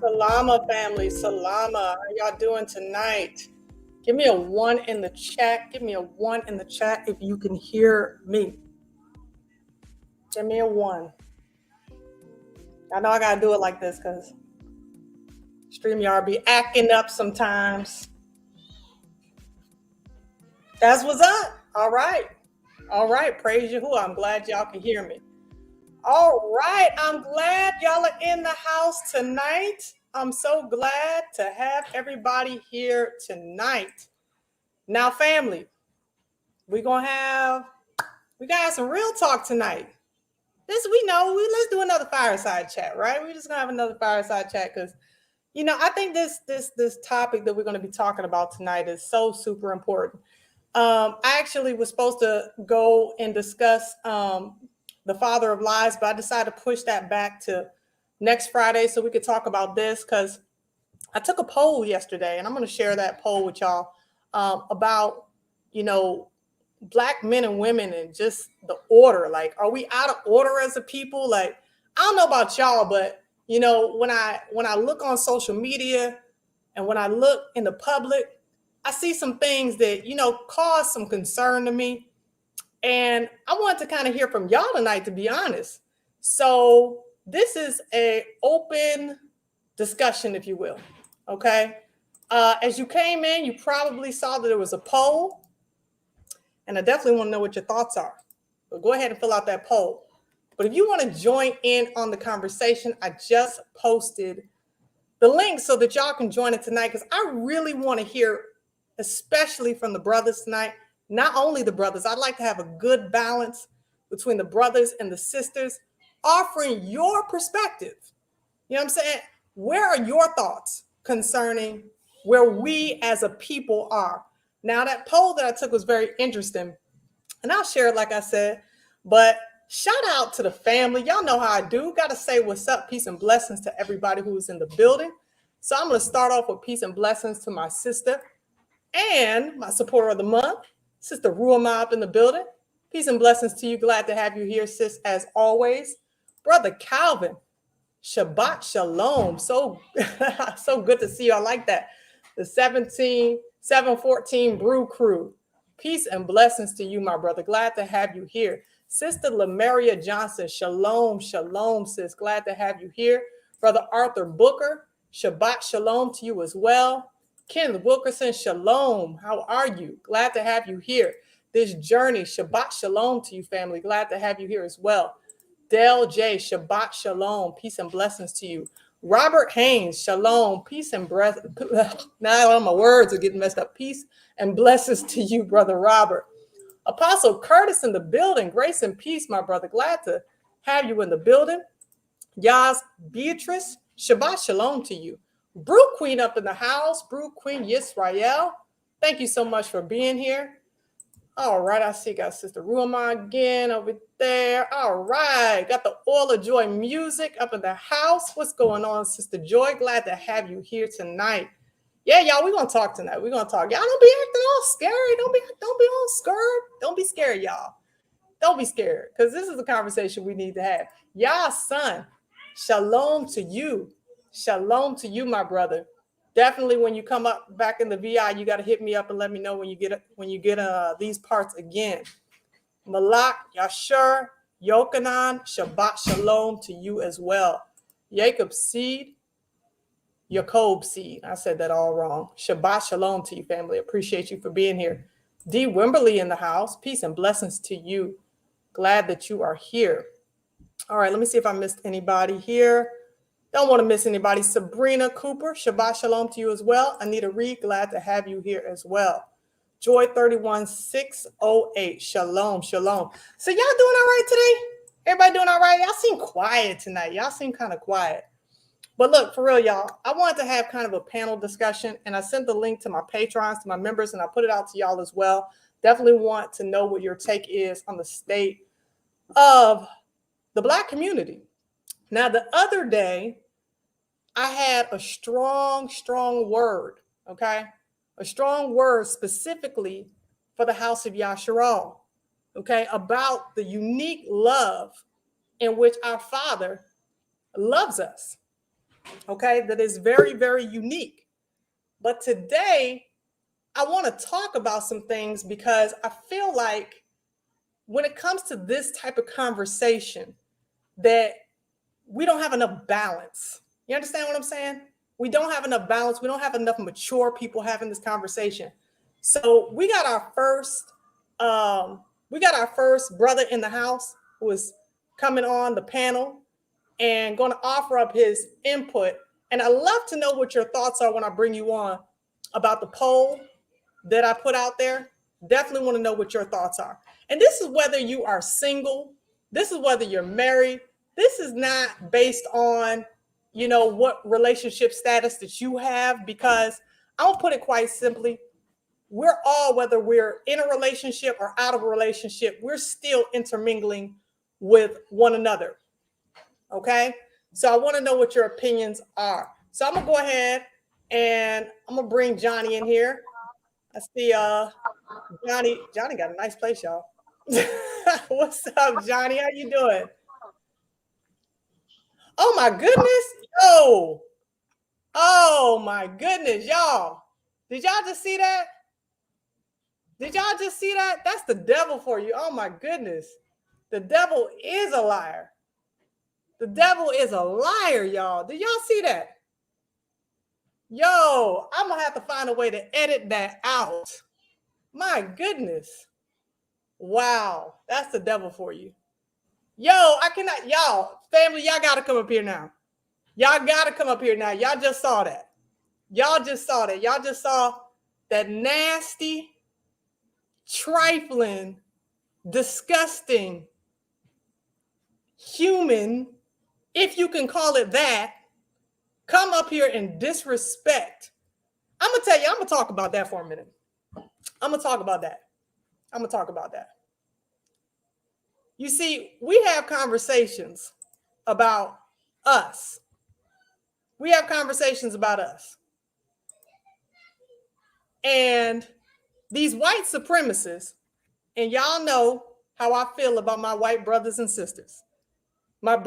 Salama family, Salama. How y'all doing tonight? Give me a one in the chat. Give me a one in the chat if you can hear me. Give me a one. I know I gotta do it like this because StreamYard be acting up sometimes. That's what's up. All right. All right. Praise Yahuwah. I'm glad y'all can hear me. All right. I'm glad y'all are in the house tonight. I'm so glad to have everybody here tonight. Now, family, we got some real talk tonight. Let's do another fireside chat, right? We're just gonna have another fireside chat because I think this topic that we're going to be talking about tonight is so super important. I actually was supposed to go and discuss the father of lies, but I decided to push that back to next Friday so we could talk about this because I took a poll yesterday, and I'm going to share that poll with y'all about Black men and women and just the order. Like, are we out of order as a people? Like, I don't know about y'all, but when I look on social media and when I look in the public, I see some things that cause some concern to me, and I want to kind of hear from y'all tonight, to be honest. So this is a open discussion, if you will. Okay. As you came in, you probably saw that there was a poll, and I definitely want to know what your thoughts are. So go ahead and fill out that poll. But if you want to join in on the conversation, I just posted the link so that y'all can join it tonight, because I really want to hear, especially from the brothers tonight. Not only the brothers, I'd like to have a good balance between the brothers and the sisters, offering your perspective. You know what I'm saying? Where are your thoughts concerning where we as a people are? Now, that poll that I took was very interesting, and I'll share it like I said, but shout out to the family. Y'all know how I do. Got to say what's up, peace and blessings to everybody who's in the building. So I'm going to start off with peace and blessings to my sister and my supporter of the month, Sister Ruama up in the building. Peace and blessings to you. Glad to have you here, sis, as always. Brother Calvin, Shabbat Shalom. So good to see you. I like that. The 714 Brew Crew. Peace and blessings to you, my brother. Glad to have you here. Sister Lemeria Johnson, shalom, shalom, sis. Glad to have you here. Brother Arthur Booker, Shabbat Shalom to you as well. Ken Wilkerson, shalom. How are you? Glad to have you here. This journey, Shabbat Shalom to you, family. Glad to have you here as well. Dale J, Shabbat Shalom. Peace and blessings to you. Robert Haynes, shalom, peace and breath. Now all my words are getting messed up. Peace and blessings to you, Brother Robert. Apostle Curtis in the building. Grace and peace, my brother. Glad to have you in the building. Yaz Beatrice, Shabbat Shalom to you. Brew Queen up in the house. Brew Queen Yisrael. Thank you so much for being here. All right, I see got Sister Ruama again over there. All right, got the Oil of Joy music up in the house. What's going on, Sister Joy? Glad to have you here tonight. Yeah, y'all, we're gonna talk tonight. We're gonna talk. Y'all don't be acting all scary. Don't be all scared. Don't be scared, y'all. Don't be scared, because this is a conversation we need to have. Y'all, son, shalom to you. Shalom to you, my brother. Definitely, when you come up back in the VI, you got to hit me up and let me know when you get these parts again. Malak, Yashur, Yochanan, Shabbat Shalom to you as well. Jacob Seed, Jacob Seed. I said that all wrong. Shabbat Shalom to you, family. Appreciate you for being here. D. Wimberly in the house. Peace and blessings to you. Glad that you are here. All right, let me see if I missed anybody here. Don't want to miss anybody. Sabrina Cooper, Shabbat Shalom to you as well. Anita Reed, glad to have you here as well. Joy 31608, Shalom, Shalom. So y'all doing all right today? Everybody doing all right? Y'all seem quiet tonight. Y'all seem kind of quiet. But look, for real, y'all, I wanted to have kind of a panel discussion, and I sent the link to my patrons, to my members, and I put it out to y'all as well. Definitely want to know what your take is on the state of the Black community. Now, the other day, I had a strong word, okay? A strong word specifically for the house of Yasharal, okay? About the unique love in which our Father loves us. okay, that is very, very unique. But today, I want to talk about some things because I feel like when it comes to this type of conversation, that we don't have enough balance. You understand what I'm saying? We don't have enough balance. We don't have enough mature people having this conversation. So we got our first brother in the house who is coming on the panel and going to offer up his input. And I'd love to know what your thoughts are when I bring you on about the poll that I put out there. Definitely want to know what your thoughts are. And this is whether you are single, this is whether you're married. This is not based on, what relationship status that you have, because I'll put it quite simply. We're all, whether we're in a relationship or out of a relationship, we're still intermingling with one another. Okay. So I want to know what your opinions are. So I'm going to go ahead and I'm going to bring Johnny in here. I see Johnny got a nice place, y'all. What's up, Johnny? How you doing? Oh my goodness. Yo. Oh my goodness, y'all. Did y'all just see that? Did y'all just see that? That's the devil for you. Oh my goodness. The devil is a liar. The devil is a liar, y'all. Did y'all see that? Yo, I'm going to have to find a way to edit that out. My goodness. Wow. That's the devil for you. Yo, I cannot. Y'all, family, y'all got to come up here now. Y'all got to come up here now. Y'all just saw that. Y'all just saw that. Y'all just saw that nasty, trifling, disgusting, human, if you can call it that, come up here and disrespect. I'm going to tell you, I'm going to talk about that for a minute. I'm going to talk about that. You see, we have conversations about us. And these white supremacists, and y'all know how I feel about my white brothers and sisters, but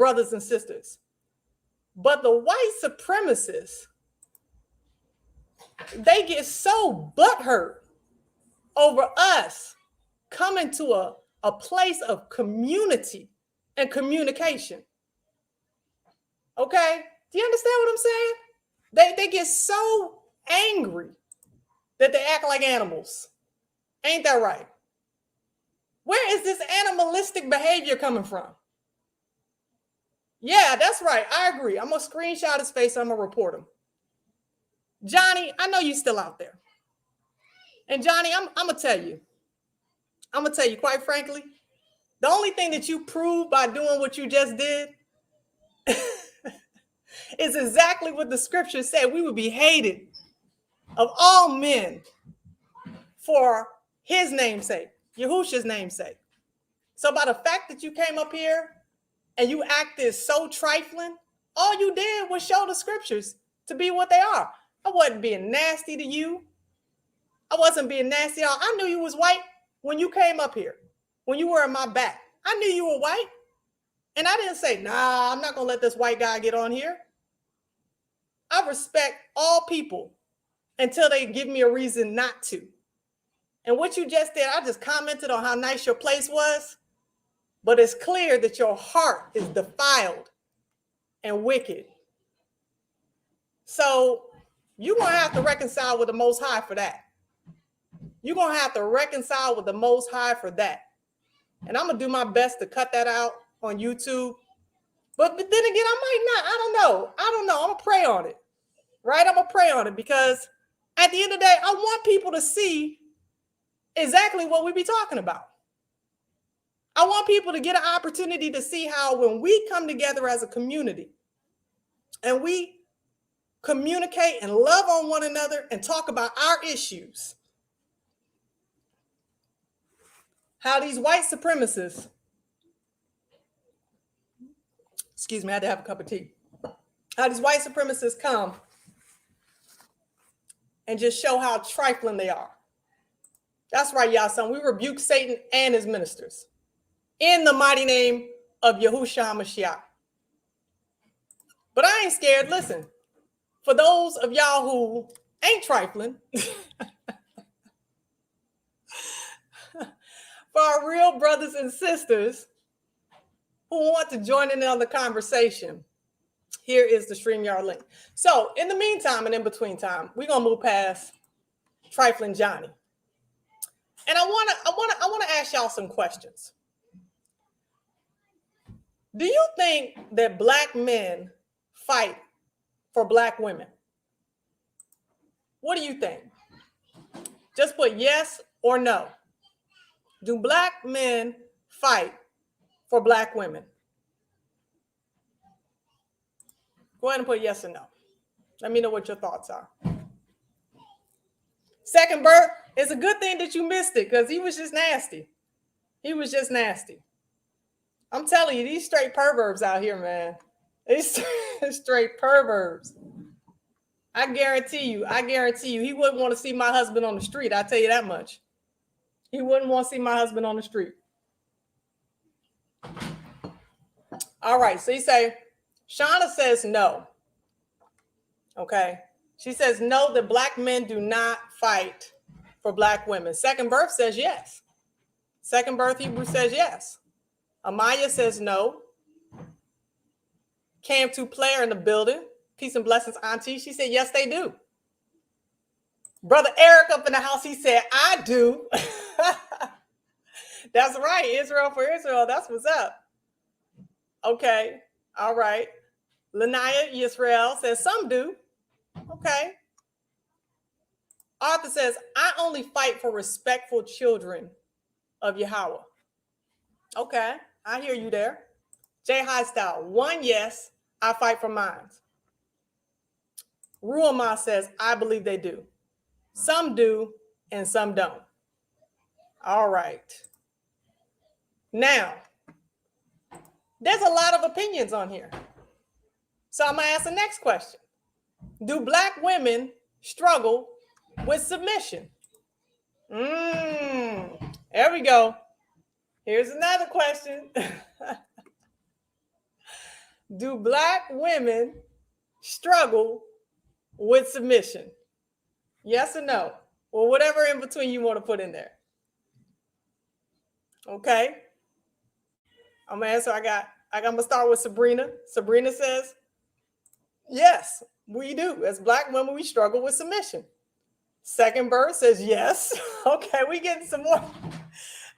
the white supremacists, they get so butthurt over us coming to a place of community and communication. Okay? Do you understand what I'm saying? They get so angry that they act like animals. Ain't that right? Where is this animalistic behavior coming from? Yeah, that's right. I agree. I'm going to screenshot his face. I'm going to report him. Johnny, I know you're still out there. And Johnny, I'm going to tell you, quite frankly, the only thing that you proved by doing what you just did is exactly what the scripture said. We would be hated of all men for his namesake, Yahushua's namesake. So by the fact that you came up here and you acted so trifling, all you did was show the scriptures to be what they are. I wasn't being nasty to you. I wasn't being nasty at all. I knew you was white when you came up here, when you were in my back. I knew you were white. And I didn't say, nah, I'm not going to let this white guy get on here. I respect all people until they give me a reason not to. And what you just did, I just commented on how nice your place was. But it's clear that your heart is defiled and wicked. So you're going to have to reconcile with the Most High for that. You're going to have to reconcile with the Most High for that. And I'm going to do my best to cut that out on YouTube. But then again, I might not. I don't know. I'm going to pray on it. Right? I'm going to pray on it because at the end of the day, I want people to see exactly what we be talking about. I want people to get an opportunity to see how when we come together as a community and we communicate and love on one another and talk about our issues, how these white supremacists, excuse me, I had to have a cup of tea, how these white supremacists come and just show how trifling they are. That's right, y'all, son. We rebuke Satan and his ministers in the mighty name of Yahushua HaMashiach. But I ain't scared. Listen, for those of y'all who ain't trifling, for our real brothers and sisters who want to join in on the conversation, here is the StreamYard link. So in the meantime and in between time, we're gonna move past trifling Johnny. And I wanna ask y'all some questions. Do you think that Black men fight for Black women? What do you think? Just put yes or no. Do Black men fight for Black women? Go ahead and put yes or no. Let me know what your thoughts are. Second Bert, it's a good thing that you missed it because he was just nasty. He was just nasty. I'm telling you, these straight perverts out here, man. These straight perverts. I guarantee you, he wouldn't want to see my husband on the street. I'll tell you that much. He wouldn't want to see my husband on the street. All right, so you say, Shauna says no. Okay. She says no, that Black men do not fight for Black women. Second Birth says yes. Second Birth Hebrew says yes. Amaya says no. Cam 2 player in the building. Peace and blessings, Auntie. She said yes, they do. Brother Eric up in the house, he said, I do. That's right. Israel for Israel. That's what's up. Okay. All right. Lanaya Yisrael says some do. Okay. Arthur says, I only fight for respectful children of Yahweh. Okay. I hear you there. Jay Highstyle, one yes, I fight for mine. Ruama says, I believe they do. Some do and some don't. All right. Now, there's a lot of opinions on here. So I'm going to ask the next question. Do Black women struggle with submission? There we go. Here's another question. Do Black women struggle with submission? Yes or no? Or whatever in between you want to put in there. Okay. I'm gonna answer. I'm gonna start with Sabrina. Sabrina says, yes, we do. As Black women, we struggle with submission. Second Bird says yes. Okay, we getting some more.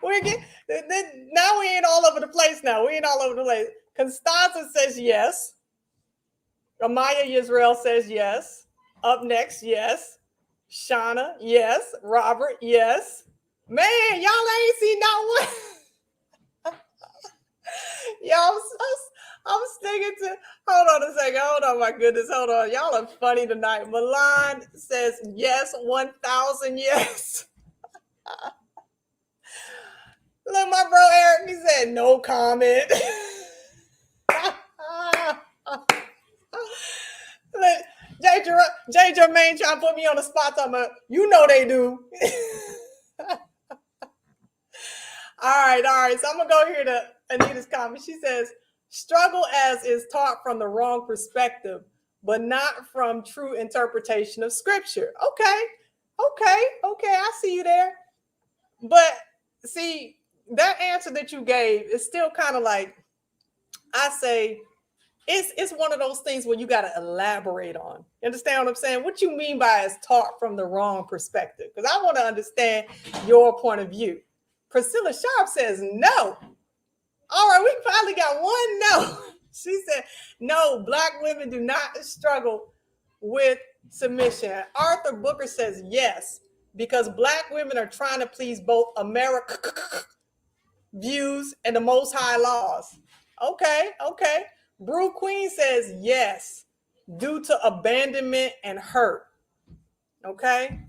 Now we ain't all over the place now. We ain't all over the place. Constanza says yes. Amaya Yisrael says yes. Up next, yes. Shauna, yes. Robert, yes. Man, y'all ain't seen not one. Y'all, I'm sticking to, hold on a second. Hold on, my goodness. Hold on. Y'all are funny tonight. Milan says yes, 1,000 yes. Look, my bro Eric, he said no comment. Look, Jay Jermaine trying to put me on the spot. Talking about, you know they do. All right. So I'm going to go here to Anita's comment. She says, struggle as is taught from the wrong perspective, but not from true interpretation of scripture. Okay. I see you there. But see, that answer that you gave is still kind of like, I say, it's one of those things where you got to elaborate on. You understand what I'm saying? What you mean by is taught from the wrong perspective? Because I want to understand your point of view. Priscilla Sharp says no. All right, we finally got one no. She said, no, Black women do not struggle with submission. Arthur Booker says yes, because Black women are trying to please both America views and the Most High laws. Okay. Brew Queen says yes, due to abandonment and hurt. Okay.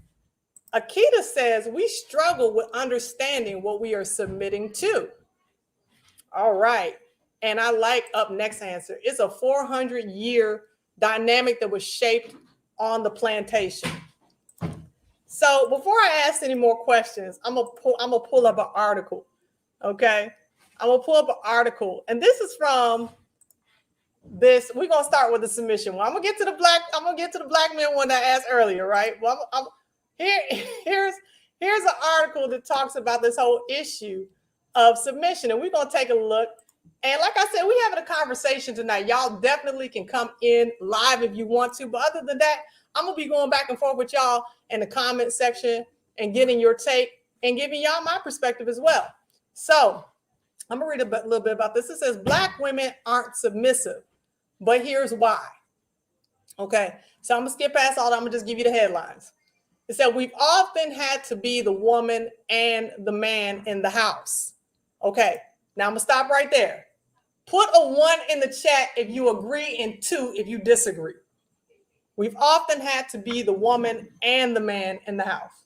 Akita says we struggle with understanding what we are submitting to. All right. And I like up next answer. It's a 400-year dynamic that was shaped on the plantation. So before I ask any more questions, I'm gonna pull up an article. Okay. I'm gonna pull up an article. And this is from this. We're gonna start with the submission one. I'm gonna get to the black men one that I asked earlier, right? Well, here's an article that talks about this whole issue of submission, and we're gonna take a look. And like I said, we're having a conversation tonight. Y'all definitely can come in live if you want to. But other than that, I'm gonna be going back and forth with y'all in the comment section and getting your take and giving y'all my perspective as well. So I'm gonna read a little bit about this. It says Black women aren't submissive, but here's why. Okay, so I'm gonna skip past all that. I'm gonna just give you the headlines. It said we've often had to be the woman and the man in the house. Okay, now I'm gonna stop right there. Put a 1 in the chat if you agree and 2 if you disagree. We've often had to be the woman and the man in the house.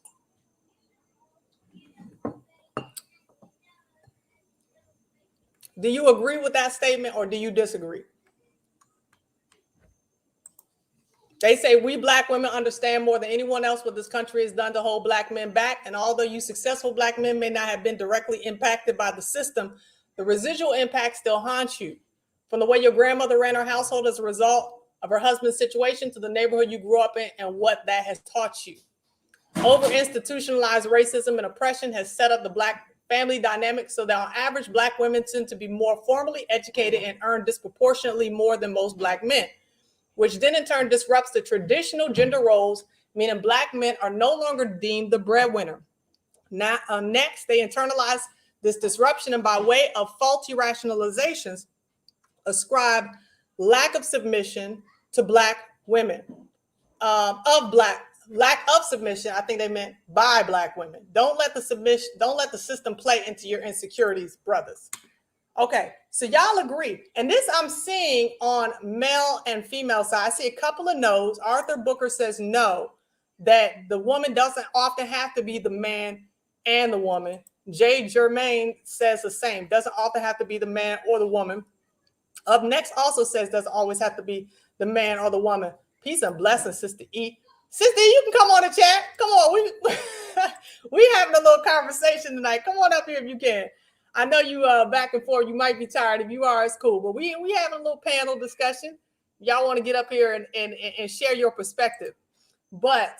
Do you agree with that statement or do you disagree? They say we Black women understand more than anyone else what this country has done to hold Black men back. And although you successful Black men may not have been directly impacted by the system, the residual impact still haunts you. From the way your grandmother ran her household as a result of her husband's situation to the neighborhood you grew up in and what that has taught you. Over-institutionalized racism and oppression has set up the Black family dynamic so that on average, Black women tend to be more formally educated and earn disproportionately more than most Black men, which then in turn disrupts the traditional gender roles, meaning Black men are no longer deemed the breadwinner. Now, next, they internalize this disruption and by way of faulty rationalizations, ascribe lack of submission to Black women, lack of submission. I think they meant by Black women. Don't let the system play into your insecurities, brothers. Okay, so y'all agree. And this I'm seeing on male and female side. I see a couple of no's. Arthur Booker says no, that the woman doesn't often have to be the man and the woman. Jay Germain says the same. Doesn't often have to be the man or the woman. Up next also says doesn't always have to be the man or the woman. Peace and blessings, Sister E. Sister E, you can come on the chat. Come on. We having a little conversation tonight. Come on up here if you can. I know you back and forth. You might be tired. If you are, it's cool. But we having a little panel discussion. Y'all want to get up here and share your perspective. But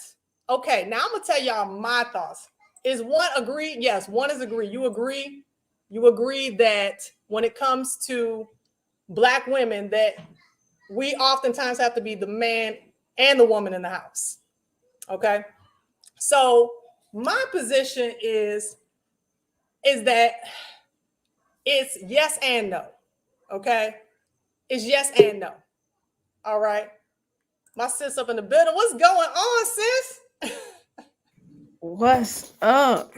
okay, now I'm gonna tell y'all my thoughts. Is one agree? Yes, one is agree. You agree? You agree that when it comes to Black women, that we oftentimes have to be the man and the woman in the house. Okay. So my position is that it's yes and no. Okay. It's yes and no. All right. My sis up in the building. What's going on, sis? What's up?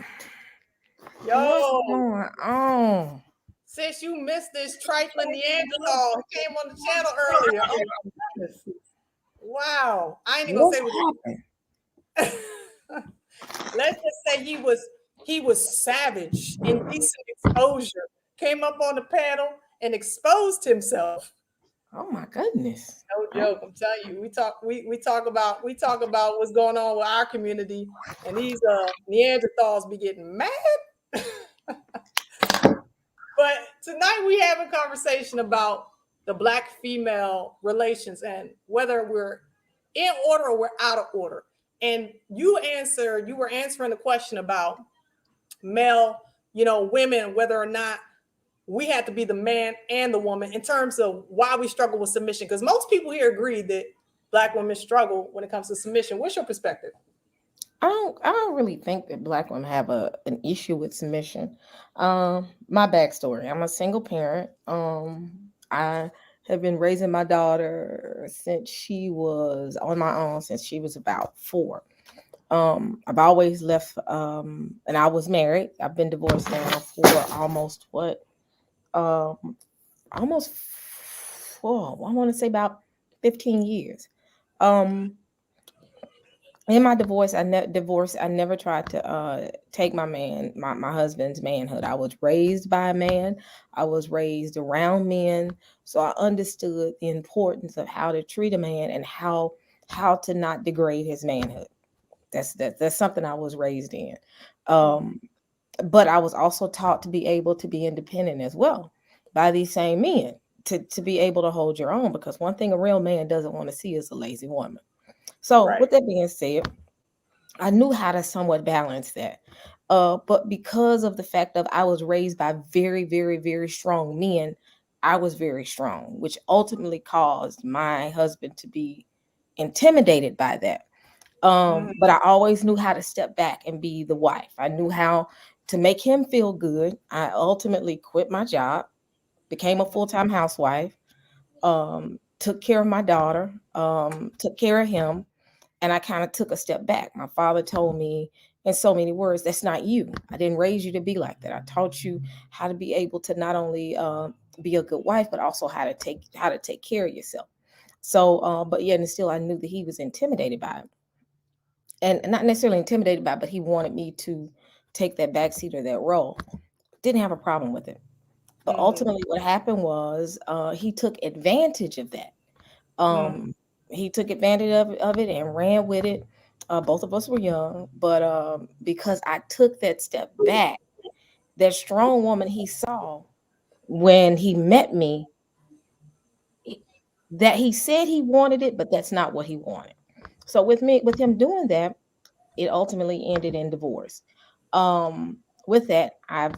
Yo. What's going on? Sis, you missed this trifling Neanderthal. He came on the channel earlier. Oh, wow. I ain't even gonna say what happened. Let's just say he was savage, indecent exposure. Came up on the panel and exposed himself. Oh my goodness. No joke. I'm telling you, we talk about what's going on with our community, and these Neanderthals be getting mad. But tonight we have a conversation about the Black female relations and whether we're in order or we're out of order. And you were answering the question about male, women, whether or not we have to be the man and the woman in terms of why we struggle with submission. Because most people here agree that Black women struggle when it comes to submission. What's your perspective? I don't really think that Black women have an issue with submission. My backstory: I'm a single parent. I have been raising my daughter since she was on my own since she was about 4. I've always left, and I was married. I've been divorced now for almost I want to say about 15 years. In my divorce, I never tried to take my husband's manhood. I was raised by a man. I was raised around men, so I understood the importance of how to treat a man and how to not degrade his manhood. That's something I was raised in. But I was also taught to be able to be independent as well by these same men. to be able to hold your own, because one thing a real man doesn't want to see is a lazy woman. So Right. with that being said, I knew how to somewhat balance that. But because of the fact of I was raised by very, very, very strong men, I was very strong, which ultimately caused my husband to be intimidated by that. Mm-hmm. But I always knew how to step back and be the wife. I knew how to make him feel good. I ultimately quit my job, became a full-time housewife, took care of my daughter, took care of him, and I kind of took a step back. My father told me in so many words, that's not you. I didn't raise you to be like that. I taught you how to be able to not only be a good wife, but also how to take care of yourself. So, but yet and still, I knew that he was intimidated by it, and not necessarily intimidated by it, but he wanted me to take that backseat or that role. Didn't have a problem with it. But Mm-hmm. ultimately, what happened was he took advantage of that. Mm-hmm. He took advantage of it and ran with it. Both of us were young, but because I took that step back, that strong woman he saw when he met me, that he said he wanted it, but that's not what he wanted. So with him doing that, it ultimately ended in divorce. With that, I've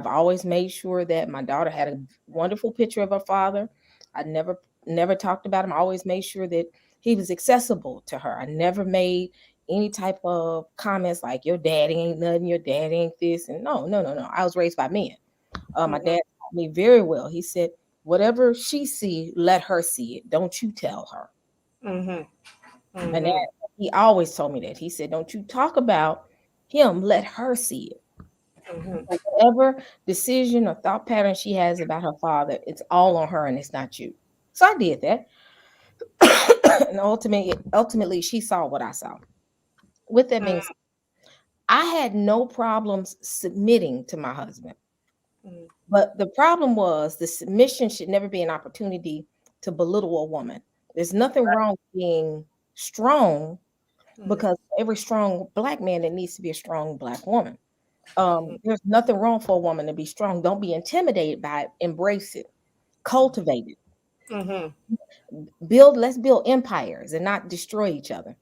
always made sure that my daughter had a wonderful picture of her father. I never talked about him. I always made sure that he was accessible to her. I never made any type of comments like your daddy ain't nothing, your daddy ain't this, and no. I was raised by men. My Mm-hmm. dad taught me very well. He said, whatever she see, let her see it. Don't you tell her. Mm-hmm. And Mm-hmm. that, he always told me that. He said, don't you talk about him, let her see it. Mm-hmm. So whatever decision or thought pattern she has about her father, it's all on her and it's not you. So I did that. And ultimately, she saw what I saw. With that being said, I had no problems submitting to my husband. Mm-hmm. But the problem was the submission should never be an opportunity to belittle a woman. There's nothing wrong with being strong, Mm-hmm. because every strong black man, there needs to be a strong black woman. Mm-hmm. There's nothing wrong for a woman to be strong. Don't be intimidated by it. Embrace it, cultivate it, Mm-hmm. build. Let's build empires and not destroy each other.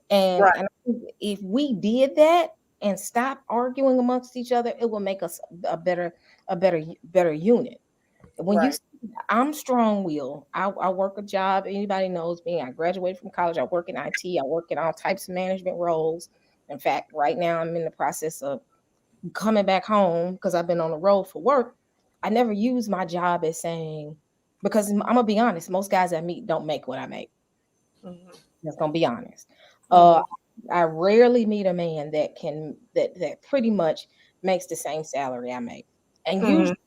And Right. and I think if we did that and stop arguing amongst each other, it will make us a better unit. When you Right. see, I'm strong willed. I work a job. Anybody knows me. I graduated from college. I work in IT. I work in all types of management roles. In fact, right now I'm in the process of coming back home because I've been on the road for work. I never use my job as saying, because I'm gonna be honest, most guys I meet don't make what I make. Mm-hmm. That's gonna be honest. Uh, Mm-hmm. I rarely meet a man that pretty much makes the same salary I make. And Mm-hmm. usually,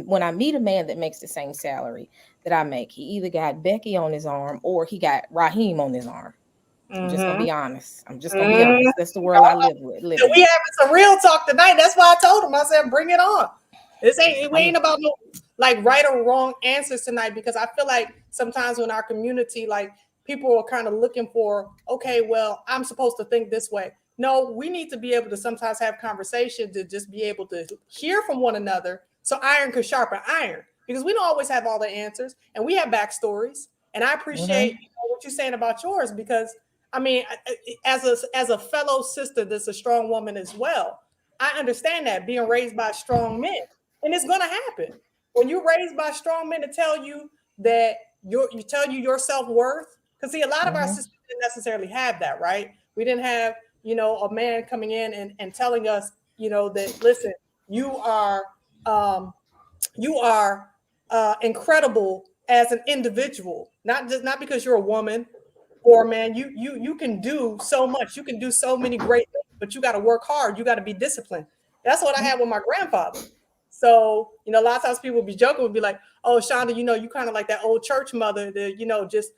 when I meet a man that makes the same salary that I make, he either got Becky on his arm or he got Raheem on his arm. I'm just gonna Mm-hmm. be honest. I'm just gonna be Mm-hmm. honest. That's the world I live We in. having some real talk tonight. That's why I told him. I said, bring it on. We I'm ain't about no like right or wrong answers tonight, because I feel like sometimes in our community, like people are kind of looking for, okay, well, I'm supposed to think this way. No, we need to be able to sometimes have conversations to just be able to hear from one another, so iron could sharpen iron, because we don't always have all the answers and we have backstories. And I appreciate mhm, what you're saying about yours, because I mean, as a fellow sister that's a strong woman as well, I understand that, being raised by strong men, and it's gonna happen when you're raised by strong men to tell you that you tell you your self worth. Because see, a lot of our mhm, sisters didn't necessarily have that, right? We didn't have a man coming in and telling us that, listen, you are um, you are incredible as an individual, not because you're a woman or man. You can do so much. You can do so many great things, but you got to work hard. You got to be disciplined. That's what I had with my grandfather. So a lot of times people would be joking, would be like, "Oh, Shonda, you kind of like that old church mother that just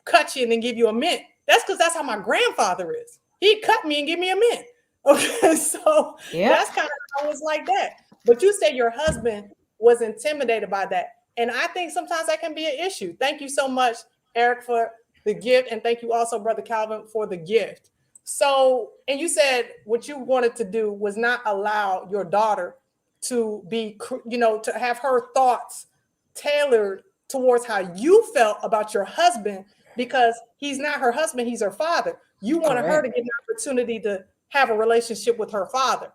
cut you and then give you a mint." That's because that's how my grandfather is. He'd cut me and give me a mint. Okay, so yep. that's kind of how I was like that. But you said your husband was intimidated by that. And I think sometimes that can be an issue. Thank you so much, Eric, for the gift. And thank you also, Brother Calvin, for the gift. So, and you said what you wanted to do was not allow your daughter to be, to have her thoughts tailored towards how you felt about your husband, because he's not her husband, he's her father. You wanted her to Correct. get an opportunity to have a relationship with her father.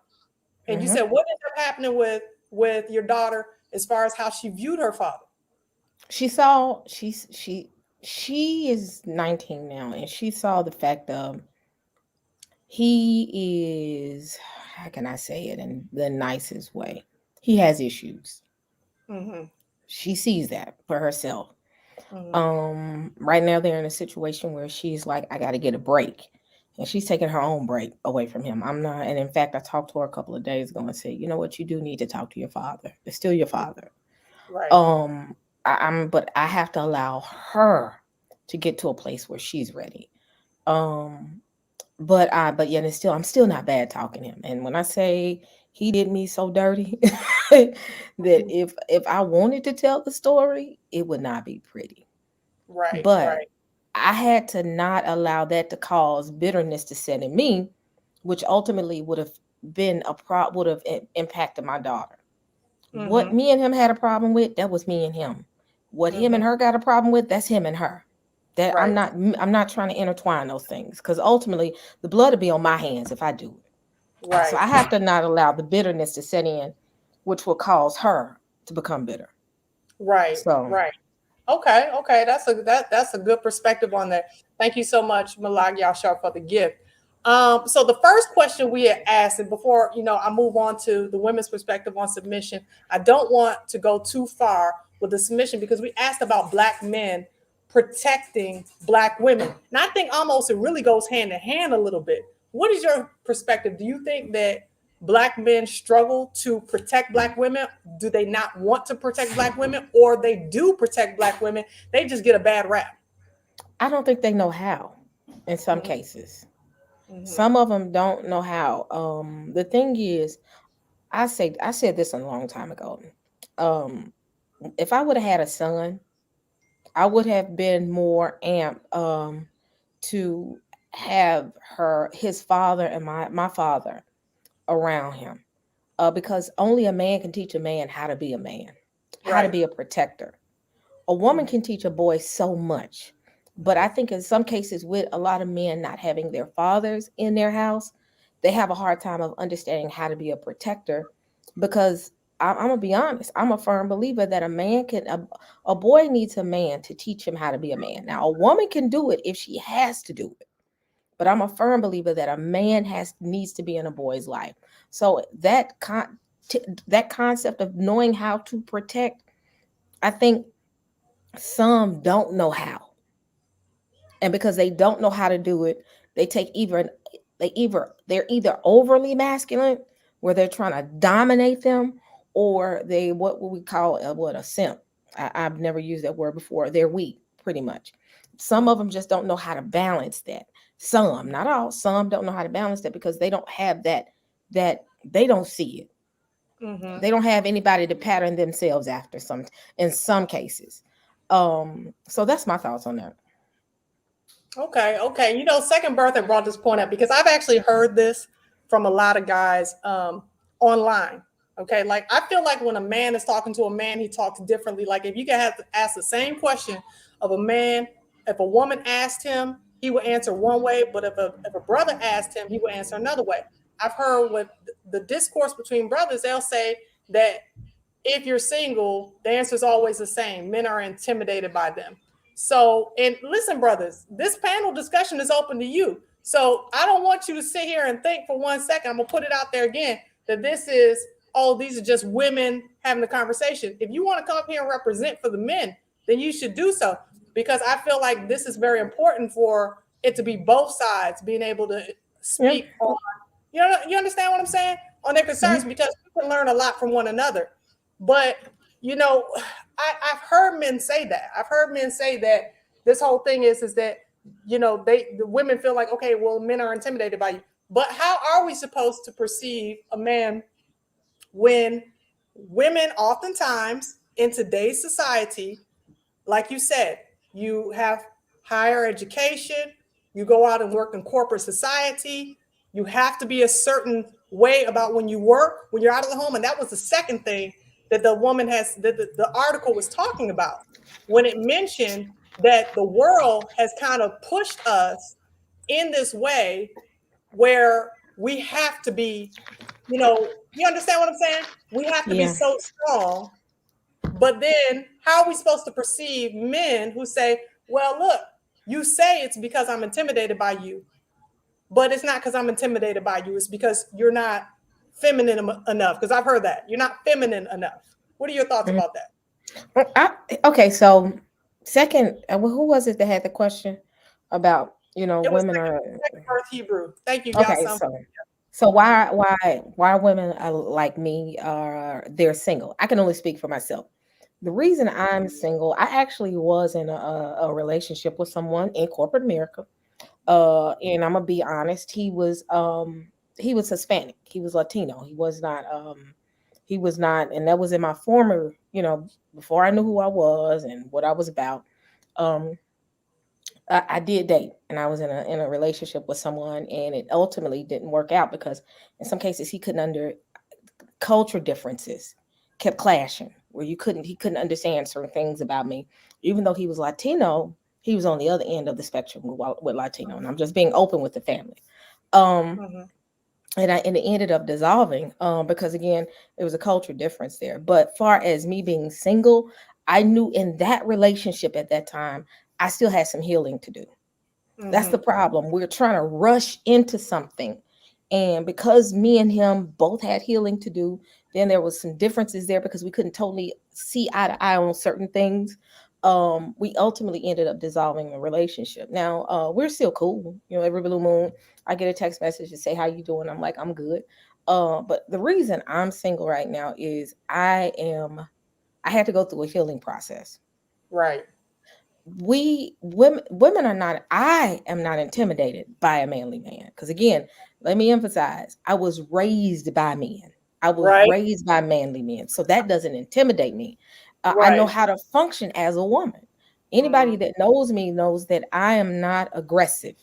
And you said, Hmm. what ended up happening with your daughter as far as how she viewed her father? She saw she is 19 now, and she saw the fact of he is, how can I say it in the nicest way? He has issues. Mm-hmm. She sees that for herself. Mm-hmm. Right now they're in a situation where she's like, I got to get a break, and she's taking her own break away from him. I'm not, and in fact, I talked to her a couple of days ago and said, you know what, you do need to talk to your father. It's still your father. Right. Um, but I have to allow her to get to a place where she's ready. Um, but yet it's still, I'm still not bad talking him. And when I say he did me so dirty that Mhm. if I wanted to tell the story, it would not be pretty. Right. But Right. I had to not allow that to cause bitterness to set in me, which ultimately would have been would have impacted my daughter. What Mm-hmm. me and him had a problem with, that was me and him. What him Mm-hmm. and her got a problem with, that's him and her. That Right. I'm not trying to intertwine those things, because ultimately the blood will be on my hands if I do it. So Right. I have to not allow the bitterness to set in, which will cause her to become bitter. Right. So Right. Okay, okay, that's a good perspective on that. Thank you so much, Malag Yashar, for the gift. So the first question we had asked, and before I move on to the women's perspective on submission, I don't want to go too far with the submission because we asked about black men protecting black women, and I think almost it really goes hand in hand a little bit. What is your perspective? Do you think that black men struggle to protect black women? Do they not want to protect black women, or they do protect black women, they just get a bad rap? I don't think they know how in some Mm-hmm. cases. Mm-hmm. Some of them don't know how. The thing is, I said this a long time ago. Um, if I would have had a son, I would have been more amped to have his father and my father around him. Because only a man can teach a man how to be a man, how to Right. be a protector. A woman Mm-hmm. can teach a boy so much, but I think in some cases, with a lot of men not having their fathers in their house, they have a hard time of understanding how to be a protector. Because I'm gonna be honest, I'm a firm believer that a boy needs a man to teach him how to be a man. Now a woman can do it if she has to do it, but I'm a firm believer that a man has needs to be in a boy's life. So that concept of knowing how to protect, I think some don't know how, and because they don't know how to do it, they take they're either overly masculine, where they're trying to dominate them, or they what we call a simp. I've never used that word before. They're weak, pretty much. Some of them just don't know how to balance that. Some, not all, some don't know how to balance that because they don't have that they don't see it. Mm-hmm. They don't have anybody to pattern themselves after, some in some cases. So that's my thoughts on that. Okay, okay. Second birth had brought this point up because I've actually heard this from a lot of guys online. Okay, like I feel like when a man is talking to a man, he talks differently. Like if you can have to ask the same question of a man, if a woman asked him, he would answer one way, but if a brother asked him, he would answer another way. I've heard with the discourse between brothers, they'll say that if you're single, the answer is always the same. Men are intimidated by them. So, and listen, brothers, this panel discussion is open to you. So I don't want you to sit here and think for 1 second. I'm gonna put it out there again that this is, oh, these are just women having a conversation. If you want to come up here and represent for the men, then you should do so, because I feel like this is very important for it to be both sides being able to Yeah. speak on, you understand what I'm saying, on their concerns, Mhm. because we can learn a lot from one another. But you know, I've heard men say that. I've heard men say that this whole thing is that the women feel like, okay, well, men are intimidated by you. But how are we supposed to perceive a man when women oftentimes in today's society, like you said, you have higher education, you go out and work in corporate society, you have to be a certain way about when you work, when you're out of the home. And that was the second thing that the woman has, that the article was talking about, when it mentioned that the world has kind of pushed us in this way where we have to be, you understand what I'm saying? We have to be Yeah. so strong. But then how are we supposed to perceive men who say, well, look, you say it's because I'm intimidated by you, but it's not because I'm intimidated by you. It's because you're not feminine enough. Because I've heard that you're not feminine enough. What are your thoughts Mhm. about that? Okay, so second, who was it that had the question about, It was women are second birth Hebrew. Thank you, y'all. okay, so why women like me are they're single. I can only speak for myself. The reason I'm single, I actually was in a relationship with someone in corporate America. And I'm gonna be honest, he was Hispanic, he was Latino, he was not, and that was in my former, before I knew who I was and what I was about. Um, I did date, and I was in a relationship with someone, and it ultimately didn't work out because in some cases he couldn't under culture differences kept clashing where he couldn't understand certain things about me, even though he was Latino. He was on the other end of the spectrum with Latino, and I'm just being open with the family. Um, Mm-hmm. and it ended up dissolving because again, there was a culture difference there. But far as me being single, I knew in that relationship at that time, I still had some healing to do. That's Mm-hmm. the problem. We're trying to rush into something. And because me and him both had healing to do, then there was some differences there because we couldn't totally see eye to eye on certain things. We ultimately ended up dissolving the relationship. Now, we're still cool. Every blue moon, I get a text message to say, how you doing? I'm like, I'm good. But the reason I'm single right now is I had to go through a healing process. Right. Women are not, I am not intimidated by a manly man, because again, let me emphasize, I was raised by men. I was Right. raised by manly men, so that doesn't intimidate me. I know Right. how to function as a woman. Mm-hmm. Anybody that knows me knows that I am not aggressive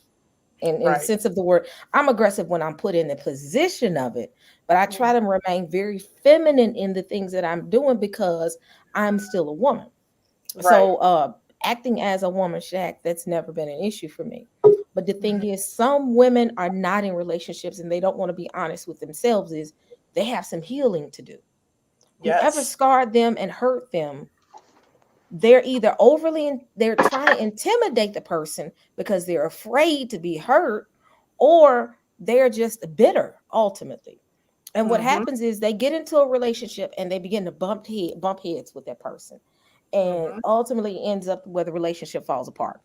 in the Right. sense of the word. I'm aggressive when I'm put in the position of it, but I try Mm-hmm. to remain very feminine in the things that I'm doing because I'm still a woman. Right. So acting as a woman, Shaq, that's never been an issue for me. But the thing Mm-hmm. is, some women are not in relationships and they don't want to be honest with themselves, is they have some healing to do. Whoever Yes. scarred them and hurt them, they're trying to intimidate the person because they're afraid to be hurt, or they're just bitter ultimately. And what Mm-hmm. happens is they get into a relationship and they begin to bump heads with that person, and Mm-hmm. ultimately ends up where the relationship falls apart.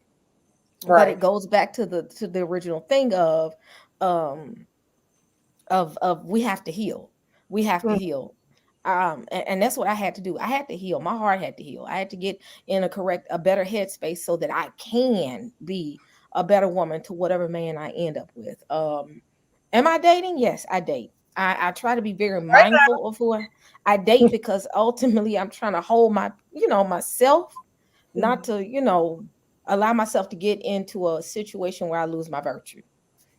But Right. it goes back to the original thing um of we have to heal. We have to Mm-hmm. heal. And that's what I had to do. I had to heal. My heart had to heal. I had to get in a better headspace so that I can be a better woman to whatever man I end up with. Am I dating? Yes, I date. I try to be very Right mindful of who I date, because ultimately I'm trying to hold myself, now. not to, allow myself to get into a situation where I lose my virtue.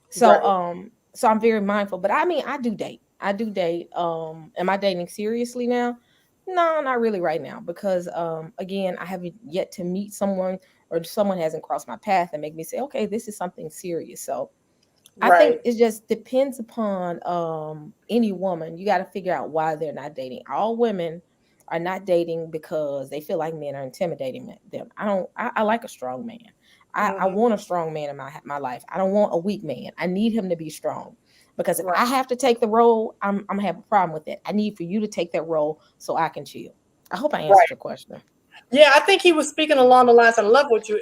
So Right. so I'm very mindful, but I mean, I do date. I do date. Am I dating seriously now? No, not really right now, because again, I haven't yet to meet someone, or someone hasn't crossed my path and make me say, okay, this is something serious. So I think Right. it just depends upon any woman. You got to figure out why they're not dating. All women are not dating because they feel like men are intimidating them. I don't. I like a strong man. I Mm-hmm. want a strong man in my life. I don't want a weak man. I need him to be strong, because if Right. I have to take the role, I'm gonna have a problem with that. I need for you to take that role so I can chill. I hope I answered Right. your question. Yeah, I think he was speaking along the lines. And I love what you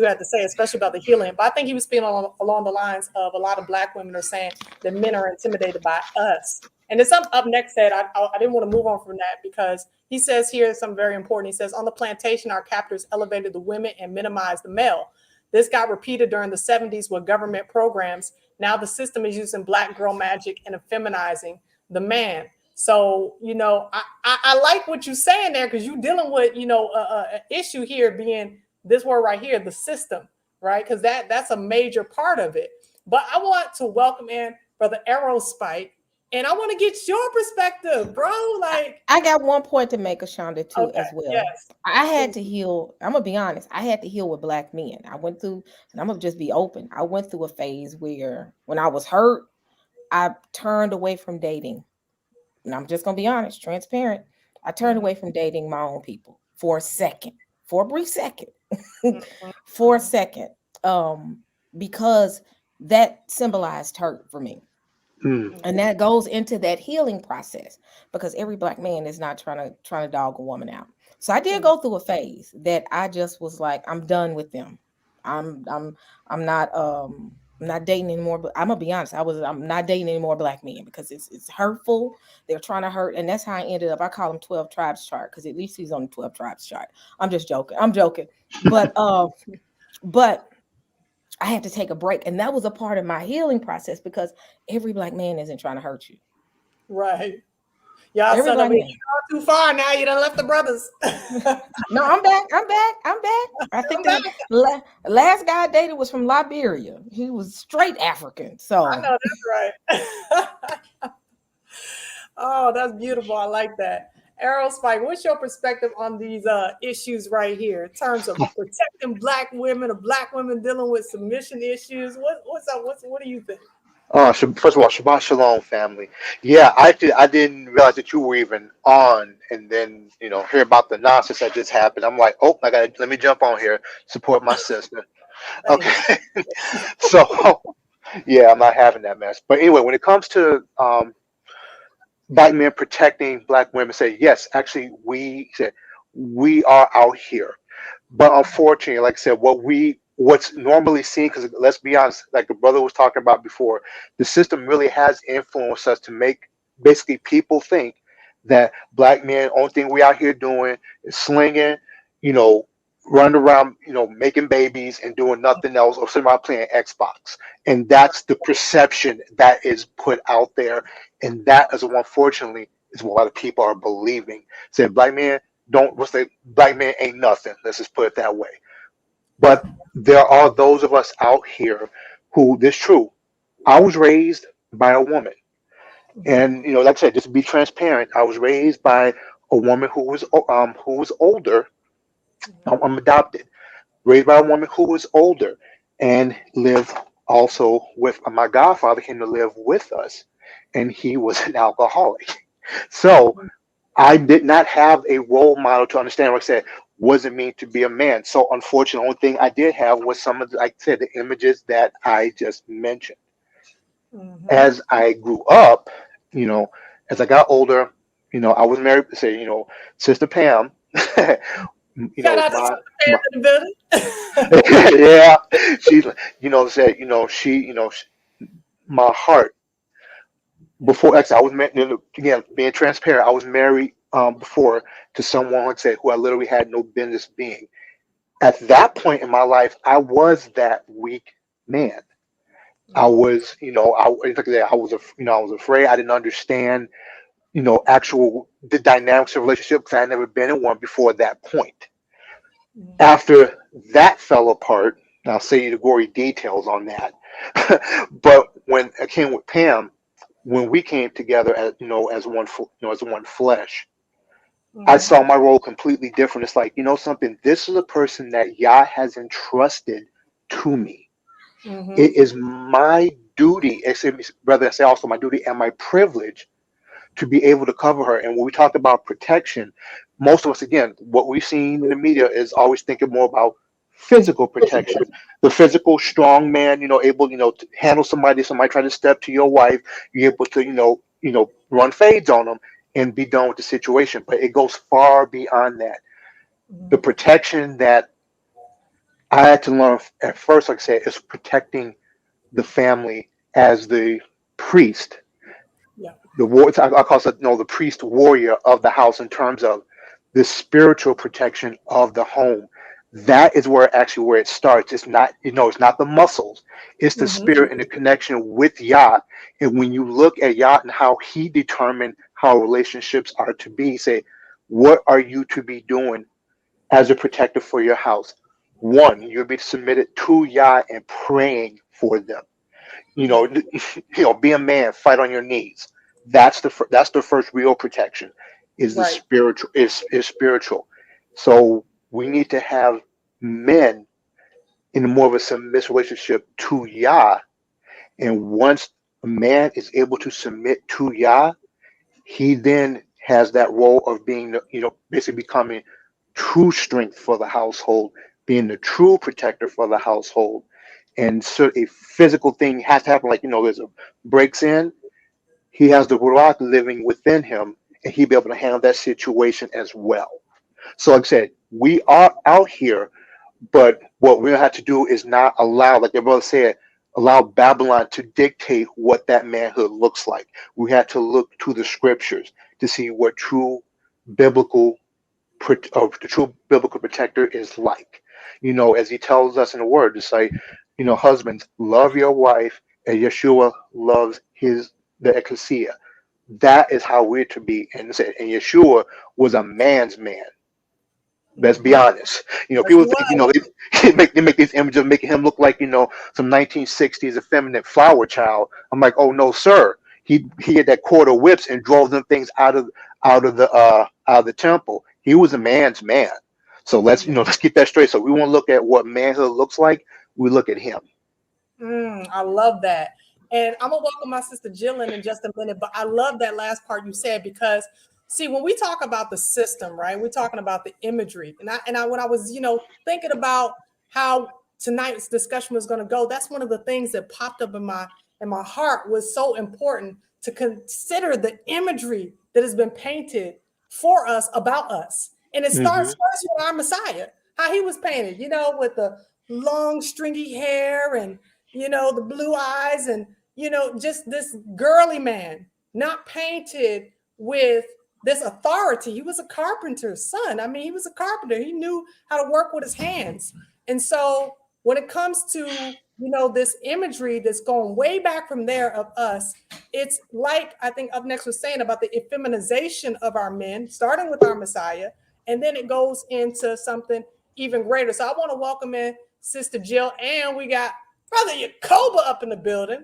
had to say, especially about the healing. But I think he was speaking along the lines of a lot of Black women are saying that men are intimidated by us. And then some up next said, I didn't want to move on from that because he says here something very important. He says, on the plantation, our captors elevated the women and minimized the male. This got repeated during the 70s with government programs. Now the system is using Black girl magic and feminizing the man. So, I like what you're saying there, because you're dealing with, an issue here being this word right here, the system, right? Because that's a major part of it. But I want to welcome in Brother Aerospike. And I want to get your perspective, bro. Like, I got one point to make, Ashanda, too, okay, as well. yes, I had please. to heal. I'm gonna be honest. I had to heal with black men. I went through, and I'm gonna just be open. I went through a phase where, when I was hurt, I turned away from dating. And I'm just gonna be honest, transparent. I turned Mhm, away from dating my own people for a second, for a brief second, mhm, for a second, um, because that symbolized hurt for me. Mm, And that goes into that healing process, because every black man is not trying to dog a woman out. So I did mhm, go through a phase that I just was like, I'm done with them. I'm I'm I'm not dating anymore. But I'm gonna be honest, I'm not dating any more black men, because it's hurtful. They're trying to hurt, and that's how I ended up. I call him 12 tribes chart, because at least he's on the 12 tribes chart. I'm just joking. I'm joking. But but I had to take a break. And that was a part of my healing process, because every black man isn't trying to hurt you. right. Y'all Every son of black a, you man. gone too far now. You done left the brothers. No, I'm back. I'm back. I'm back. I I'm think back. the last guy I dated was from Liberia. He was straight African. I So know that's right. Oh, that's beautiful. I like that. Arrow Spike, what's your perspective on these issues right here in terms of protecting black women or black women dealing with submission issues? What's up? What do you think? first of all, Shabbat Shalom, family. Yeah, I didn't realize that you were even on, and then hear about the nonsense that just happened. I'm like, oh, let me jump on here, support my sister. Thanks. Okay, so yeah, I'm not having that mess. But anyway, when it comes to black men protecting black women, say yes, actually, we are out here. But unfortunately, like I said, what's normally seen, because let's be honest, like the brother was talking about before, the system really has influenced us to make basically people think that black men, only thing we out here doing is slinging, you know, running around, making babies and doing nothing else, or sitting around playing Xbox. And that's the perception that is put out there, and that is unfortunately is what a lot of people are believing. Say black men don't what's the black man ain't nothing. Let's just put it that way. But there are those of us out here who this true. I was raised by a woman. Mhm, And like I said, just to be transparent, I was raised by a woman who was older. mhm, I'm adopted. Raised by a woman who was older and lived also with my godfather came to live with us, and he was an alcoholic. So mhm, I did not have a role model to understand what I said. What it mean to be a man? So unfortunately, the only thing I did have was some of like I said, the images that I just mentioned. mhm. As I grew up, you know, as I got older, I was married. Say, Sister Pam. Shout out to My, Sister Pam in the building. yeah, she, said, my heart before actually I was married, again being transparent. I was married before to someone like I said who I literally had no business being. At that point in my life, I was that weak man. I Mhm, was, like I said, I was afraid. I didn't understand, actual the dynamics of relationship because I had never been in one before that point. mhm, After that fell apart, and I'll say you the gory details on that. But when I came with Pam, when we came together as as one, as one flesh, I mhm, saw my role completely different. It's like, something. This is a person that Yah has entrusted to me. It mhm, is my duty, rather I say also my duty and my privilege to be able to cover her. And when we talk about protection, most of us, again, what we've seen in the media is always thinking more about physical protection. The physical strong man, able, to handle somebody. Somebody trying to step to your wife, you're able to, run fades on them and be done with the situation. But it goes far beyond that. The mhm. protection that I had to learn at first, like I said, is protecting the family as the priest, Yeah. the war. I call it the priest warrior of the house in terms of the spiritual protection of the home. That is where it starts. It's not it's not the muscles. It's the Mhm, spirit and the connection with Yah. And when you look at Yah and how He determined how relationships are to be, say, what are you to be doing as a protector for your house? One, you'll be submitted to Yah and praying for them. mhm, Be a man, fight on your knees. That's the first real protection, is the Right. spiritual, is spiritual. So we need to have men in more of a submissive relationship to Yah, and once a man is able to submit to Yah, he then has that role of being, basically becoming true strength for the household, being the true protector for the household. And so a physical thing has to happen, like, there's a breaks in, he has the Ruach living within him, and he'll be able to handle that situation as well. So, like I said, we are out here, but what we're gonna have to do is not allow, like your brother said, allow Babylon to dictate what that manhood looks like. We have to look to the scriptures to see what biblical the true biblical protector is like. As he tells us in the word to say, husbands, love your wife as Yeshua loves the ecclesia. That is how we're to be. And Yeshua was a man's man. Let's be Mhm. honest. Yes, People he think, was. they make these images of making him look like, some 1960s effeminate flower child. I'm like, oh no, sir. He had that cord of whips and drove them things out of the temple. He was a man's man. So let's get that straight. So we want to look at what manhood looks like. We look at him. I love that. And I'm gonna welcome my sister Jill in just a minute, but I love that last part you said because see, when we talk about the system, right? We're talking about the imagery. And I when I was, thinking about how tonight's discussion was gonna go, that's one of the things that popped up in my heart was so important to consider the imagery that has been painted for us about us. And it starts Hmm. first with our Messiah, how he was painted, with the long stringy hair and the blue eyes and, just this girly man, not painted with this authority. He was a carpenter's son. I mean, he was a carpenter. He knew how to work with his hands. And so when it comes to, this imagery that's going way back from there of us, it's like I think up next was saying about the effeminization of our men, starting with our Messiah, and then it goes into something even greater. So I want to welcome in Sister Jill, and we got Brother Yakoba up in the building.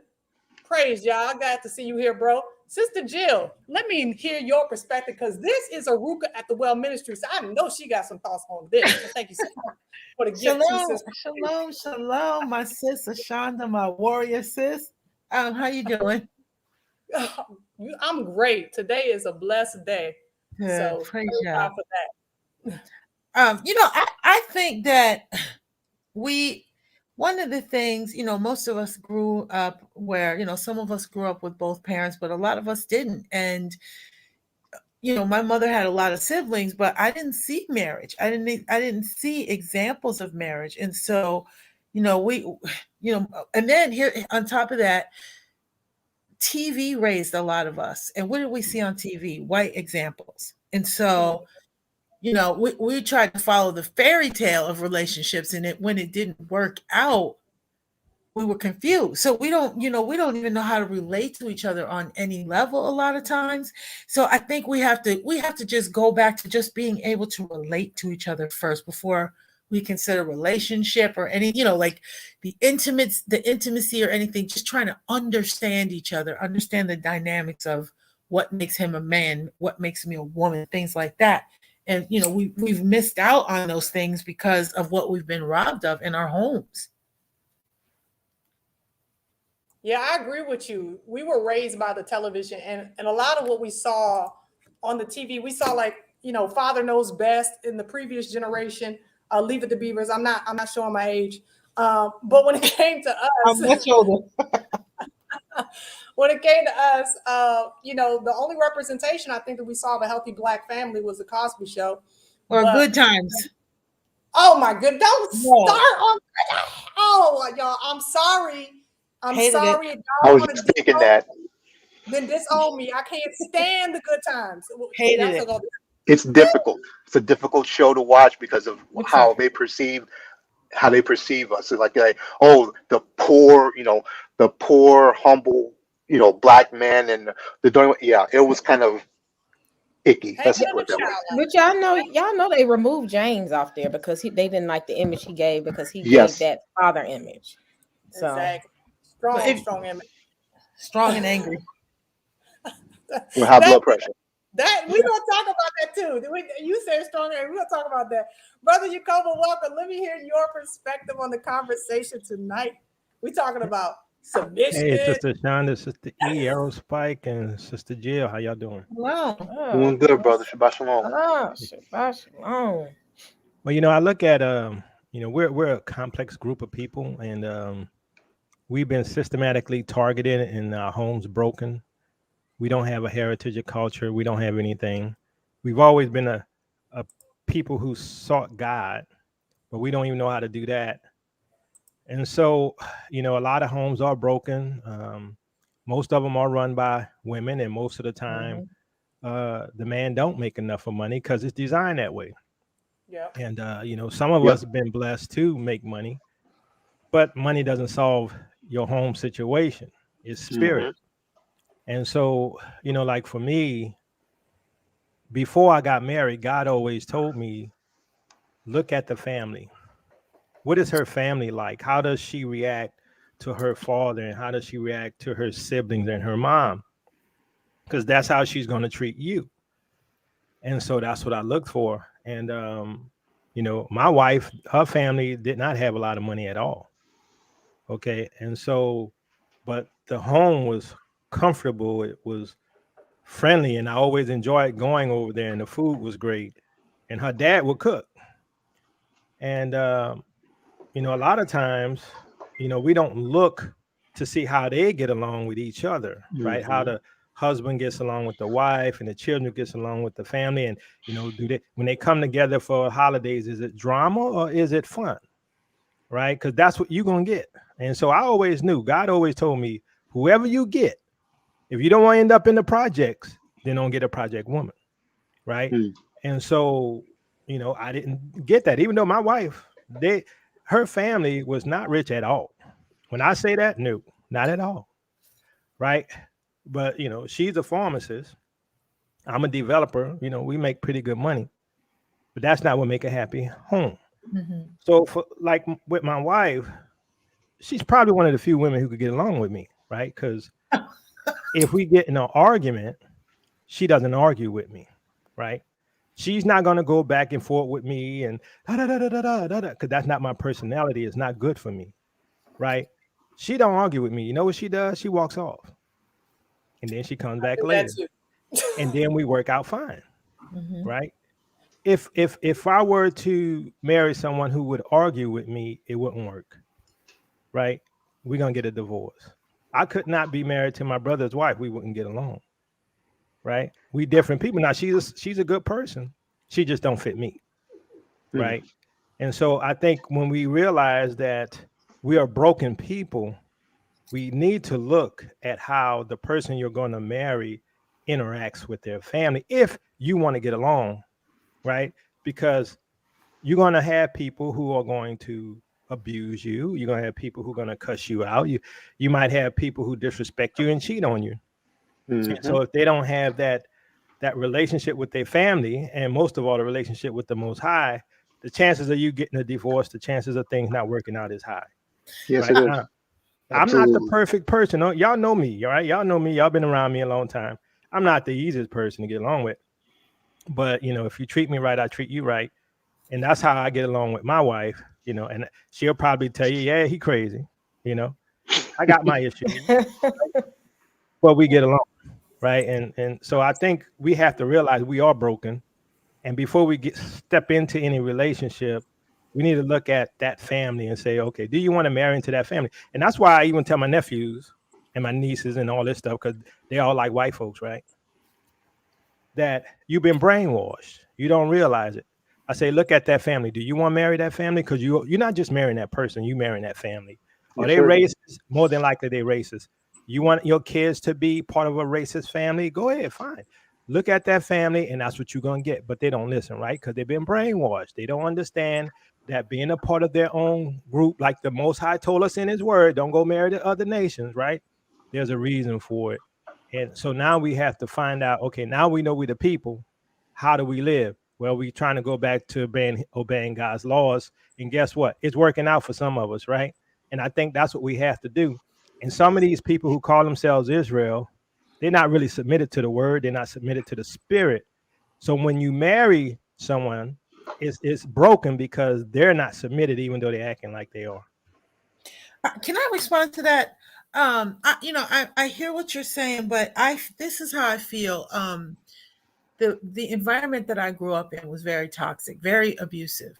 Praise y'all. Glad to see you here, bro. Sister Jill, let me hear your perspective because this is Aruka at the Well Ministry. So I know she got some thoughts on this. So thank you so much for the gift, too, Shalom, sister. shalom, shalom, my sis Ashanda, my warrior sis. How you doing? I'm great. Today is a blessed day. Good, So praise praise God y'all. for that. I think that we one of the things, most of us grew up where, some of us grew up with both parents, but a lot of us didn't. And my mother had a lot of siblings, but I didn't see marriage. I didn't see examples of marriage. And so, we and then here on top of that, TV raised a lot of us. And what did we see on TV? White examples. And so, we tried to follow the fairy tale of relationships, and when it didn't work out, we were confused. So we don't even know how to relate to each other on any level a lot of times. So I think we have to just go back to just being able to relate to each other first before we consider relationship or any, like the intimacy or anything, just trying to understand each other, understand the dynamics of what makes him a man, what makes me a woman, things like that. And we've missed out on those things because of what we've been robbed of in our homes. Yeah, I agree with you. We were raised by the television, and a lot of what we saw on the TV, we saw like Father Knows Best in the previous generation. Leave It to Beavers. I'm not showing my age, but when it came to I'm us, much older. when it came to us, the only representation I think that we saw of a healthy black family was the Cosby Show. Or But good times. oh my good, don't start No, on. Oh y'all, I'm sorry. I'm hated it. sorry if I y'all was want to just thinking disown that then disown me. I can't stand the good times. See, Hated that's it. what it's difficult. It's a difficult show to watch because of Which one? how they perceive us. It's like, oh, the poor, humble, black man, and the doing. Yeah, it was kind of icky. Let's hanging just in put the it that way. shower. But y'all know they removed James off there because they didn't like the image he gave because he gave Yes. that father image. So Exactly. But Strong image. strong and angry. with high That blood pressure. that we gonna talk about that too. You said stronger, and we're gonna talk about that. Brother Jacobo, welcome. Let me hear your perspective on the conversation tonight. We're talking about submission. Hey, Sister Ashanda, Sister E, Arrow Spike, and Sister Jill. How y'all doing? Wow. Doing good, brother. Shabbat shalom. Shabbat shalom. Well, I look at we're a complex group of people, and we've been systematically targeted and our homes broken. We don't have a heritage of culture. We don't have anything. We've always been a people who sought God, but we don't even know how to do that. And so, a lot of homes are broken. Most of them are run by women, and most of the time, the man don't make enough of money because it's designed that way. Yeah. And some of us have been blessed to make money, but money doesn't solve your home situation. It's spirit. And so, like for me, before I got married, God always told me, look at the family. What is her family like? How does she react to her father, and how does she react to her siblings and her mom? Because that's how she's going to treat you. And so that's what I looked for. And, my wife, her family did not have a lot of money at all. Okay. And so, but the home was comfortable. It was friendly. And I always enjoyed going over there, and the food was great. And her dad would cook. And, a lot of times, we don't look to see how they get along with each other, right? How the husband gets along with the wife and the children gets along with the family. And, when they come together for holidays, is it drama or is it fun? Right? Because that's what you're going to get. And so I always knew, God always told me, whoever you get, if you don't want to end up in the projects, then don't get a project woman. Right. And so, I didn't get that, even though my wife, her family was not rich at all. When I say that, no, not at all. Right. But, she's a pharmacist. I'm a developer. We make pretty good money, but that's not what make a happy home. So with my wife, she's probably one of the few women who could get along with me. Right. Because if we get in an argument, she doesn't argue with me. Right. She's not going to go back and forth with me and because that's not my personality. It's not good for me. Right. She don't argue with me. You know what she does? She walks off. And then she comes back later. And then we work out fine. Right. If I were to marry someone who would argue with me, it wouldn't work. Right. We're going to get a divorce. I could not be married to my brother's wife. We wouldn't get along. Right. We different people. Now she's a good person. She just don't fit me. Right. And so I think when we realize that we are broken people, we need to look at how the person you're going to marry interacts with their family if you want to get along. Right. Because you're going to have people who are going to abuse you. You're going to have people who are going to cuss you out. You might have people who disrespect you and cheat on you. And so if they don't have that relationship with their family, and most of all the relationship with the Most High, the chances of you getting a divorce, the chances of things not working out is high. Yes, right? it is. I'm not the perfect person. Y'all know me, all right? Y'all know me. Y'all been around me a long time. I'm not the easiest person to get along with. But, if you treat me right, I treat you right. And that's how I get along with my wife, and she'll probably tell you, yeah, he crazy. I got my issues, but we get along. Right. And so I think we have to realize we are broken. And before we step into any relationship, we need to look at that family and say, OK, do you want to marry into that family? And that's why I even tell my nephews and my nieces and all this stuff, because they all like white folks. Right. That you've been brainwashed. You don't realize it. I say, look at that family. Do you want to marry that family? Because you're not just marrying that person. You marrying that family. Are they racist? More than likely they're racist. You want your kids to be part of a racist family? Go ahead, fine. Look at that family, and that's what you're going to get. But they don't listen, right? Because they've been brainwashed. They don't understand that being a part of their own group, like the Most High told us in his word, don't go marry to other nations, right? There's a reason for it. And so now we have to find out, okay, now we know we're the people. How do we live? Well, we're trying to go back to obeying God's laws. And guess what? It's working out for some of us, right? And I think that's what we have to do. And some of these people who call themselves Israel, they're not really submitted to the word. They're not submitted to the spirit. So when you marry someone, it's broken because they're not submitted, even though they're acting like they are. Can I respond to that? I hear what you're saying, but this is how I feel. The environment that I grew up in was very toxic, very abusive.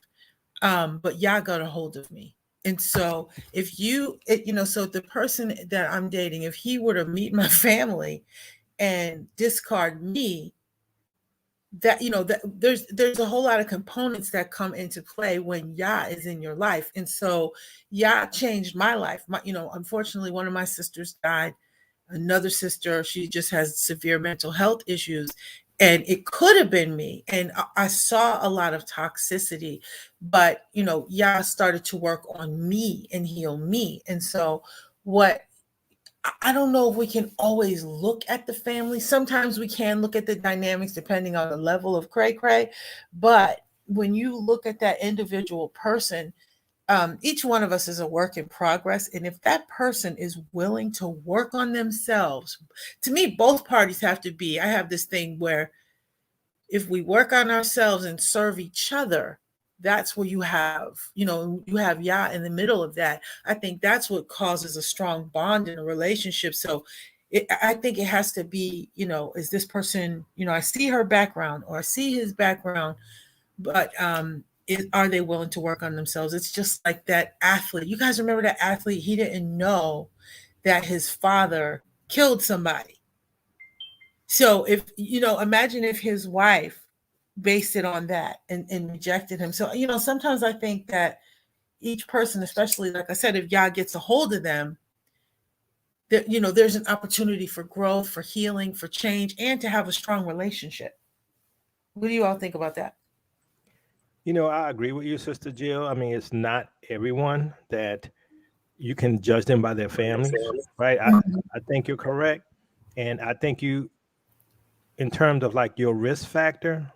But Yah got a hold of me. And so if so the person that I'm dating, if he were to meet my family and discard me, that that there's a whole lot of components that come into play when Yah is in your life. And so Yah changed my life. Unfortunately, one of my sisters died. Another sister, she just has severe mental health issues, and it could have been me. And I saw a lot of toxicity, but Yah started to work on me and heal me. And so what I don't know if we can always look at the family. Sometimes we can look at the dynamics depending on the level of cray-cray. But when you look at that individual person, each one of us is a work in progress. And if that person is willing to work on themselves, to me, both parties have to be. I have this thing where if we work on ourselves and serve each other, that's where you have Yah in the middle of that. I think that's what causes a strong bond in a relationship. So I think it has to be, is this person, I see her background or I see his background, but are they willing to work on themselves? It's just like that athlete. You guys remember that athlete? He didn't know that his father killed somebody. So if, imagine if his wife based it on that and rejected him. So, sometimes I think that each person, especially, like I said, if Yah gets a hold of them, that, there's an opportunity for growth, for healing, for change, and to have a strong relationship. What do you all think about that? I agree with you, Sister Jill. I mean, it's not everyone that you can judge them by their families, right? I think you're correct. And I think in terms of like your risk factor,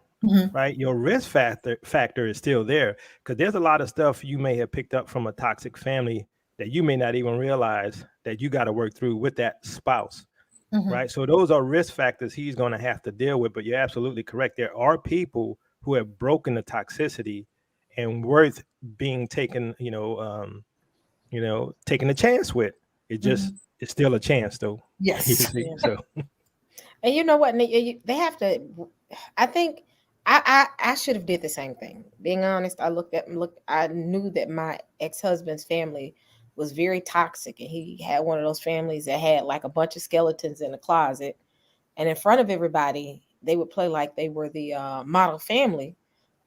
right? Your risk factor is still there because there's a lot of stuff you may have picked up from a toxic family that you may not even realize that you got to work through with that spouse, right? So those are risk factors he's going to have to deal with. But you're absolutely correct. There are people who have broken the toxicity and worth being taken, taking a chance with. It just it's still a chance, though. Yes. So. And you know what? They have to. I think I should have did the same thing. Being honest, I knew that my ex-husband's family was very toxic, and he had one of those families that had like a bunch of skeletons in the closet, and in front of everybody, they would play like they were the model family.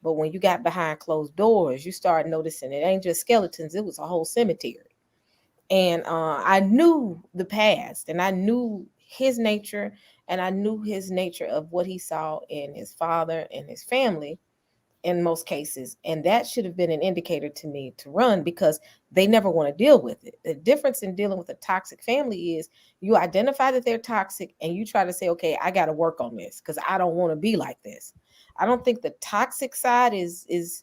But when you got behind closed doors, you started noticing it ain't just skeletons; it was a whole cemetery. And I knew the past, and I knew his nature, and I knew his nature of what he saw in his father and his family in most cases. And that should have been an indicator to me to run, because they never want to deal with it. The difference in dealing with a toxic family is you identify that they're toxic and you try to say, okay, I got to work on this because I don't want to be like this. I don't think the toxic side is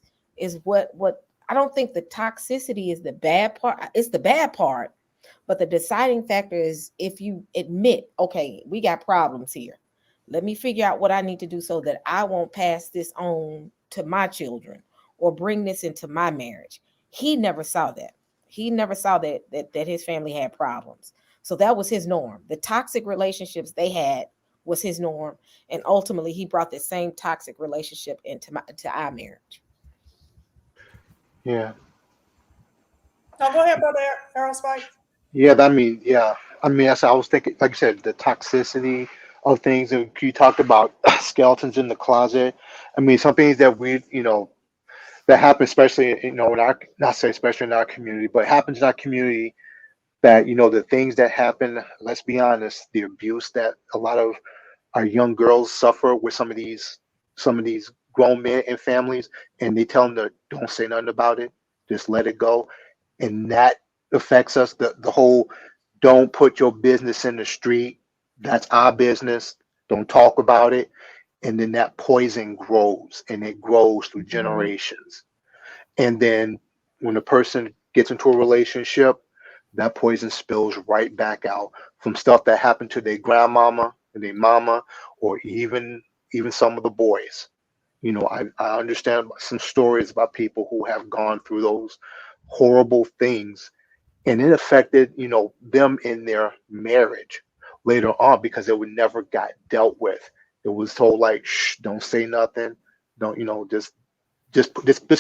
what I don't think the toxicity is the bad part. It's the bad part. But the deciding factor is if you admit, okay, we got problems here. Let me figure out what I need to do so that I won't pass this on to my children or bring this into my marriage. He never saw that. He never saw that his family had problems. So that was his norm. The toxic relationships they had was his norm. And ultimately, he brought the same toxic relationship into our marriage. Yeah. No, go ahead, Brother Aaron Spike. Yeah, that's I was thinking, like you said, the toxicity of things, and you talked about skeletons in the closet. I mean, some things that that happen, especially, in our, not say especially in our community, but happens in our community, that, the things that happen, let's be honest, the abuse that a lot of our young girls suffer with some of these grown men and families, and they tell them to don't say nothing about it, just let it go. And that affects us. The whole don't put your business in the street. That's our business. Don't talk about it. And then that poison grows, and it grows through generations. And then when a person gets into a relationship, that poison spills right back out from stuff that happened to their grandmama, and their mama, or even some of the boys. I understand some stories about people who have gone through those horrible things, and it affected, them in their marriage later on because it would never got dealt with. It was told like, shh, don't say nothing, don't, just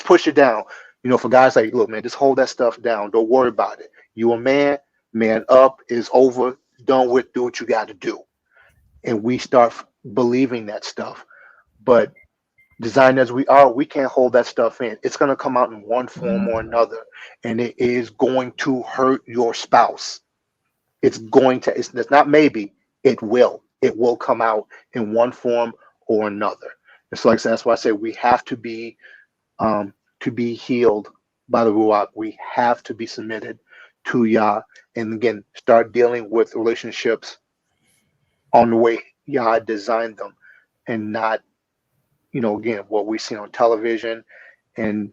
push it down. For guys like, look, man, just hold that stuff down. Don't worry about it. You a man, man up, is over, done with, do what you got to do. And we start believing that stuff. But designed as we are, we can't hold that stuff in. It's going to come out in one form or another, and it is going to hurt your spouse. It's not maybe, it will. It will come out in one form or another. And so, like I said, that's why I say we have to be healed by the Ruach. We have to be submitted to Yah, and again, start dealing with relationships on the way Yah designed them, and not, again, what we see on television. And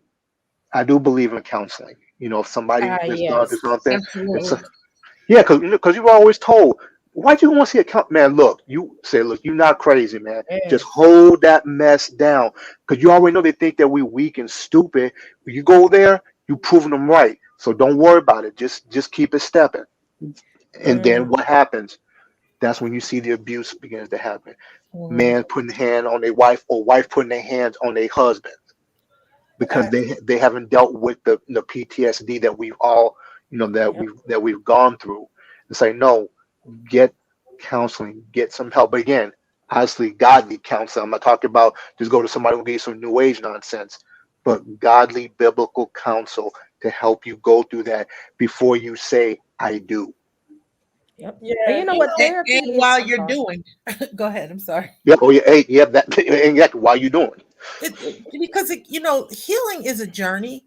I do believe in counseling. If somebody has gone through Yes, something, it's absolutely. yeah, because you were always told, why do you want to see a man? Look, you're not crazy, man. Just Yes. hold that mess down, because you already know they think that we weak and stupid. You go there, you proving them right. So don't worry about it. Just keep it stepping. And then Mm, what happens? That's when you see the abuse begins to happen. mhm. Man putting a hand on their wife, or wife putting their hands on their husband, because they haven't dealt with the PTSD that we've all, Yep. that we've gone through. And say, no, get counseling, get some help. But again, obviously godly counseling. I'm not talking about just go to somebody who gives some new age nonsense, but godly biblical counsel to help you go through that before you say I do. Yep. And Yeah, you know what therapy And is? while I'm you're sorry. doing, go ahead. I'm sorry. Yep. Oh yeah. Hey, yeah. That exactly. Why you doing? Because healing is a journey.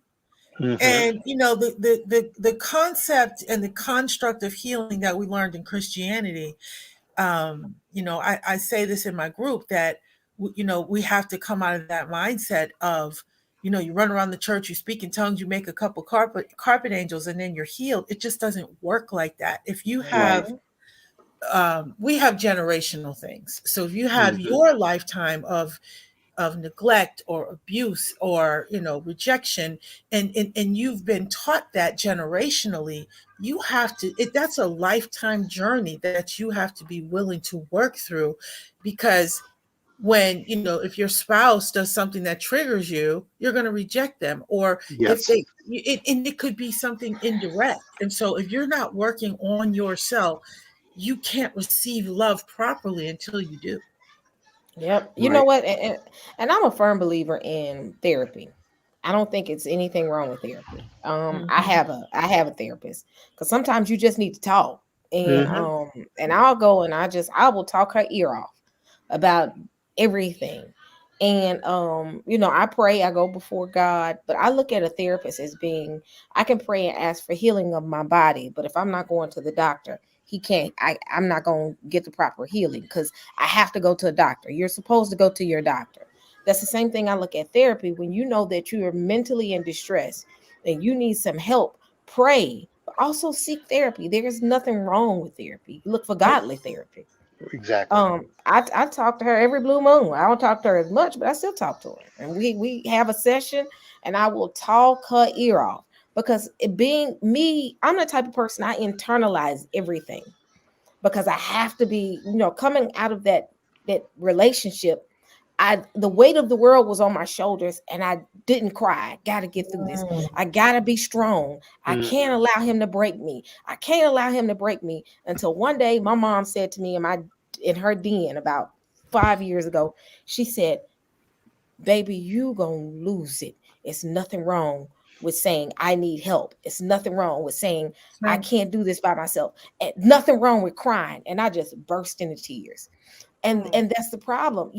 Mm-hmm. And the concept and the construct of healing that we learned in Christianity, I say this in my group that we have to come out of that mindset of, you run around the church, you speak in tongues, you make a couple carpet angels, and then you're healed. It just doesn't work like that. If you Right. have we have generational things. So if you have Mm-hmm. your lifetime of neglect or abuse or rejection, and you've been taught that generationally, you have to that's a lifetime journey that you have to be willing to work through. Because when if your spouse does something that triggers you, you're going to reject them. Or if Yes. it could be something indirect. And so if you're not working on yourself, you can't receive love properly until you do. Yep. You know Right. what? And I'm a firm believer in therapy. I don't think it's anything wrong with therapy. Mhm. I have a therapist because sometimes you just need to talk. And Mm-hmm. um and I'll go and I will talk her ear off about everything. And I pray, I go before God, but I look at a therapist as being, I can pray and ask for healing of my body, but if I'm not going to the doctor, he can't, I'm not going to get the proper healing because I have to go to a doctor. You're supposed to go to your doctor. That's the same thing I look at therapy. When you know that you are mentally in distress and you need some help, pray, but also seek therapy. There's nothing wrong with therapy. Look for godly therapy. Exactly. I talk to her every blue moon. I don't talk to her as much, but I still talk to her. And we have a session and I will talk her ear off because it being me, I'm the type of person I internalize everything because I have to be, coming out of that relationship. The weight of the world was on my shoulders and I didn't cry. I gotta get through this. I gotta be strong. I can't Mm-hmm. allow him to break me. I can't allow him to break me until one day my mom said to me in her den about 5 years ago, she said, baby, you gonna lose it. It's nothing wrong with saying I need help. It's nothing wrong with saying I Right. can't do this by myself. And nothing wrong with crying. And I just burst into tears. And that's the problem.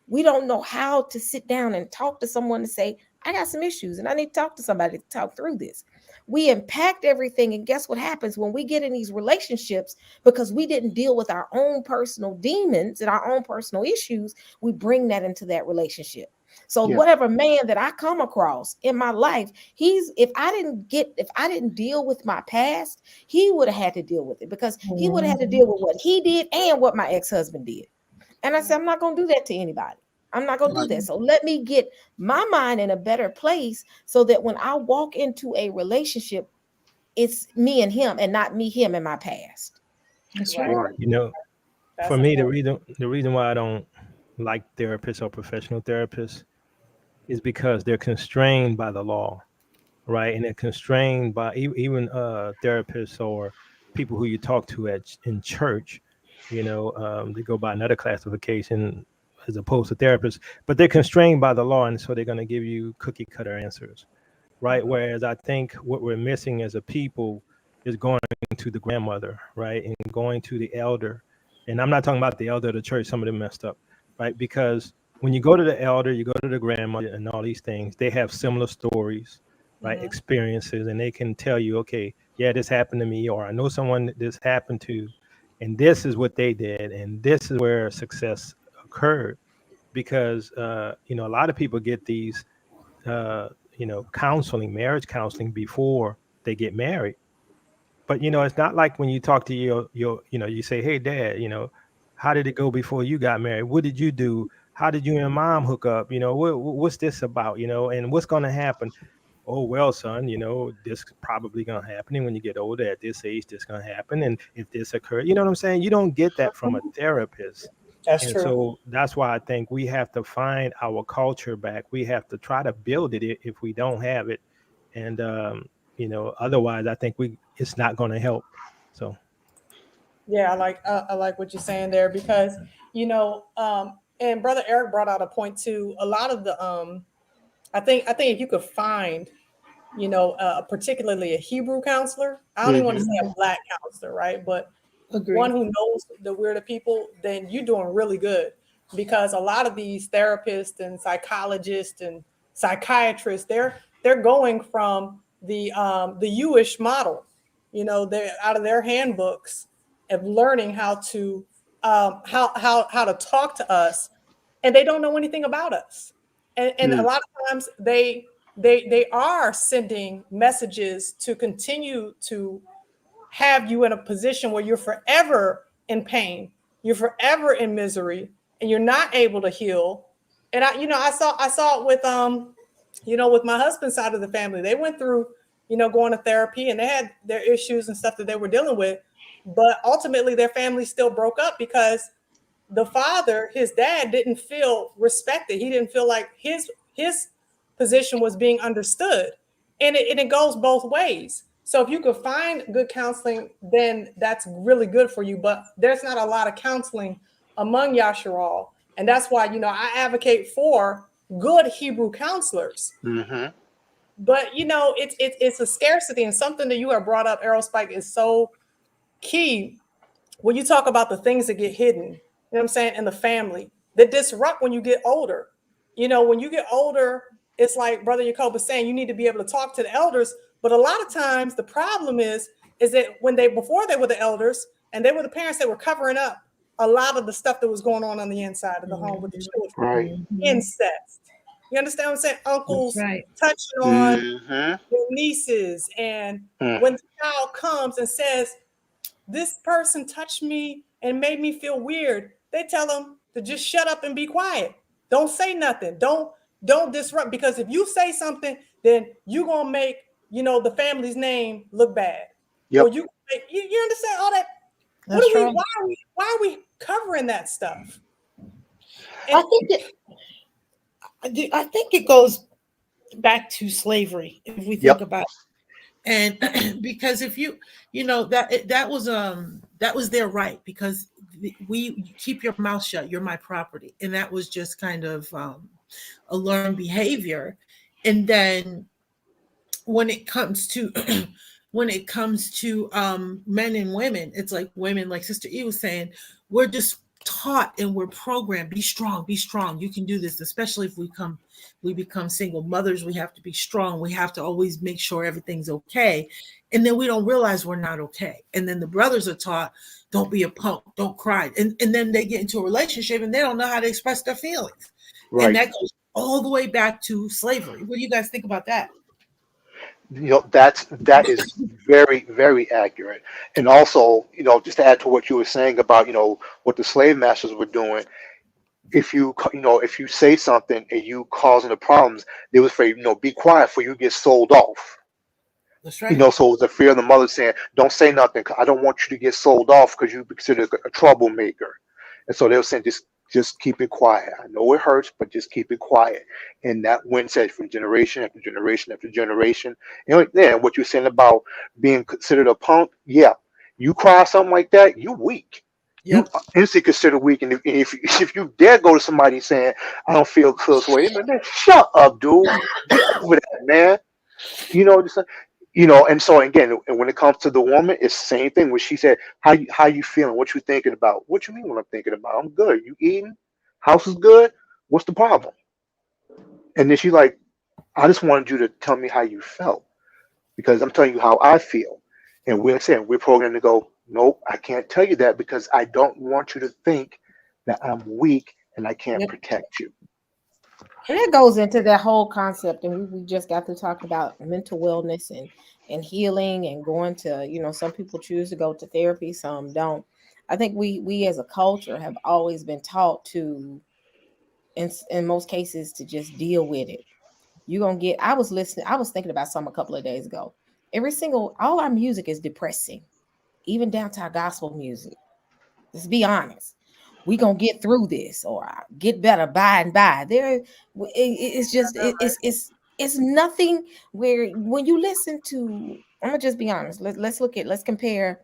We don't know how to sit down and talk to someone and say, I got some issues and I need to talk to somebody to talk through this. We impact everything, and guess what happens when we get in these relationships? Because we didn't deal with our own personal demons and our own personal issues, we bring that into that relationship. So Yeah. whatever man that I come across in my life, if I didn't deal with my past, he would have had to deal with it, because he would have had to deal with what he did and what my ex-husband did. And I said, I'm not going to do that to anybody. I'm not going to do that. So let me get my mind in a better place, so that when I walk into a relationship, it's me and him, and not me, him, and my past. That's Right. right. You know, That's for me, important. the reason why I don't like therapists or professional therapists is because they're constrained by the law, right? And they're constrained by even therapists or people who you talk to in church. They go by another classification as opposed to therapists, but they're constrained by the law, and so they're going to give you cookie cutter answers, right? Whereas I think what we're missing as a people is going to the grandmother, right, and going to the elder. And I'm not talking about the elder of the church; some of them messed up, right? Because when you go to the elder, you go to the grandmother, and all these things, they have similar stories, right, experiences, and they can tell you, okay, yeah, this happened to me, or I know someone that this happened to, and this is what they did, and this is where success occurred. Because a lot of people get these counseling, marriage counseling, before they get married. But it's not like when you talk to you say, hey dad, how did it go before you got married? What did you do? How did you and mom hook up? What's this about? And what's going to happen? Oh, well, son, this is probably going to happen. And when you get older at this age, this is going to happen. And if this occurs, you know what I'm saying? You don't get that from a therapist. That's And true. so that's why I think we have to find our culture back. We have to try to build it if we don't have it. And, otherwise I think it's not going to help. So. Yeah, I like what you're saying there, because and Brother Eric brought out a point too. A lot of the I think if you could find particularly a Hebrew counselor, I don't even want to say a black counselor, right? But one Agreed. who knows the weirder people, then you're doing really good, because a lot of these therapists and psychologists and psychiatrists, they're going from the Jewish model, they're out of their handbooks of learning how to how to talk to us, and they don't know anything about us, and a lot of times they are sending messages to continue to have you in a position where you're forever in pain, you're forever in misery, and you're not able to heal. And I saw it with with my husband's side of the family. They went through, going to therapy, and they had their issues and stuff that they were dealing with. But ultimately their family still broke up because the father, his dad, didn't feel respected. He didn't feel like his position was being understood. And it goes both ways. So if you could find good counseling, then that's really good for you. But there's not a lot of counseling among Yasharal. And that's why, I advocate for good Hebrew counselors. But it's a scarcity, and something that you have brought up, Aerospike, is so key when you talk about the things that get hidden, you know what I'm saying, in the family that disrupt when you get older. When you get older, it's like Brother Jacob was saying, you need to be able to talk to the elders. But a lot of times the problem is that before they were the elders and they were the parents that were covering up a lot of the stuff that was going on the inside of the home with the children. Right. Incest. You understand what I'm saying? Uncles Right. touching on their nieces. And when the child comes and says, this person touched me and made me feel weird, they tell them to just shut up and be quiet. Don't say nothing. Don't disrupt, because if you say something, then you're gonna make the family's name look bad. Yep. Or you understand all that. That's true. Why are we covering that stuff? I think it goes back to slavery, if we think about it. And because if that was their right, because you keep your mouth shut, you're my property, and that was just kind of a learned behavior. And then when it comes to men and women, it's like women, like Sister E was saying, we're just taught and we're programmed, be strong, you can do this. Especially if we become single mothers, we have to be strong, we have to always make sure everything's okay, and then we don't realize we're not okay. And then the brothers are taught, don't be a punk, don't cry, and then they get into a relationship and they don't know how to express their feelings. Right. And that goes all the way back to slavery. What do you guys think about that? That is very, very accurate. And also, just to add to what you were saying about, what the slave masters were doing, if you say something and you causing the problems, they was afraid, be quiet for you get sold off. That's right. So it was the fear of the mother saying, don't say nothing, 'cause I don't want you to get sold off because you be considered a troublemaker. And so they were saying, just keep it quiet. I know it hurts, but just keep it quiet. And that went said from generation after generation after generation. What you're saying about being considered a punk, yeah. You cry something like that, you weak. You Yep. instantly considered weak. And if you dare go to somebody saying, I don't feel close away, man, shut up, dude. Get over that, man. Just like, and so again, and when it comes to the woman, it's the same thing. When she said, how you feeling? What you thinking about? What you mean what I'm thinking about? I'm good. You eating? House is good? What's the problem? And then she's like, I just wanted you to tell me how you felt because I'm telling you how I feel. And we're saying we're programmed to go, nope, I can't tell you that because I don't want you to think that I'm weak and I can't protect you. And that goes into that whole concept, and we just got to talk about mental wellness and healing and going to, some people choose to go to therapy, some don't. I think we as a culture have always been taught to, in most cases, to just deal with it. You're gonna get. I was thinking about something a couple of days ago. All our music is depressing, even down to our gospel music. Let's be honest. We gonna get through this or get better by and by. It's nothing where when you listen to, I'm gonna just be honest. Let's compare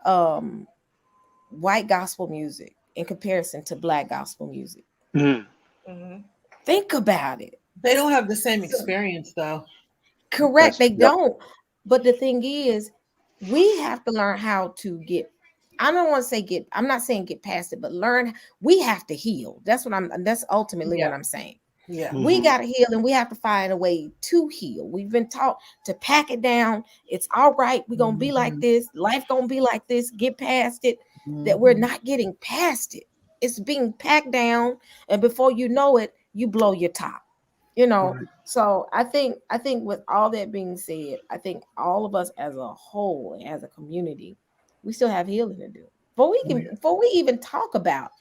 white gospel music in comparison to black gospel music. Mm-hmm. Think about it. They don't have the same experience though. Correct. They don't. But the thing is, we have to learn how to get. I don't want to say I'm not saying get past it, but learn. We have to heal. That's ultimately what I'm saying. Yeah. We got to heal and we have to find a way to heal. We've been taught to pack it down. It's all right. We're going to be like this. Life going to be like this. Get past it. That we're not getting past it. It's being packed down. And before you know it, you blow your top. So I think with all that being said, I think all of us as a whole, as a community, we still have healing to do. Before we even talk about,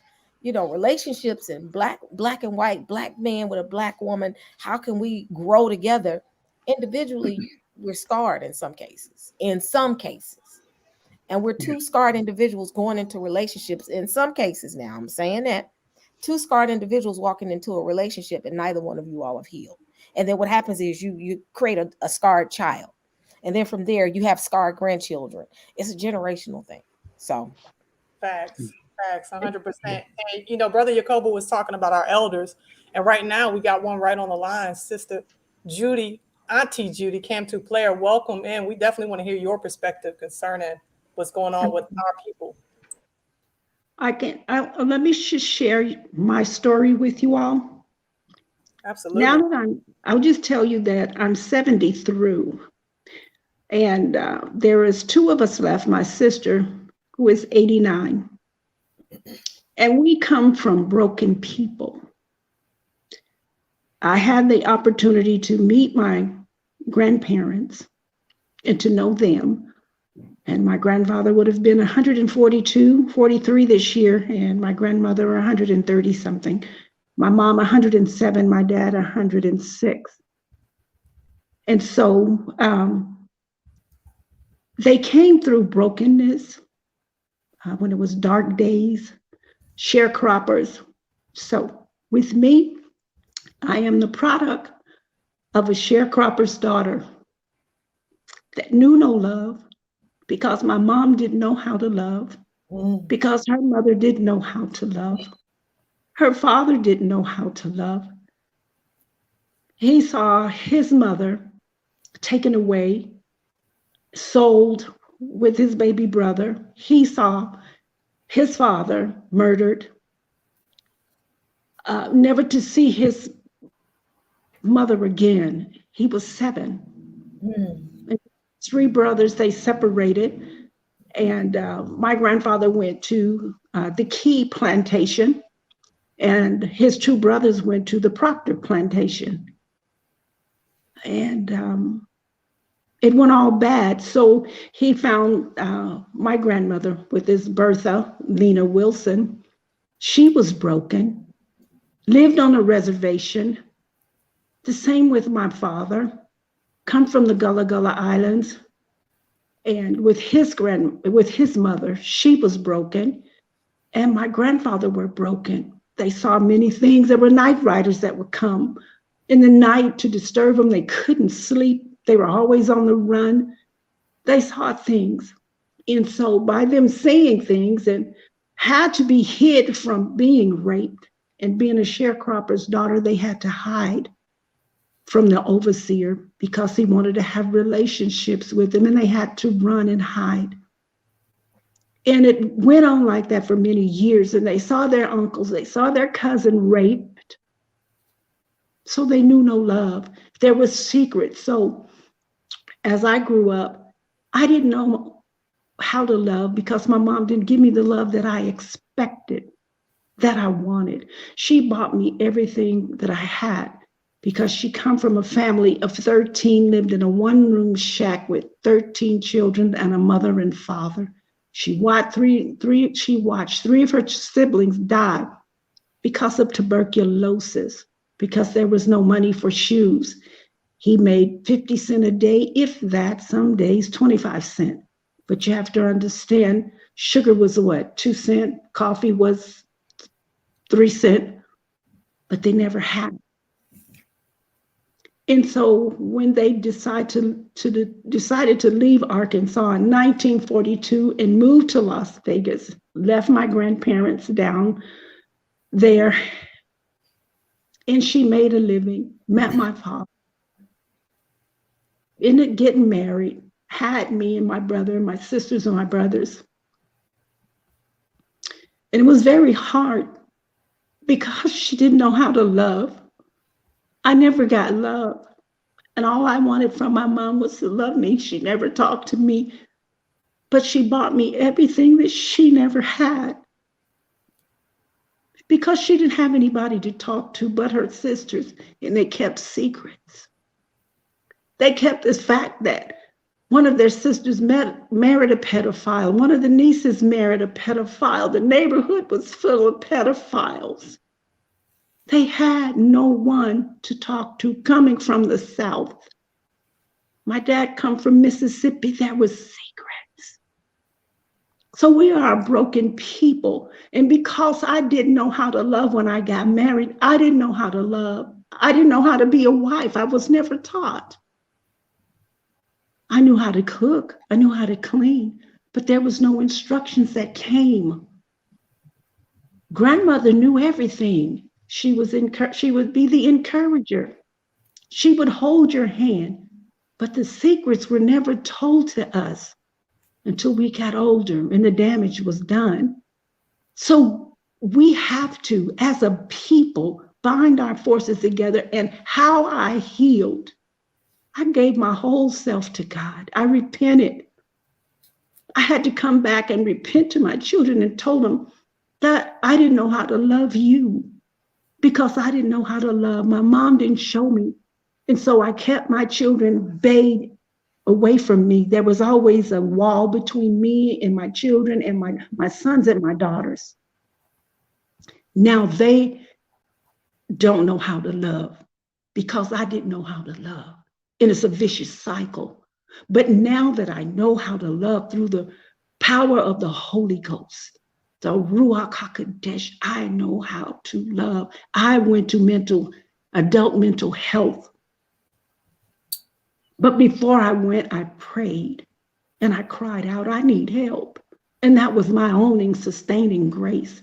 relationships and black and white, black man with a black woman, how can we grow together? Individually, we're scarred in some cases. And we're two scarred individuals going into relationships in some cases now. I'm saying that. Two scarred individuals walking into a relationship and neither one of you all have healed. And then what happens is you create a scarred child. And then from there, you have scarred grandchildren. It's a generational thing. So. Facts, 100%. And, Brother Jacobo was talking about our elders. And right now, we got one right on the line. Sister Judy, Auntie Judy, Cam 2 player, welcome in. We definitely want to hear your perspective concerning what's going on with our people. Let me just share my story with you all. Absolutely. Now that I'll just tell you that I'm 70 through, and there is two of us left, my sister, who is 89, and we come from broken people. I had the opportunity to meet my grandparents and to know them. And my grandfather would have been 142, 43 this year, and my grandmother 130 something. My mom 107, my dad 106. And so they came through brokenness when it was dark days, sharecroppers. So with me, I am the product of a sharecropper's daughter that knew no love, because my mom didn't know how to love, because her mother didn't know how to love. Her father didn't know how to love. He saw his mother taken away, sold with his baby brother. He saw his father murdered, never to see his mother again. He was 7. Three brothers, they separated. And my grandfather went to the Key plantation and his two brothers went to the Proctor plantation. And it went all bad. So he found my grandmother with his Bertha, Lena Wilson. She was broken, lived on a reservation. The same with my father, come from the Gullah Gullah Islands. And with his mother, she was broken. And my grandfather were broken. They saw many things. There were night riders that would come in the night to disturb them. They couldn't sleep. They were always on the run. They saw things. And so by them saying things and had to be hid from being raped and being a sharecropper's daughter, they had to hide from the overseer because he wanted to have relationships with them, and they had to run and hide. And it went on like that for many years, and they saw their uncles, they saw their cousin raped. So they knew no love. There was secrets. So as I grew up, I didn't know how to love because my mom didn't give me the love that I expected, that I wanted. She bought me everything that I had because she come from a family of 13, lived in a one-room shack with 13 children and a mother and father. She watched three of her siblings die because of tuberculosis, because there was no money for shoes. He made 50 cents a day, if that, some days 25 cents. But you have to understand, sugar was what, 2 cents? Coffee was 3 cents, but they never had. And so when they decided to leave Arkansas in 1942 and move to Las Vegas, left my grandparents down there, and she made a living, met my father, ended up getting married, had me and my brother and my sisters and my brothers. And it was very hard because she didn't know how to love. I never got love. And all I wanted from my mom was to love me. She never talked to me, but she bought me everything that she never had because she didn't have anybody to talk to but her sisters, and they kept secrets. They kept this fact that one of their sisters married a pedophile. One of the nieces married a pedophile. The neighborhood was full of pedophiles. They had no one to talk to coming from the South. My dad come from Mississippi. There was secrets. So we are a broken people. And because I didn't know how to love when I got married, I didn't know how to love. I didn't know how to be a wife. I was never taught. I knew how to cook. I knew how to clean, but there was no instructions that came. Grandmother knew everything. She would be the encourager. She would hold your hand, but the secrets were never told to us until we got older and the damage was done. So we have to, as a people, bind our forces together. And how I healed, I gave my whole self to God. I repented. I had to come back and repent to my children and told them that I didn't know how to love you because I didn't know how to love. My mom didn't show me. And so I kept my children bayed away from me. There was always a wall between me and my children and my sons and my daughters. Now they don't know how to love because I didn't know how to love. And it's a vicious cycle. But now that I know how to love through the power of the Holy Ghost, the Ruach HaKodesh, I know how to love. I went to adult mental health. But before I went, I prayed and I cried out, I need help. And that was my own sustaining grace.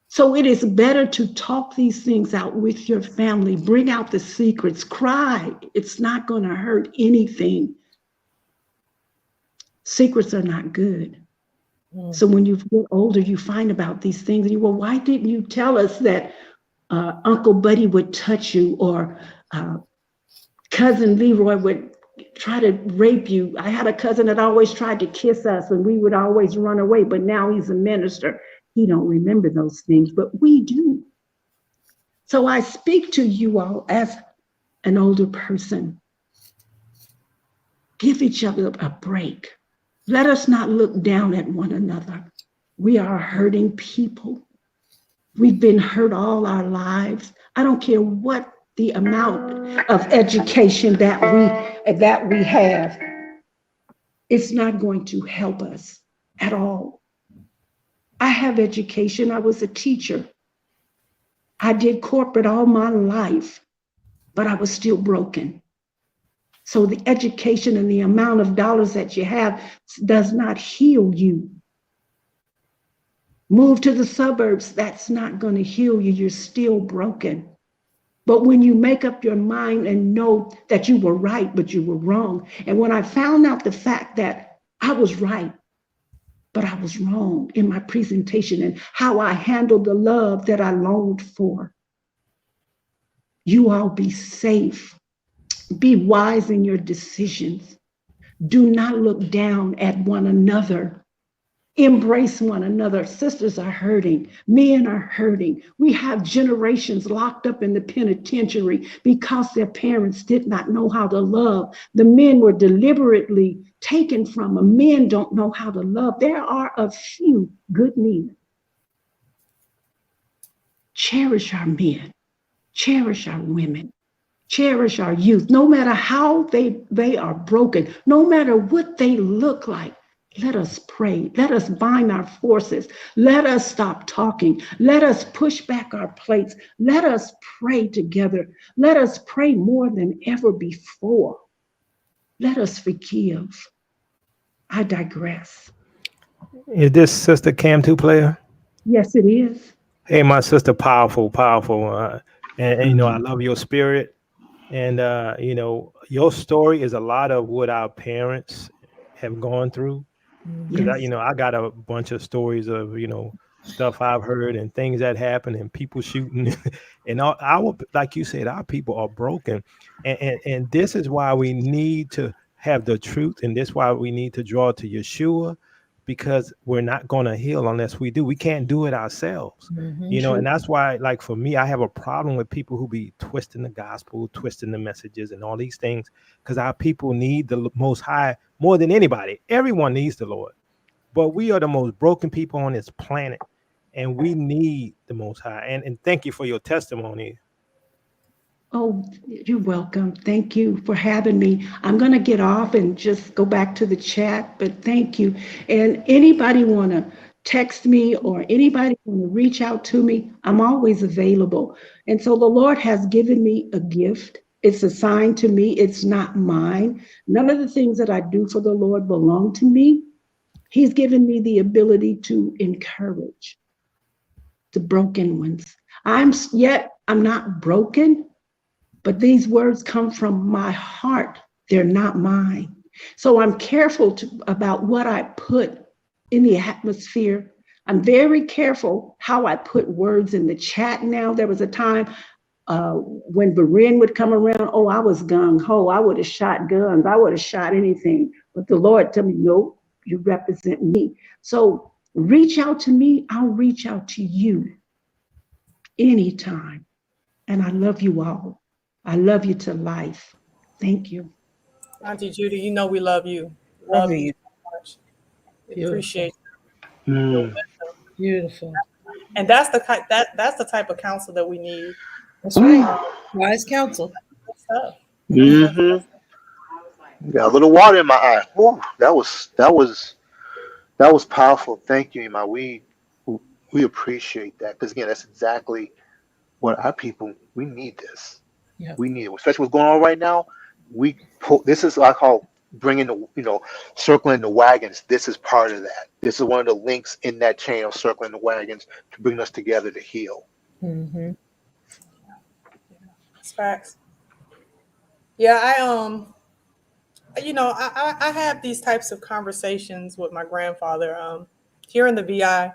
So it is better to talk these things out with your family, bring out the secrets, cry. It's not going to hurt anything. Secrets are not good. So when you get older, you find about these things and you, well, why didn't you tell us that Uncle Buddy would touch you or Cousin Leroy would try to rape you? I had a cousin that always tried to kiss us and we would always run away, but now he's a minister. He don't remember those things, but we do. So I speak to you all as an older person. Give each other a break. Let us not look down at one another. We are hurting people. We've been hurt all our lives. I don't care what the amount of education that we have. It's not going to help us at all. I have education. I was a teacher. I did corporate all my life, but I was still broken. So the education and the amount of dollars that you have does not heal you. Move to the suburbs, that's not going to heal you. You're still broken. But when you make up your mind and know that you were right, but you were wrong. And when I found out the fact that I was right, but I was wrong in my presentation and how I handled the love that I longed for. You all be safe. Be wise in your decisions. Do not look down at one another. Embrace one another. Sisters are hurting. Men are hurting. We have generations locked up in the penitentiary because their parents did not know how to love. The men were deliberately taken from them. Men don't know how to love. There are a few good men. Cherish our men. Cherish our women. Cherish our youth. No matter how they are broken, no matter what they look like. Let us pray. Let us bind our forces. Let us stop talking. Let us push back our plates. Let us pray together. Let us pray more than ever before. Let us forgive. I digress. Is this Sister Cam 2 player? Yes, it is. Hey, my sister, powerful. And you know, I love your spirit. And you know, your story is a lot of what our parents have gone through. Because Yes. you know, I got a bunch of stories of, you know, stuff I've heard and things that happen and people shooting and all our, like you said, our people are broken. And this is why we need to have the truth, and this is why we need to draw to Yeshua, because we're not going to heal unless we do. We can't do it ourselves. You know, and that's why, like, for me, I have a problem with people who be twisting the gospel, twisting the messages and all these things, because our people need the Most High more than anybody. Everyone needs the Lord, but we are the most broken people on this planet, and we need the Most High. And thank you for your testimony. Oh, you're welcome. Thank you for having me. I'm going to get off and just go back to the chat, but thank you. And anybody want to text me or anybody want to reach out to me, I'm always available. And so the Lord has given me a gift. It's assigned to me. It's not mine. None of the things that I do for the Lord belong to me. He's given me the ability to encourage the broken ones. I'm not broken, but these words come from my heart. They're not mine. So I'm careful about what I put in the atmosphere. I'm very careful how I put words in the chat now. There was a time when Berin would come around, oh, I was gung-ho. I would have shot guns. I would have shot anything. But the Lord told me, no, you represent me. So reach out to me. I'll reach out to you anytime. And I love you all. I love you to life. Thank you. Auntie Judy, you know we love you. Love Love you you. so much. We Beautiful. appreciate your wisdom. Beautiful. And that's the type of counsel that we need. That's right. Wise counsel. Good stuff. Got a little water in my eye. Whew, that was powerful. Thank you, Ima. We appreciate that, because again, that's exactly what our people, we need this. Yep. We need it, especially what's going on right now. This is what I call bringing the, circling the wagons. This is part of that. This is one of the links in that chain of circling the wagons to bring us together to heal. Mm-hmm. It's facts. Yeah, I have these types of conversations with my grandfather. Here in the VI,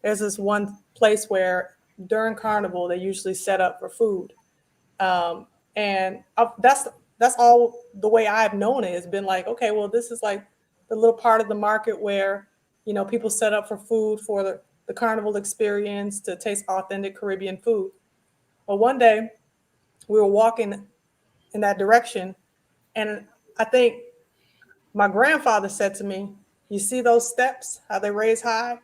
there's this one place where during Carnival they usually set up for food, and that's all the way I've known it. It's been like, okay, well, this is like the little part of the market where people set up for food for the Carnival experience to taste authentic Caribbean food. Well, one day we were walking in that direction, and I think my grandfather said to me, "You see those steps, how they raise high?"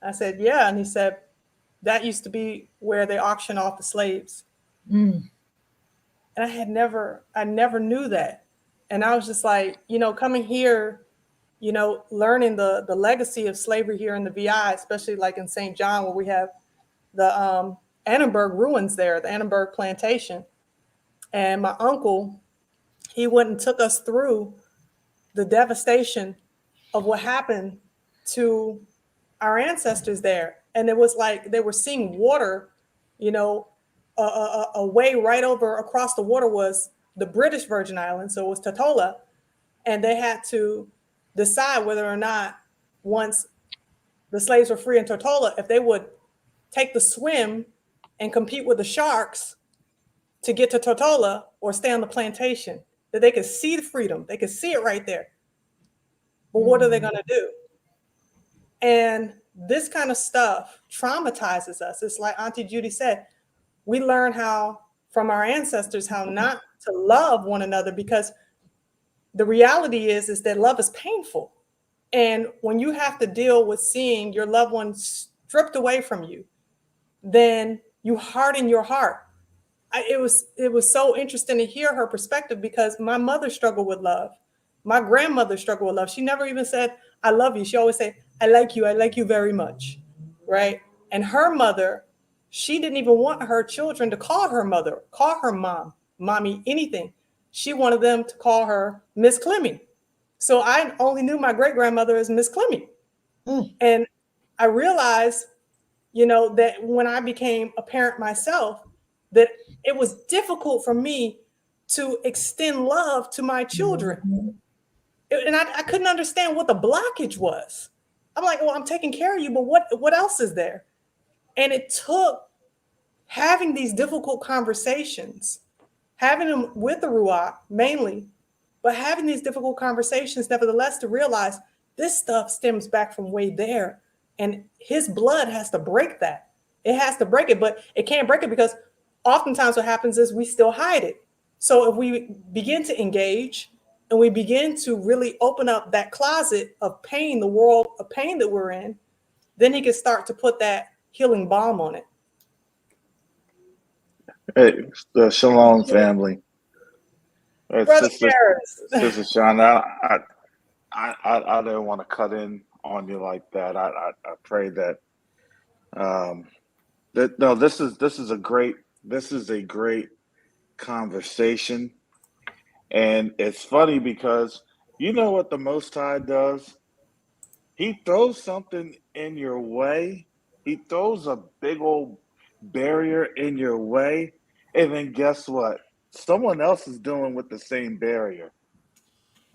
I said, "Yeah." And he said, "That used to be where they auction off the slaves." Mm. And I never knew that. And I was just like, coming here, learning the legacy of slavery here in the VI, especially like in St. John, where we have the Annenberg ruins there, the Annenberg plantation. And my uncle, he went and took us through the devastation of what happened to our ancestors there. And it was like they were seeing water, you know, a way right over across the water was the British Virgin Islands. So it was Tortola. And they had to decide whether or not, once the slaves were free in Tortola, if they would take the swim and compete with the sharks to get to Tortola or stay on the plantation. That they could see the freedom, they could see it right there. But what are they going to do? And this kind of stuff traumatizes us. It's like Auntie Judy said, we learn how from our ancestors how not to love one another, because the reality is that love is painful. And when you have to deal with seeing your loved ones stripped away from you, then you harden your heart. It was so interesting to hear her perspective, because my mother struggled with love. My grandmother struggled with love. She never even said, "I love you." She always said, I like you very much. Right. And her mother, she didn't even want her children to call her mother, call her mom, mommy, anything. She wanted them to call her Miss Clemmy. So I only knew my great grandmother as Miss Clemmy. And I realized, that when I became a parent myself, that it was difficult for me to extend love to my children. And I couldn't understand what the blockage was. I'm like, well, I'm taking care of you, but what else is there? And it took having these difficult conversations, having them with the Ruach mainly, but having these difficult conversations nevertheless, to realize this stuff stems back from way there. And his blood has to break that. It has to break it, but it can't break it because oftentimes what happens is we still hide it. So if we begin to engage and we begin to really open up that closet of pain, the world of pain that we're in, then he can start to put that healing balm on it. Hey, the Shalom family. Brother Sister Ashanda, I didn't want to cut in on you like that. I pray that no, this is a great conversation. And it's funny because you know what the Most High does? He throws something in your way. He throws a big old barrier in your way. And then guess what? Someone else is dealing with the same barrier.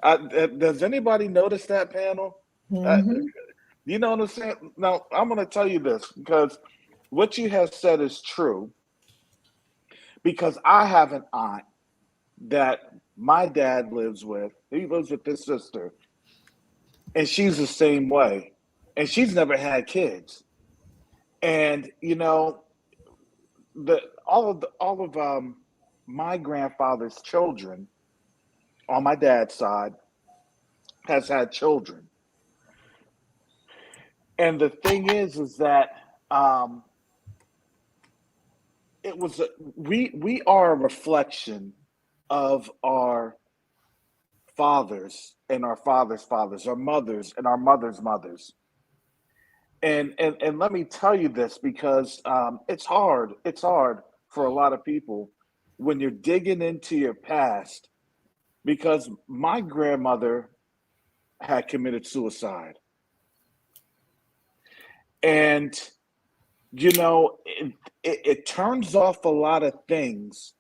Does anybody notice that, panel? You know what I'm saying? Now, I'm going to tell you this, because what you have said is true. Because I have an aunt that my dad lives with. He lives with his sister. And she's the same way. And she's never had kids. And, all of my grandfather's children on my dad's side has had children. And the thing is that we are a reflection of our fathers and our fathers' fathers, our mothers and our mothers' mothers. And let me tell you this, because it's hard for a lot of people when you're digging into your past, because my grandmother had committed suicide. And, it turns off a lot of things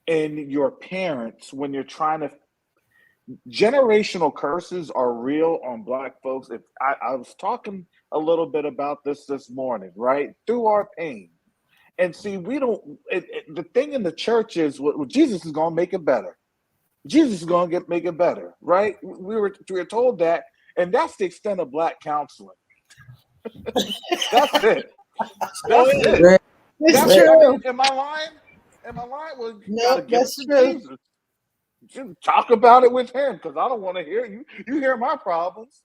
in your parents when you're trying to. Generational curses are real on Black folks. If I was talking a little bit about this morning, right? Through our pain. And see, we don't, the thing in the church is, well, Jesus is going to make it better. Jesus is going to make it better, right? We were told that, and that's the extent of Black counseling. That's it. That's it. It's I true. mean, am I lying? Am I lying? Well, you got to Nope, give it that's to true. Jesus. You talk about it with him because I don't want to hear you. You hear my problems.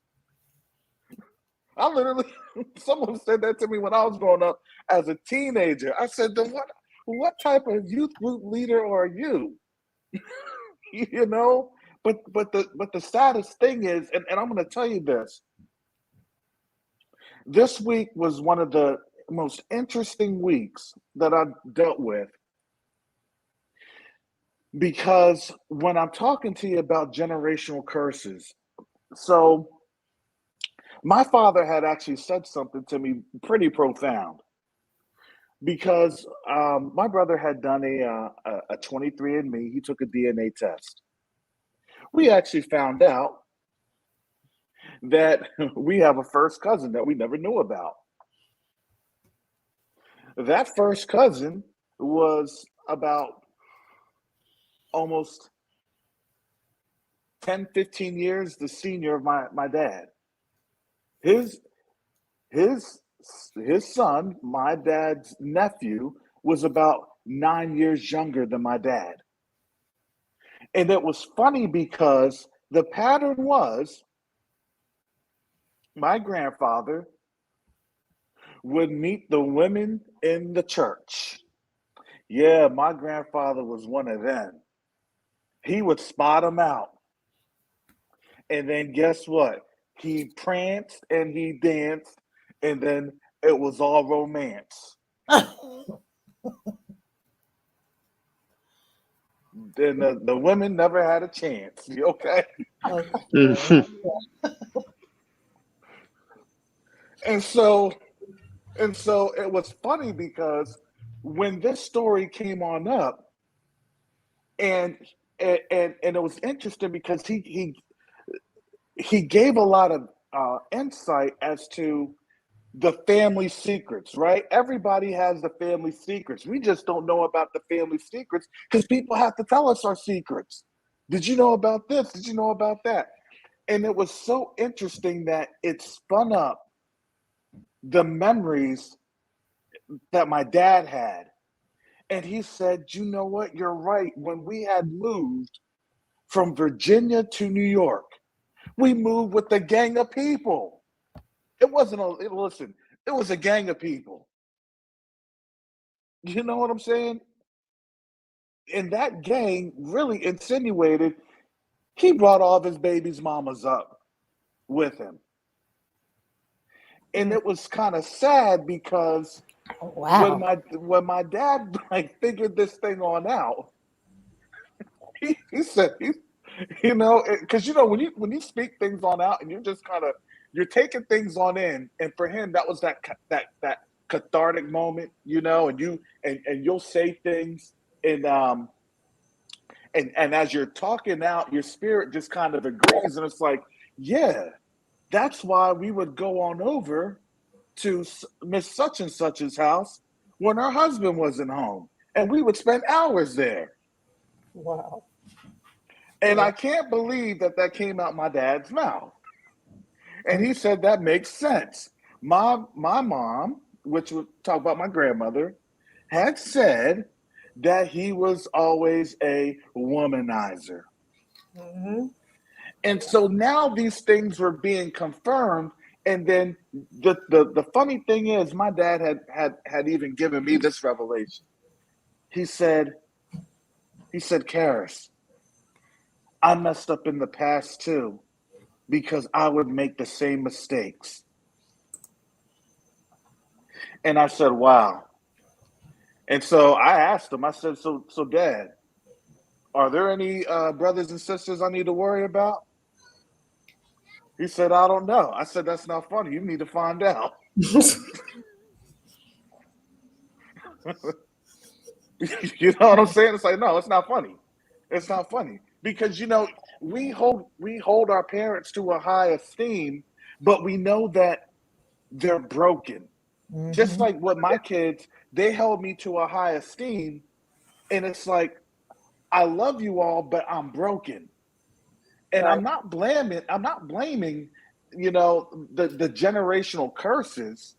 I literally, someone said that to me when I was growing up as a teenager. I said, then what type of youth group leader are you? You know? But the saddest thing is, and I'm going to tell you this. This week was one of the most interesting weeks that I've dealt with, because when I'm talking to you about generational curses, so my father had actually said something to me pretty profound, because my brother had done a 23andMe. He took a DNA test. We actually found out that we have a first cousin that we never knew about. That first cousin was about almost 10, 15 years the senior of my dad. His son, my dad's nephew, was about 9 years younger than my dad. And it was funny because the pattern was my grandfather would meet the women in the church. Yeah, my grandfather was one of them. He would spot them out. And then guess what? He pranced and he danced, and then it was all romance. Then the women never had a chance. Okay. Okay. And so it was funny because when this story came on up, and it was interesting because he gave a lot of insight as to the family secrets, right? Everybody has the family secrets. We just don't know about the family secrets because people have to tell us our secrets. Did you know about this? Did you know about that? And it was so interesting that it spun up the memories that my dad had. And he said, you know what? You're right. When we had moved from Virginia to New York, we moved with a gang of people. It wasn't listen, it was a gang of people. You know what I'm saying? And that gang really insinuated he brought all of his baby's mamas up with him. And it was kind of sad because when Wow. my dad like figured this thing on out, he said you know, because you know when you speak things on out and you're just kind of you're taking things on in, and for him that was that cathartic moment, you know, and you'll say things, and and as you're talking out, your spirit just kind of agrees, and it's like, yeah, that's why we would go on over to Miss Such and Such's house when her husband wasn't home, and we would spend hours there. Wow. And Yeah. I can't believe that came out my dad's mouth. And he said that makes sense. My mom, which would talk about my grandmother, had said that he was always a womanizer. Mm-hmm. And so now these things were being confirmed. And then the funny thing is, my dad had even given me this revelation. He said, Karis, I messed up in the past too, because I would make the same mistakes. And I said, wow. And so I asked him, I said, so Dad, are there any brothers and sisters I need to worry about? He said, I don't know. I said, that's not funny. You need to find out. You know what I'm saying? It's like, no, it's not funny. It's not funny. Because, you know, we hold our parents to a high esteem, but we know that they're broken. Just like what my kids, they held me to a high esteem, and it's like, I love you all, but I'm broken. And Right. I'm not blaming, you know, the generational curses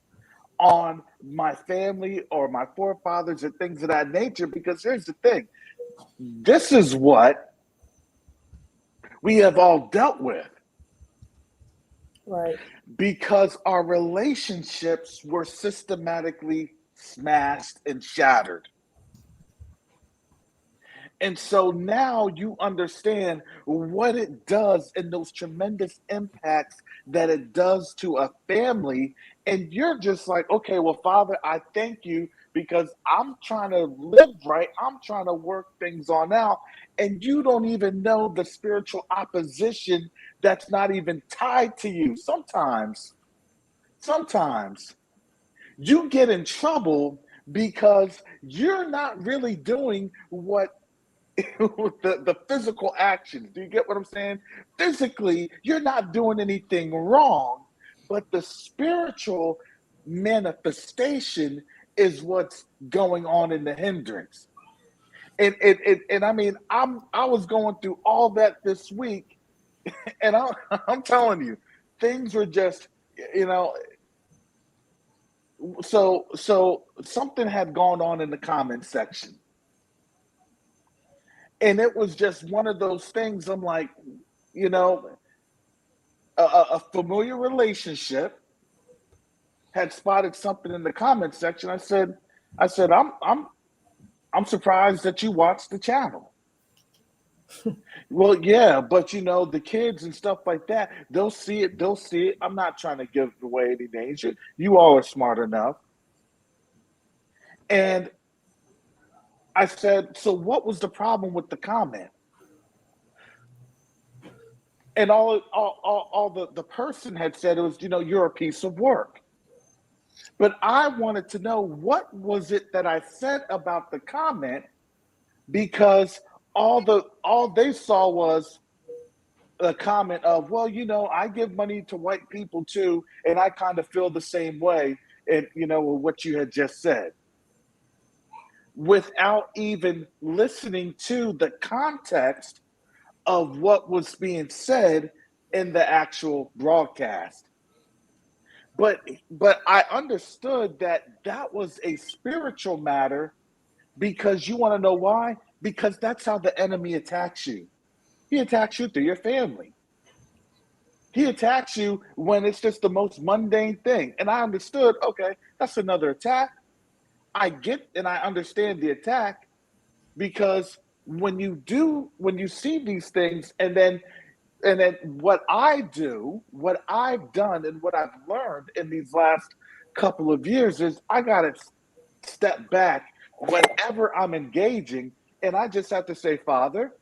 on my family or my forefathers and things of that nature, because here's the thing. This is what we have all dealt with. Right. Because our relationships were systematically smashed and shattered. And so now you understand what it does and those tremendous impacts that it does to a family. And you're just like, okay, well, Father, I thank you because I'm trying to live right. I'm trying to work things on out. And you don't even know the spiritual opposition that's not even tied to you. Sometimes you get in trouble because you're not really doing what the physical actions. Do you get what I'm saying? Physically, you're not doing anything wrong, but the spiritual manifestation is what's going on in the hindrance. And I mean, I was going through all that this week, and I'm telling you, things were just, you know. So something had gone on in the comment section. And it was just one of those things. I'm like, you know, a familiar relationship had spotted something in the comment section. I said, I'm surprised that you watched the channel. Well, yeah, but you know, the kids and stuff like that, they'll see it. I'm not trying to give away any danger. You all are smart enough. And I said, so what was the problem with the comment? And all the person had said, it was, you know, you're a piece of work. But I wanted to know, what was it that I said about the comment, because all they saw was a comment of, well, you know, I give money to white people too, and I kind of feel the same way, and you know, what you had just said, without even listening to the context of what was being said in the actual broadcast. But I understood that was a spiritual matter, because you want to know why? Because that's how the enemy attacks you. He attacks you through your family. He attacks you when it's just the most mundane thing. And I understood, okay, that's another attack. I get and I understand the attack, because when you see these things, and then what I've done and what I've learned in these last couple of years is I got to step back whenever I'm engaging, and I just have to say, Father,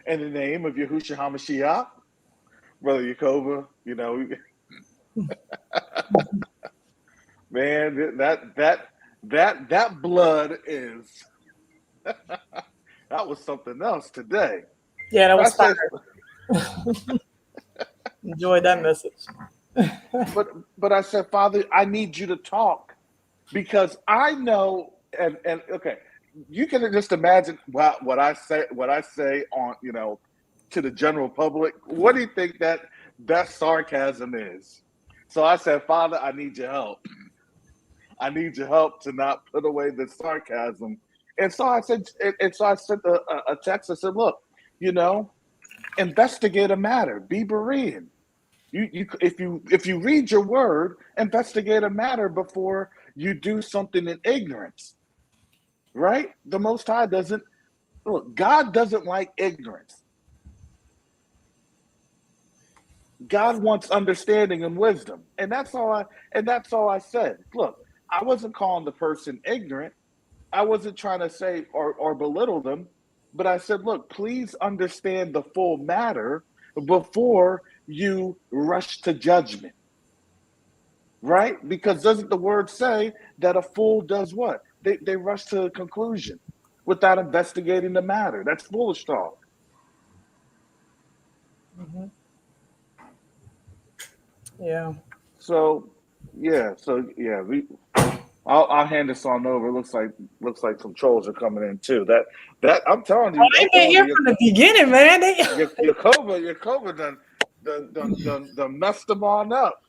in the name of Yahushua HaMashiach, Brother Yakoba, you know, man, that blood is that was something else today. Yeah, that was fire. Enjoyed that message. but I said, Father, I need you to talk, because I know, and okay, you can just imagine what I say on, you know, to the general public. What do you think that sarcasm is? So I said, Father, I need your help. I need your help to not put away the sarcasm. And so I sent a text. I said, look, you know, investigate a matter, be Berean. If you read your word, investigate a matter before you do something in ignorance, right? The Most High God doesn't like ignorance. God wants understanding and wisdom, and that's all I said. Look, I wasn't calling the person ignorant. I wasn't trying to say or belittle them, but I said, look, please understand the full matter before you rush to judgment. Right? Because doesn't the word say that a fool does what? They rush to a conclusion without investigating the matter. That's foolish talk. Mm-hmm. Yeah. So yeah, I'll hand this on over. Looks like some trolls are coming in too. That I'm telling you, they've been here from the beginning, man. Yakoba done messed them on up.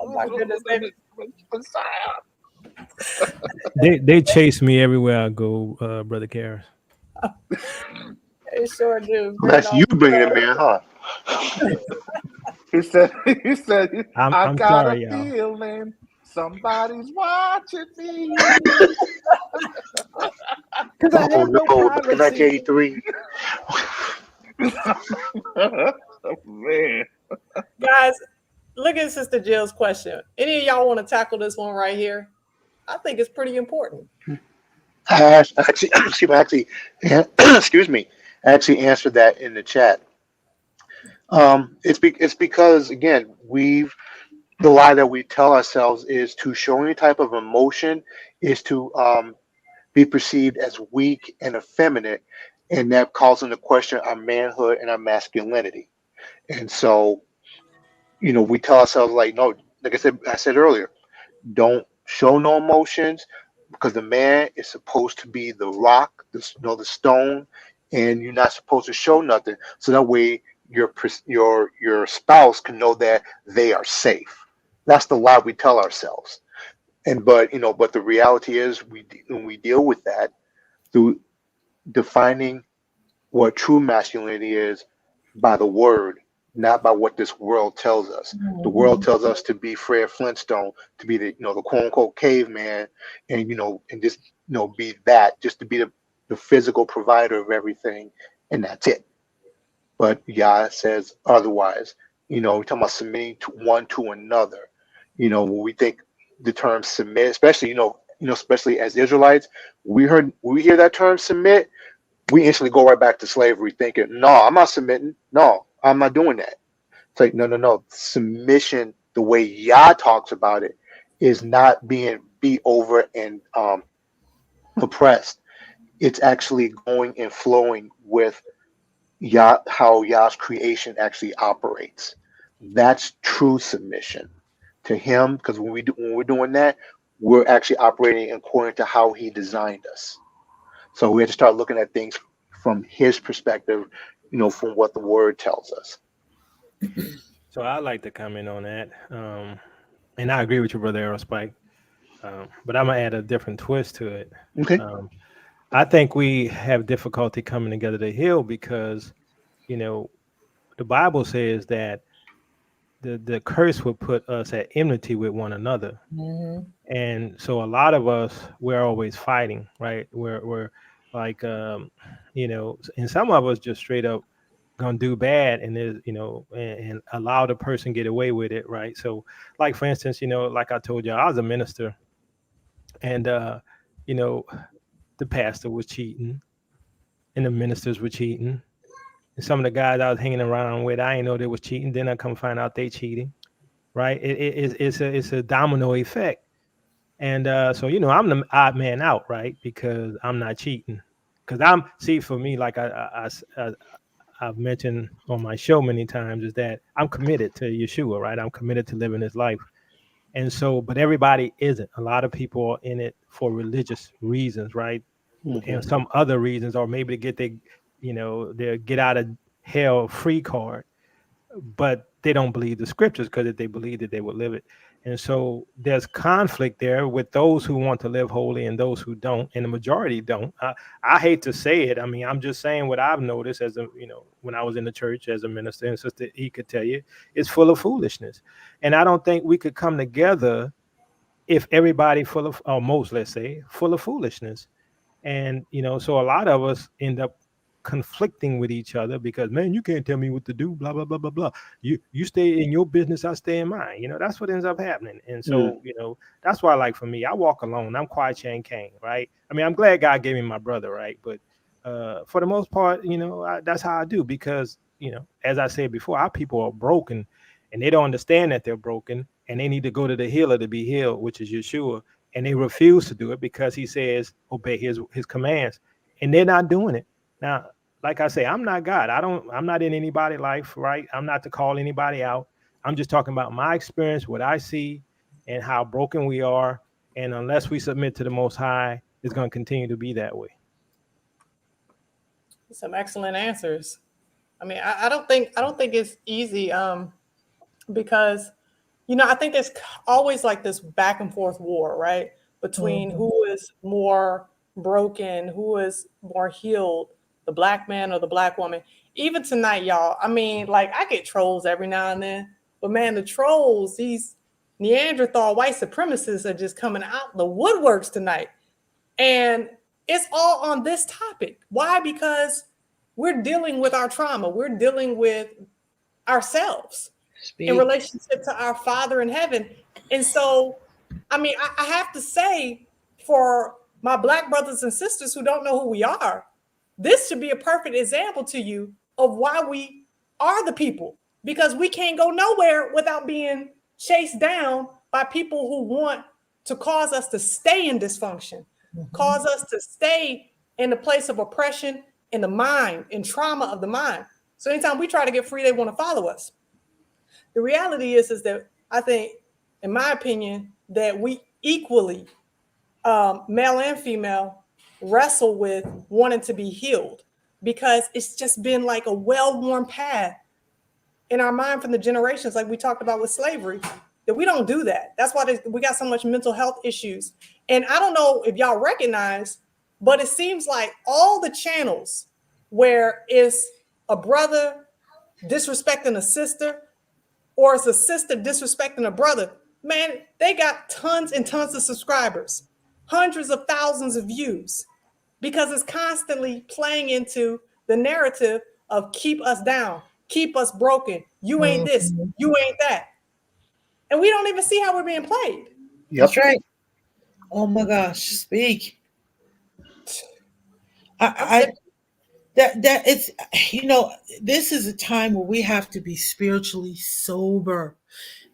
Oh my goodness. They chase me everywhere I go, Brother Karras. They sure do. That's you bringing it, man, huh? He said, he said, I I'm got a sorry, y'all. feeling somebody's watching me. Because I Oh have no no, back in privacy. 1983. Man. Guys, look at Sister Jill's question. Any of y'all want to tackle this one right here? I think it's pretty important. Actually, excuse me, I actually answered that in the chat. It's because again, the lie that we tell ourselves is to show any type of emotion is to be perceived as weak and effeminate, and that calls into question our manhood and our masculinity. And so, we tell ourselves like, no, like I said earlier, don't show no emotions because the man is supposed to be the rock, the stone, and you're not supposed to show nothing. So that way your spouse can know that they are safe. That's the lie we tell ourselves. But the reality is when we deal with that through defining what true masculinity is by the word, not by what this world tells us. The world tells us to be Fred Flintstone, to be the quote unquote caveman, and just be that, just to be the physical provider of everything, and that's it. But Yah says otherwise. We're talking about submitting to one to another. When we think the term submit, especially especially as Israelites, when we hear that term submit, we instantly go right back to slavery, thinking, "No, I'm not submitting. No, I'm not doing that." It's like, no, no, no. Submission, the way Yah talks about it, is not being beat over and oppressed. It's actually going and flowing with Yah, how Yah's creation actually operates. That's true submission to Him, because when we're doing that, we're actually operating according to how He designed us. So we have to start looking at things from His perspective, from what the Word tells us. So I'd like to comment on that. And I agree with you, Brother Aerospike. But I'm gonna add a different twist to it. Okay. I think we have difficulty coming together to heal because, you know, the Bible says that the curse will put us at enmity with one another. Mhm. And so a lot of us, we're always fighting, right? We're like, and some of us just straight up gonna do bad and and allow the person get away with it, right? So like for instance, like I told you, I was a minister and you know, the pastor was cheating and the ministers were cheating. And some of the guys I was hanging around with, I didn't know they was cheating. Then I come find out they cheating, right? It's a domino effect. And so I'm the odd man out, right? Because I'm not cheating. Because for me, like I've mentioned on my show many times, is that I'm committed to Yeshua, right? I'm committed to living this life. And so, but everybody isn't. A lot of people are in it for religious reasons, right? Mm-hmm. And some other reasons, or maybe to get their get out of hell free card, but they don't believe the scriptures because if they believe that they would live it. And so there's conflict there with those who want to live holy and those who don't, and the majority don't. I hate to say it. I mean, I'm just saying what I've noticed when I was in the church as a minister, and Sister E could tell you, it's full of foolishness. And I don't think we could come together if everybody full of, or most, let's say, full of foolishness. And so a lot of us end up conflicting with each other because, man, you can't tell me what to do, blah blah blah blah blah. You stay in your business, I stay in mine. That's what ends up happening. And so that's why, like, for me, I walk alone. I'm quiet Chan Kane, right? I mean, I'm glad God gave me my brother, right? But for the most part, that's how I do, because as I said before, our people are broken and they don't understand that they're broken and they need to go to the healer to be healed, which is Yeshua. And they refuse to do it because he says obey his commands, and they're not doing it. Now, like I say, I'm not God. I'm not in anybody's life, right? I'm not to call anybody out. I'm just talking about my experience, what I see, and how broken we are. And unless we submit to the Most High, it's going to continue to be that way. Some excellent answers. I mean, I don't think it's easy, because I think there's always like this back and forth war, right? Between who is more broken, who is more healed, the black man or the black woman. Even tonight, y'all, I mean, like I get trolls every now and then, but man, the trolls, these Neanderthal white supremacists are just coming out the woodworks tonight. And it's all on this topic. Why? Because we're dealing with our trauma. We're dealing with ourselves in relationship to our Father in heaven. And so, I mean, I have to say, for my black brothers and sisters who don't know who we are, this should be a perfect example to you of why we are the people, because we can't go nowhere without being chased down by people who want to cause us to stay in dysfunction, cause us to stay in the place of oppression in the mind, in trauma of the mind. So anytime we try to get free, they want to follow us. The reality is that I think, in my opinion, that we equally, male and female, wrestle with wanting to be healed, because it's just been like a well-worn path in our mind from the generations, like we talked about with slavery, that we don't do that. That's why we got so much mental health issues. And I don't know if y'all recognize, but it seems like all the channels where it's a brother disrespecting a sister, or it's a sister disrespecting a brother, man, they got tons and tons of subscribers, hundreds of thousands of views, because it's constantly playing into the narrative of keep us down, keep us broken. You ain't this, you ain't that. And we don't even see how we're being played. Yep. That's right. Oh my gosh, speak. That it's, this is a time where we have to be spiritually sober,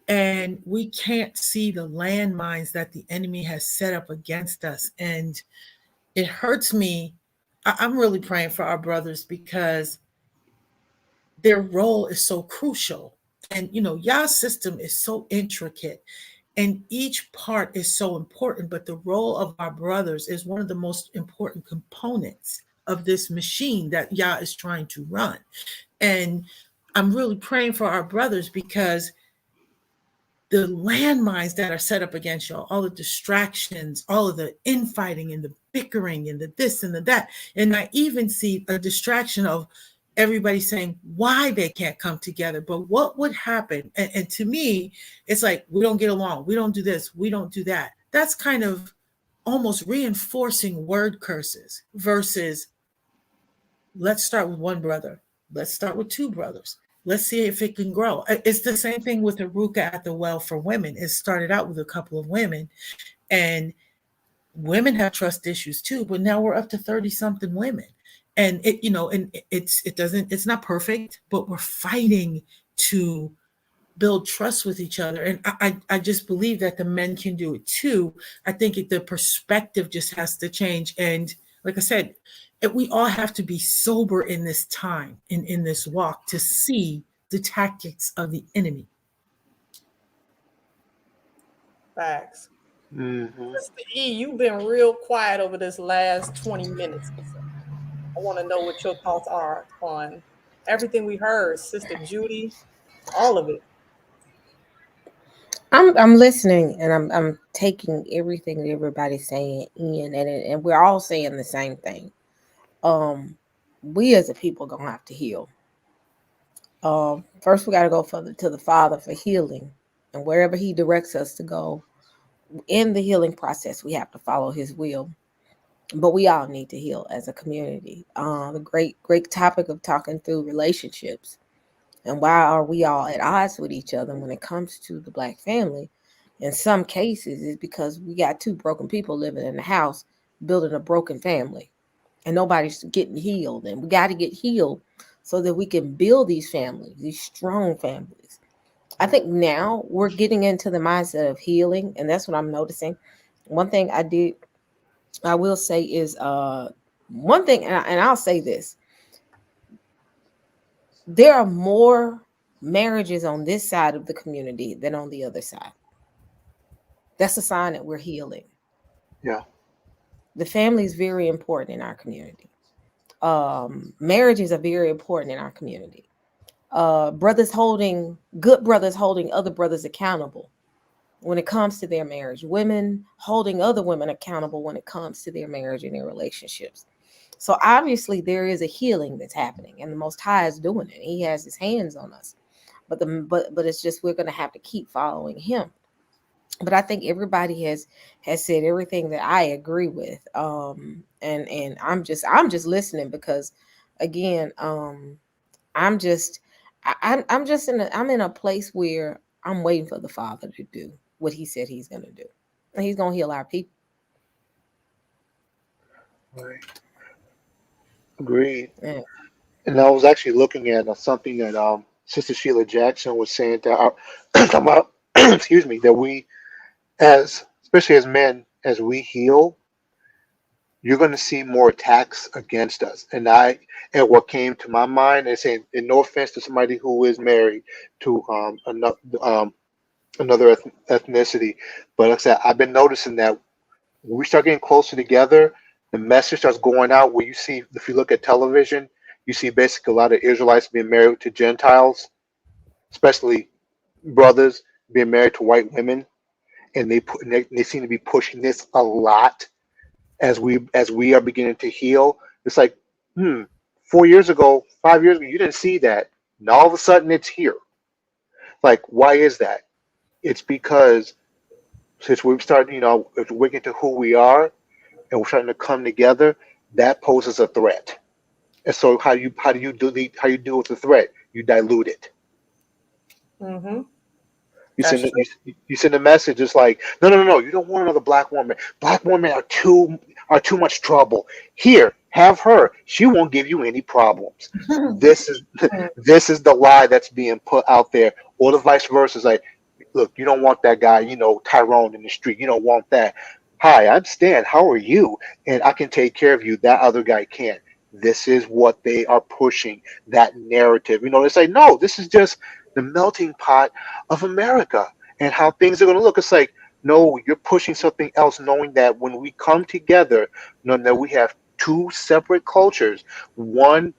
and we can't see the landmines that the enemy has set up against us. And it hurts me. I'm really praying for our brothers, because their role is so crucial. And Yah's system is so intricate, and each part is so important, but the role of our brothers is one of the most important components of this machine that Yah is trying to run. And I'm really praying for our brothers, because the landmines that are set up against y'all, all the distractions, all of the infighting and the bickering and the this and the that. And I even see a distraction of everybody saying why they can't come together. But what would happen? And to me, it's like, we don't get along. We don't do this. We don't do that. That's kind of almost reinforcing word curses versus, let's start with one brother. Let's start with two brothers. Let's see if it can grow. It's the same thing with the Ruka at the well for women. It started out with a couple of women, and women have trust issues too, but now we're up to 30 something women. And it's not perfect, but we're fighting to build trust with each other. And I just believe that the men can do it too. I think the perspective just has to change. And like I said, we all have to be sober in this time, in this walk, to see the tactics of the enemy. Facts. Mm-hmm. Sister E, you've been real quiet over this last 20 minutes. I want to know what your thoughts are on everything we heard, Sister Judy, all of it. I'm listening, and I'm taking everything that everybody's saying in, and we're all saying the same thing. We as a people gonna have to heal. First we got to go to the Father for healing, and wherever He directs us to go in the healing process, we have to follow His will. But we all need to heal as a community. The great topic of talking through relationships, and why are we all at odds with each other when it comes to the Black family? In some cases, it's because we got two broken people living in the house, building a broken family, and nobody's getting healed. And we got to get healed so that we can build these families, these strong families. I think now we're getting into the mindset of healing, and that's what I'm noticing. One thing I will say is one thing, and I'll say this: there are more marriages on this side of the community than on the other side. That's a sign that we're healing. Yeah. The family is very important in our community. Marriages are very important in our community. good brothers holding other brothers accountable when it comes to their marriage, women holding other women accountable when it comes to their marriage and their relationships. So obviously there is a healing that's happening, and the Most High is doing it. He has his hands on us, but it's just we're going to have to keep following him. But I think everybody has said everything that I agree with. And I'm just listening because, again, I'm just I'm in a place where I'm waiting for the Father to do what He said He's going to do, and He's going to heal our people. Right. Agreed. Yeah. And I was actually looking at something that Sister Sheila Jackson was saying that talking about excuse me, that we, as especially as men, as we heal, you're going to see more attacks against us. And what came to my mind is saying, and no offense to somebody who is married to another ethnicity, but like I said, I've been noticing that when we start getting closer together, the message starts going out. Where you see, if you look at television, you see basically a lot of Israelites being married to Gentiles, especially brothers being married to white women, and they seem to be pushing this a lot as we are beginning to heal. It's like, 4 years ago, 5 years ago, you didn't see that. Now all of a sudden it's here. Like, why is that? It's because since we've started, if we're getting to who we are and we're starting to come together, that poses a threat. And so how do you deal with the threat? You dilute it. Mm-hmm. You That's send true. you send a message. It's like, no. You don't want another black woman. Black women are too much trouble. Here, have her. She won't give you any problems. This is this is the lie that's being put out there, or the vice versa. It's like, look, you don't want that guy, Tyrone in the street. You don't want that. Hi, I'm Stan. How are you? And I can take care of you. That other guy can't. This is what they are pushing, that narrative. They say, no, this is just the melting pot of America and how things are going to look. It's like, no, you're pushing something else, knowing that when we come together, knowing that we have two separate cultures, one,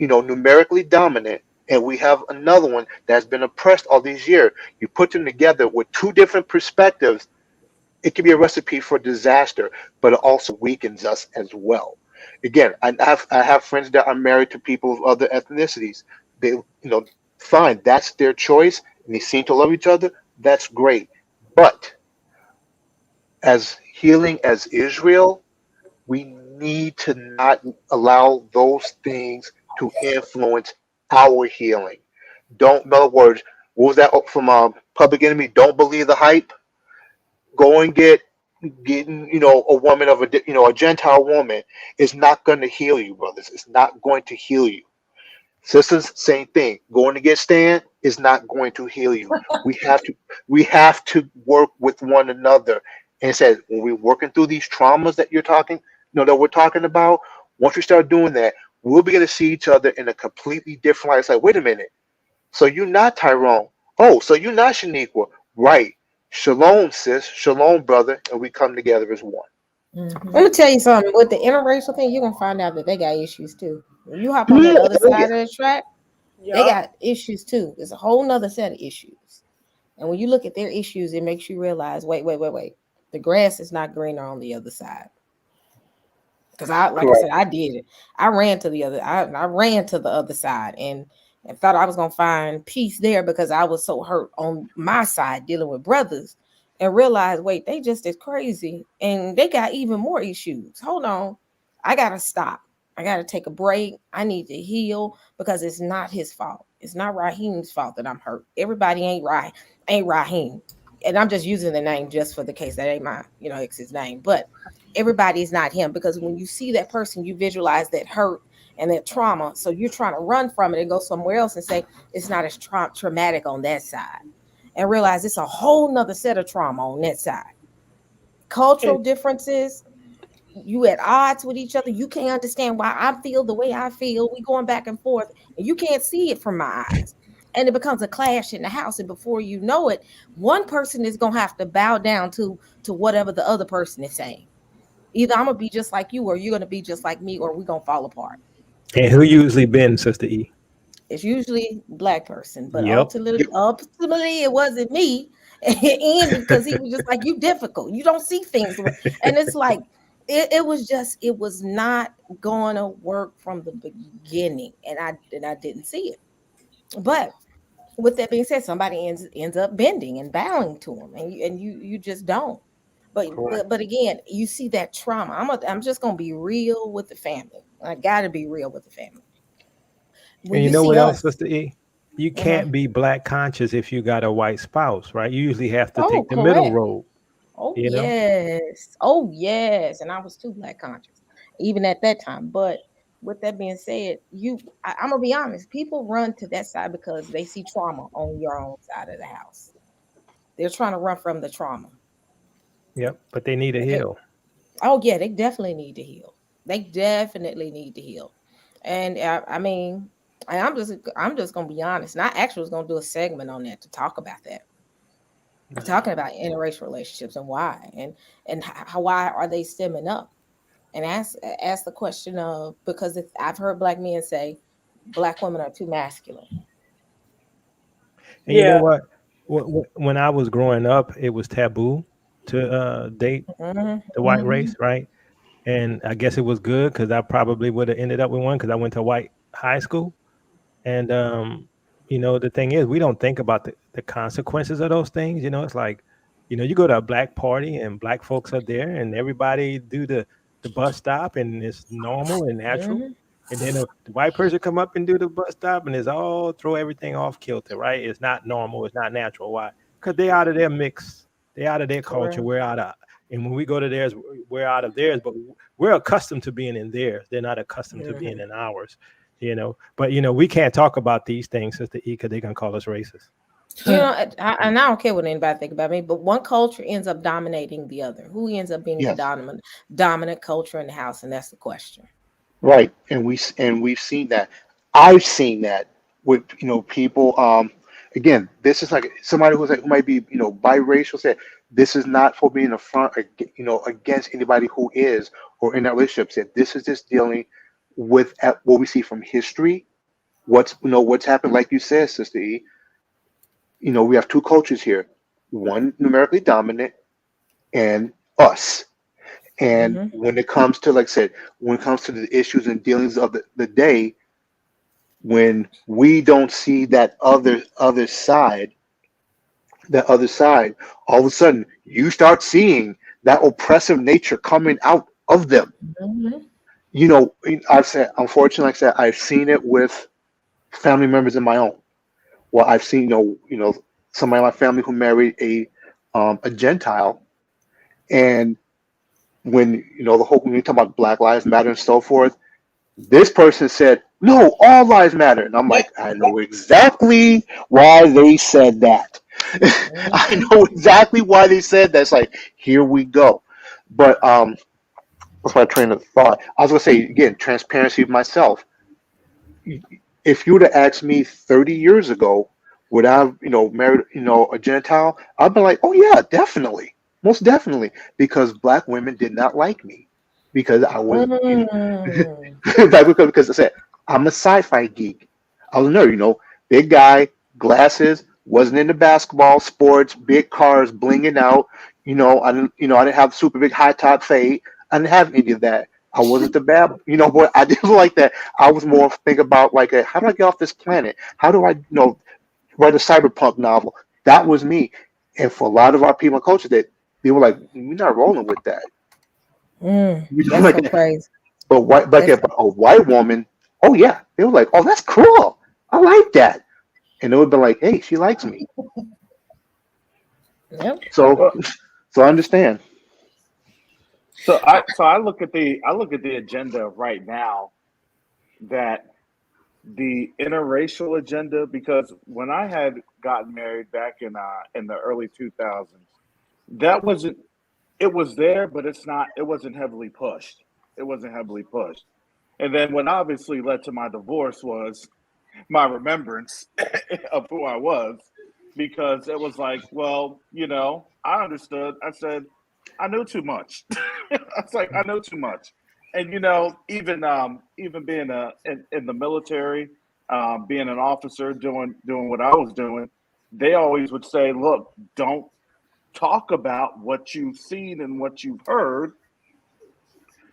numerically dominant, and we have another one that's been oppressed all these years. You put them together with two different perspectives, it can be a recipe for disaster, but it also weakens us as well. Again, I have friends that are married to people of other ethnicities. They, fine, that's their choice, and they seem to love each other. That's great. But as healing as Israel, we need to not allow those things to influence our healing. Don't, in other words, what was that from Public Enemy? Don't believe the hype. Go and getting a woman of a Gentile woman is not going to heal you, brothers. It's not going to heal you. Sisters, same thing. Going to get Stan is not going to heal you. We have to work with one another. And it says when we're working through these traumas that that we're talking about, once we start doing that, we'll begin to see each other in a completely different light. It's like, wait a minute. So you're not Tyrone. Oh, so you're not Shaniqua. Right. Shalom, sis. Shalom, brother. And we come together as one. Let me tell you something. With the interracial thing, you're gonna find out that they got issues too. When you hop on that other side of the track, they Yup. got issues too. There's a whole nother set of issues. And when you look at their issues, it makes you realize, wait. The grass is not greener on the other side. Because like I Correct. said, I did it. I ran to the other side and thought I was gonna find peace there because I was so hurt on my side dealing with brothers, and realized, wait, they just as crazy and they got even more issues. Hold on, I gotta stop. I gotta take a break. I need to heal because it's not his fault. It's not Raheem's fault that I'm hurt. Everybody ain't Raheem, and I'm just using the name just for the case that ain't my ex's name, but everybody's not him, because when you see that person, you visualize that hurt and that trauma. So you're trying to run from it and go somewhere else and say it's not as traumatic on that side, and realize it's a whole nother set of trauma on that side. Cultural differences, you at odds with each other. You can't understand why I feel the way I feel. We going back and forth, and you can't see it from my eyes. And it becomes a clash in the house. And before you know it, one person is gonna have to bow down to whatever the other person is saying. Either I'm gonna be just like you, or you're gonna be just like me, or we're gonna fall apart. And who usually been, Sister E? It's usually black person, but Yep. ultimately it wasn't me. And because he was just like, you difficult, you don't see things and it's like it was not going to work from the beginning, and I didn't see it. But with that being said, somebody ends up bending and bowing to him, and you just don't. But again, you see that trauma. I'm just gonna be real with the family. I gotta be real with the family. When And you you know see what else, us, Sister E? You uh-huh. can't be black conscious if you got a white spouse, right? You usually have to Oh, take the middle correct. road, Oh you know? yes. Oh yes. And I was too black conscious, even at that time. But with that being said, I'm gonna be honest. People run to that side because they see trauma on your own side of the house. They're trying to run from the trauma. Yep. But they need to Okay. heal. Oh yeah, they definitely need to heal. They definitely need to heal. And I mean, I'm just gonna be honest. And I actually was gonna do a segment on that to talk about that, talking about interracial relationships and why, and how, why are they stemming up, and ask the question of, because if I've heard black men say black women are too masculine. And you know Yeah. what? When I was growing up, it was taboo to date Hmm. the white Hmm. race, right? And I guess it was good because I probably would have ended up with one because I went to white high school. And the thing is, we don't think about the consequences of those things. It's like, you go to a black party and black folks are there and everybody do the bus stop and it's normal and natural. Hmm. And then the white person come up and do the bus stop and it's all throw everything off kilter, right? It's not normal, it's not natural. Why? Because they out of their mix, they out of their culture, Correct. we're out of, and when we go to theirs, we're out of theirs, but we're accustomed to being in theirs. They're not accustomed to being Hmm. in ours. But we can't talk about these things, Sister E, because they're gonna call us racist. And I don't care what anybody think about me, but one culture ends up dominating the other. Who ends up being the Yes. dominant culture in the house? And that's the question. Right. And we've seen that. I've seen that with people. Again, this is like somebody who might be biracial said this is not for being a front against anybody who is or in that relationship. Said this is just dealing with what we see from history. What's happened, like you said, Sister E. We have two cultures here, one numerically dominant and us. And Hmm. when it comes to, like I said, when it comes to the issues and dealings of the day, when we don't see that other side, all of a sudden you start seeing that oppressive nature coming out of them. Hmm. I've said, unfortunately, like I said, I've seen it with family members of my own. Well, I've seen, somebody in my family who married a Gentile, and when the whole when you talk about Black Lives Matter and so forth, this person said, "No, all lives matter," and I'm like, I know exactly why they said that. I Hmm. know exactly why they said that. It's like, here we go. But what's my train of thought? I was gonna say again, transparency of myself. If you would have asked me 30 years ago, would I have, married, a Gentile? I'd be like, oh yeah, definitely, most definitely, because black women did not like me because I was, Mm. because I said I'm a sci-fi geek. I was a nerd, big guy, glasses, wasn't into basketball, sports, big cars, blinging out. I didn't have super big high top fade. I didn't have any of that. I wasn't the bad, boy. I didn't like that. I was more think about like, how do I get off this planet? How do I, write a cyberpunk novel? That was me. And for a lot of our people in culture, that they were like, we're not rolling with that. Mm. We don't That's like so that. crazy. But That's a white woman, oh yeah, they were like, oh, that's cool. I like that. And it would be like, hey, she likes me. Yep. So, Well, so I understand. so I look at the agenda right now, that the interracial agenda, because when I had gotten married back in the early 2000s, that wasn't it was there, but it wasn't heavily pushed. It wasn't heavily pushed. And then what obviously led to my divorce was my remembrance of who I was, because it was like, well, I understood. I said, I knew too much. I was like, I know too much. And even being in the military, being an officer, doing what I was doing, they always would say, look, don't talk about what you've seen and what you've heard,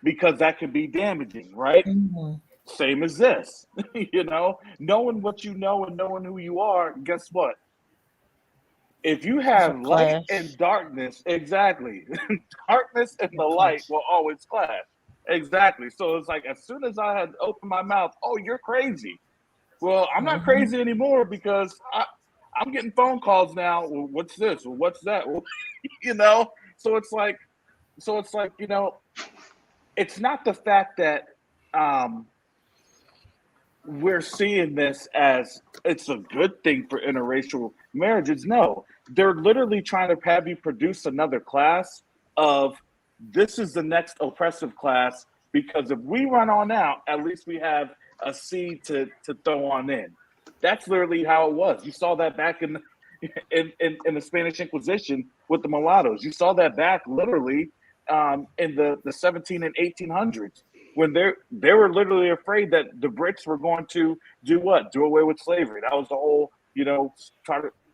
because that can be damaging, right? Mhm. Same as this, knowing what you know and knowing who you are. Guess what? If you have light and darkness, exactly, darkness and the light will always clash. Exactly. So it's like, as soon as I had opened my mouth, oh, you're crazy. Well, I'm not crazy anymore, because I'm getting phone calls now. Well, what's this? Well, what's that? Well, So it's like, it's not the fact that we're seeing this as it's a good thing for interracial marriages. No, they're literally trying to have you produce another class of, this is the next oppressive class, because if we run on out, at least we have a seed to throw on in. That's literally how it was. You saw that back in the Spanish Inquisition with the mulattoes. You saw that back literally in the 17 and 1800s, when they were literally afraid that the Brits were going to do what? Do away with slavery. That was the whole,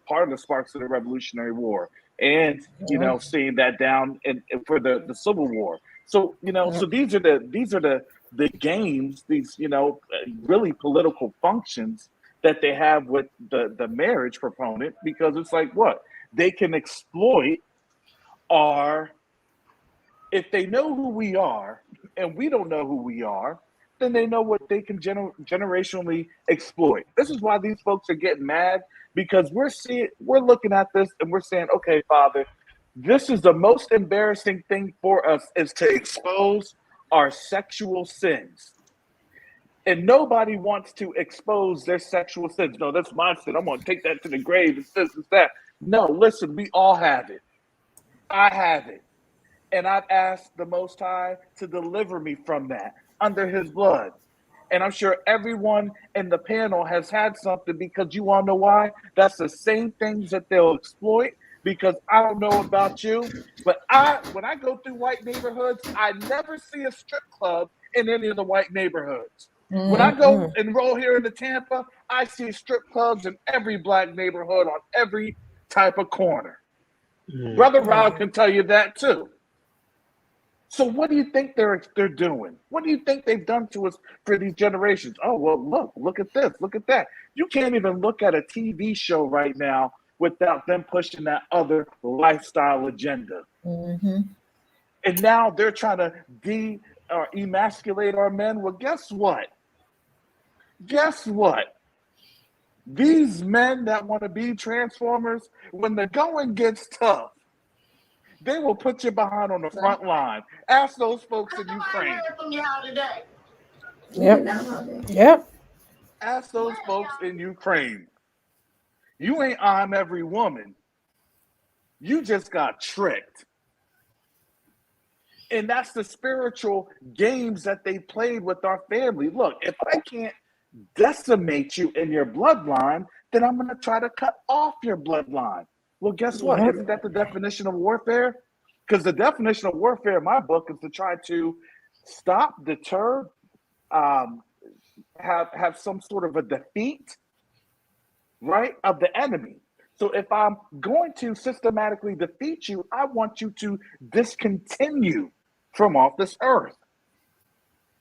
part of the sparks of the Revolutionary War, and seeing that down for the Civil War. So so these are the games, these really political functions that they have with the marriage proponent, because it's like, what they can exploit our. If they know who we are and we don't know who we are, then they know what they can generationally exploit. This is why these folks are getting mad, because we're looking at this and we're saying, okay, Father, this is the most embarrassing thing for us, is to expose our sexual sins. And nobody wants to expose their sexual sins. No, that's my sin. I'm going to take that to the grave. It's this, it's that. No, listen, we all have it. I have it. And I've asked the Most High to deliver me from that under his blood. And I'm sure everyone in the panel has had something, because you want to know why? That's the same things that they'll exploit, because I don't know about you, but when I go through white neighborhoods, I never see a strip club in any of the white neighborhoods. When I go and roll here into Tampa, I see strip clubs in every black neighborhood on every type of corner. Brother Rob can tell you that too. So what do you think they're doing? What do you think they've done to us for these generations? Oh, well, look at this, look at that. You can't even look at a TV show right now without them pushing that other lifestyle agenda. And now they're trying to emasculate our men. Well, guess what? These men that want to be transformers, when the going gets tough, they will put you behind on the front line. Ask those folks in Ukraine. Yep. Ask those folks in Ukraine. You ain't I'm every woman. You just got tricked. And that's the spiritual games that they played with our family. Look, if I can't decimate you in your bloodline, then I'm going to try to cut off your bloodline. Well, guess what? Isn't that the definition of warfare? Because the definition of warfare in my book is to try to stop, deter, have some sort of a defeat, right, of the enemy. So if I'm going to systematically defeat you, I want you to discontinue from off this earth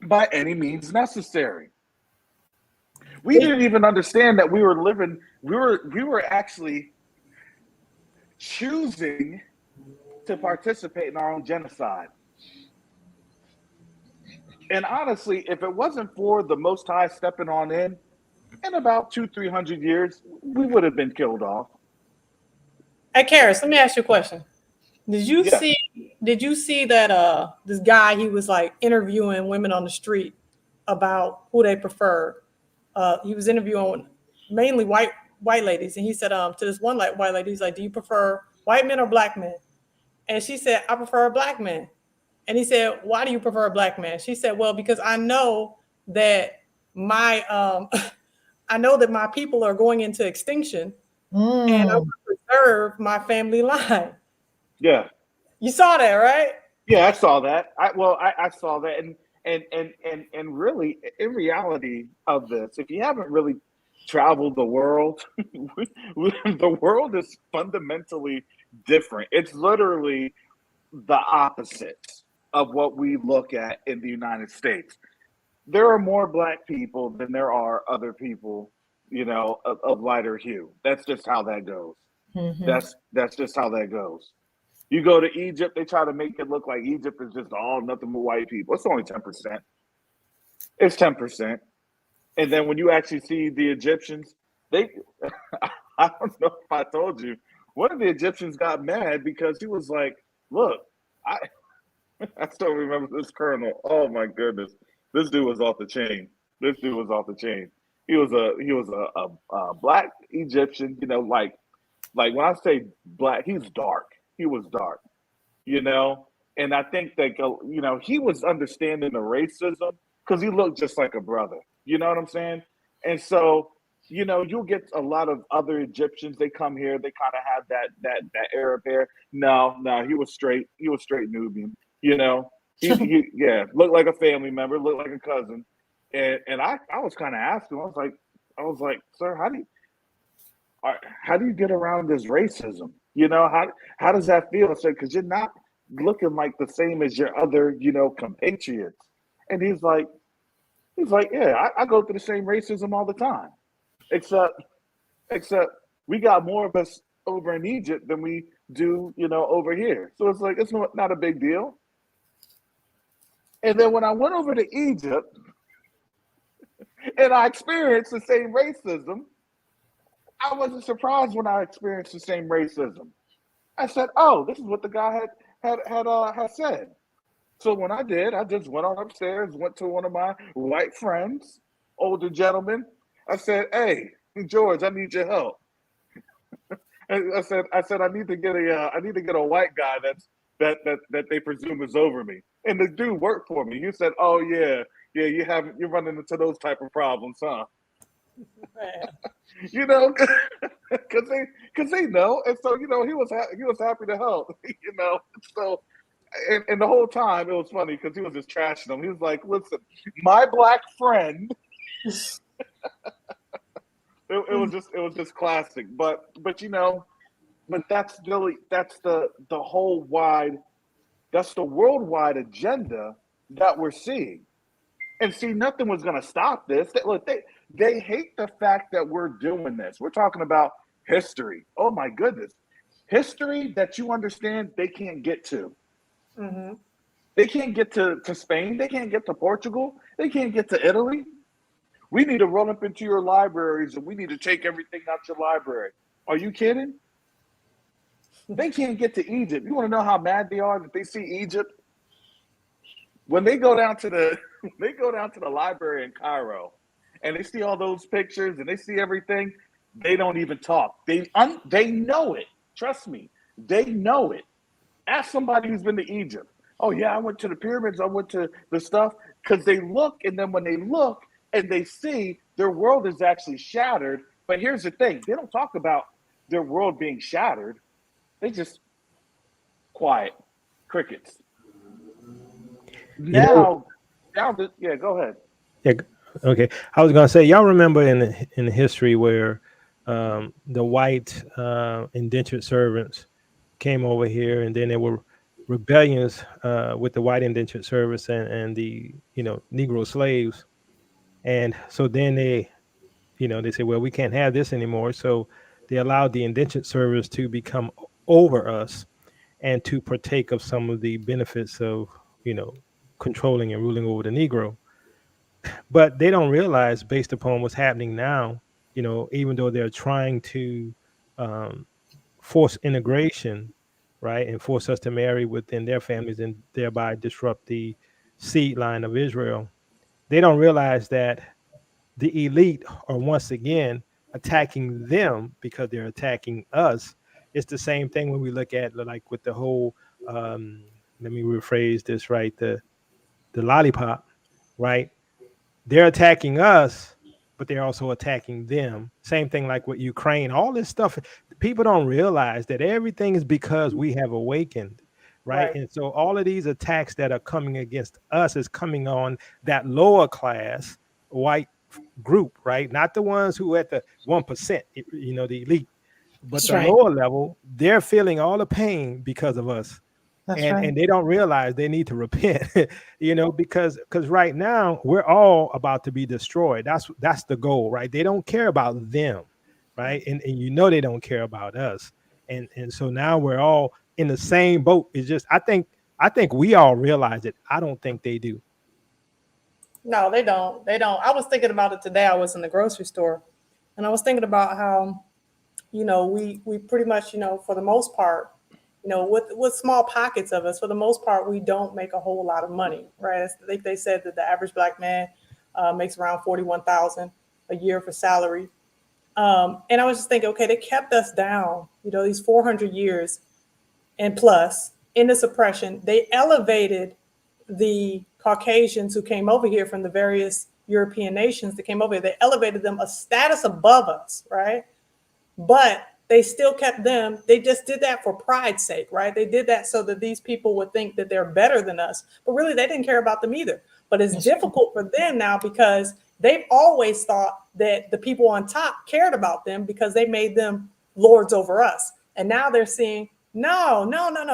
by any means necessary. We didn't even understand that we were actually choosing to participate in our own genocide. And honestly, if it wasn't for the Most High stepping on in about 200-300 years, we would have been killed off. Hey, Karis, let me ask you a question. Did you see that this guy, he was like interviewing women on the street about who they preferred? He was interviewing mainly white ladies, and he said to this one white lady, he's like, "Do you prefer white men or black men?" And she said, "I prefer a black man." And he said, "Why do you prefer a black man?" She said, "Well, because I know that my people are going into extinction, and I want to preserve my family line." Yeah. You saw that, right? Yeah, I saw that. I saw that, and really, in reality of this, if you haven't really traveled the world, the world is fundamentally different. It's literally the opposite of what we look at in the United States. There are more black people than there are other people, of lighter hue. That's just how that goes. Mm-hmm. That's just how that goes. You go to Egypt, they try to make it look like Egypt is just all nothing but white people. It's only 10%. It's 10%. And then when you actually see the Egyptians, they I don't know if I told you, one of the Egyptians got mad because he was like, look, I I still remember this colonel. Oh my goodness. This dude was off the chain. This dude was off the chain. He was a black Egyptian, like when I say black, he's dark. He was dark, you know? And I think that, he was understanding the racism because he looked just like a brother. You know what I'm saying? And so, you'll get a lot of other Egyptians. They come here. They kind of have that Arab hair. No, he was straight. He was straight Nubian. Yeah, looked like a family member, looked like a cousin. And I was kind of asking. I was like, sir, how do you get around this racism? How does that feel? I said, because you're not looking like the same as your other, compatriots. And he's like, yeah, I go through the same racism all the time, except we got more of us over in Egypt than we do, over here. So it's like it's not a big deal. And then when I went over to Egypt and I experienced the same racism, I wasn't surprised when I experienced the same racism. I said, "Oh, this is what the guy had said." So when I did, I just went on upstairs, went to one of my white friends, older gentleman. I said, "Hey, George, I need your help." And I said, I need to get a white guy that they presume is over me. And the dude worked for me. He said, "Oh yeah, you're running into those type of problems, huh?" Because they know, and so he was happy to help. So and the whole time it was funny because he was just trashing them. He was like, "Listen, my black friend." It was just classic, but that's really the worldwide agenda that we're seeing. And see, nothing was going to stop this. They hate the fact that we're doing this. We're talking about history. Oh my goodness, history that you understand they can't get to. Mm-hmm. They can't get to Spain. They can't get to Portugal. They can't get to Italy. We need to run up into your libraries and we need to take everything out your library. Are you kidding? They can't get to Egypt. You want to know how mad they are that they see Egypt? When they go down to the library in Cairo and they see all those pictures and they see everything, they don't even talk. They know it. Trust me. They know it. Ask somebody who's been to Egypt. Oh yeah, I went to the pyramids, I went to the stuff, because they look, and then when they look and they see their world is actually shattered. But here's the thing, they don't talk about their world being shattered. They just quiet, crickets. Yeah, go ahead. Yeah, okay. I was gonna say, y'all remember in the history where the white indentured servants came over here, and then there were rebellions with the white indentured servants and the Negro slaves, and so then they say, well, we can't have this anymore, so they allowed the indentured servants to become over us and to partake of some of the benefits of controlling and ruling over the Negro. But they don't realize, based upon what's happening now, even though they're trying to force integration, right, and force us to marry within their families and thereby disrupt the seed line of Israel, they don't realize that the elite are once again attacking them because they're attacking us. It's the same thing when we look at, like, with the whole let me rephrase this, right, the lollipop, right? They're attacking us, but they're also attacking them. Same thing like with Ukraine. All this stuff, people don't realize that everything is because we have awakened, right? And so all of these attacks that are coming against us is coming on that lower class white group, right? Not the ones who at the 1%, you know, the elite, but That's the right. lower level, they're feeling all the pain because of us. That's and right. and they don't realize they need to repent, you know, because right now we're all about to be destroyed. That's the goal, right? They don't care about them, right? And you know they don't care about us. And so now we're all in the same boat. It's just I think we all realize it. I don't think they do. No, they don't. They don't. I was thinking about it today. I was in the grocery store, and I was thinking about how, you know, we pretty much, you know, for the most part, you know, with small pockets of us, for the most part, we don't make a whole lot of money, right? They said that the average black man makes around 41,000 a year for salary. And I was just thinking, okay, they kept us down, you know, these 400 years and plus in this oppression. They elevated the Caucasians who came over here from the various European nations that came over here. They elevated them a status above us, right? But they still kept them. They just did that for pride's sake, right? They did that so that these people would think that they're better than us. But really, they didn't care about them either. But it's difficult for them now because they've always thought that the people on top cared about them because they made them lords over us. And now they're seeing, no,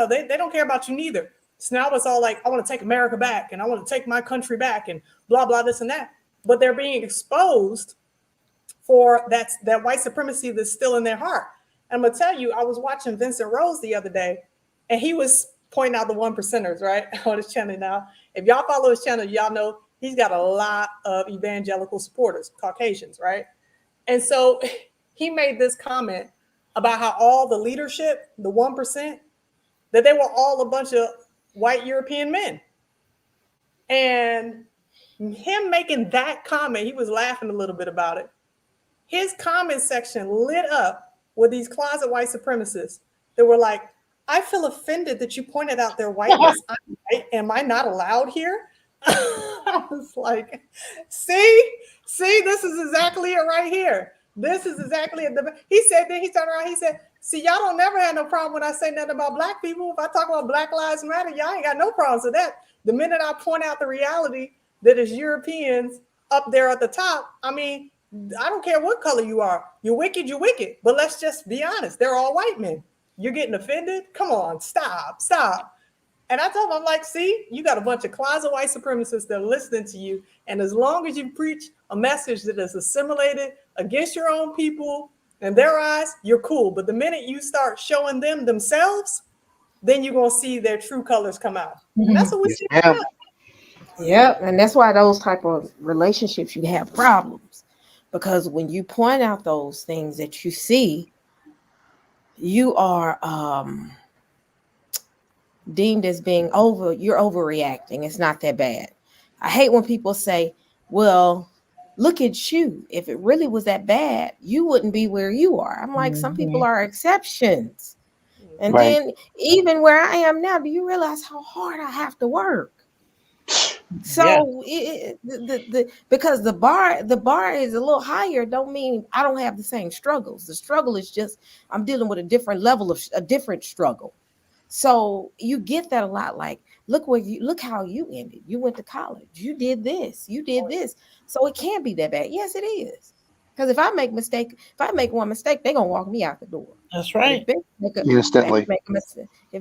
they don't care about you neither. So now it's all like, I want to take America back and I want to take my country back and blah, blah, this and that. But they're being exposed for that white supremacy that's still in their heart. And I'm gonna tell you, I was watching Vincent Rose the other day, and he was pointing out the 1%ers, right, on his channel now. If y'all follow his channel, y'all know he's got a lot of evangelical supporters, Caucasians, right? And so he made this comment about how all the leadership, the 1%, that they were all a bunch of white European men. And him making that comment, he was laughing a little bit about it. His comment section lit up with these closet white supremacists that were like, I feel offended that you pointed out their whiteness. I'm white. Am I not allowed here? I was like, see, this is exactly it right here. This is exactly it. He said, then he turned around, he said, see, y'all don't never have no problem when I say nothing about black people. If I talk about Black Lives Matter, y'all ain't got no problems with that. The minute I point out the reality that is Europeans up there at the top, I mean, I don't care what color you are. You're wicked, you're wicked. But let's just be honest. They're all white men. You're getting offended? Come on, stop. And I told him, I'm like, see, you got a bunch of closet white supremacists that are listening to you. And as long as you preach a message that is assimilated against your own people in their eyes, you're cool. But the minute you start showing them themselves, then you're going to see their true colors come out. And that's what we see. Yep, and that's why those type of relationships, you have problems. Because when you point out those things that you see, you are deemed as being you're overreacting. It's not that bad. I hate when people say, well, look at you. If it really was that bad, you wouldn't be where you are. I'm like, some people are exceptions. And then even where I am now, do you realize how hard I have to work? So because the bar is a little higher, don't mean I don't have the same struggles. The struggle is just I'm dealing with a different level of a different struggle. So you get that a lot. Like, look how you ended. You went to college. You did this. So it can't be that bad. Yes, it is. Because if I make one mistake, they're gonna walk me out the door. That's right. If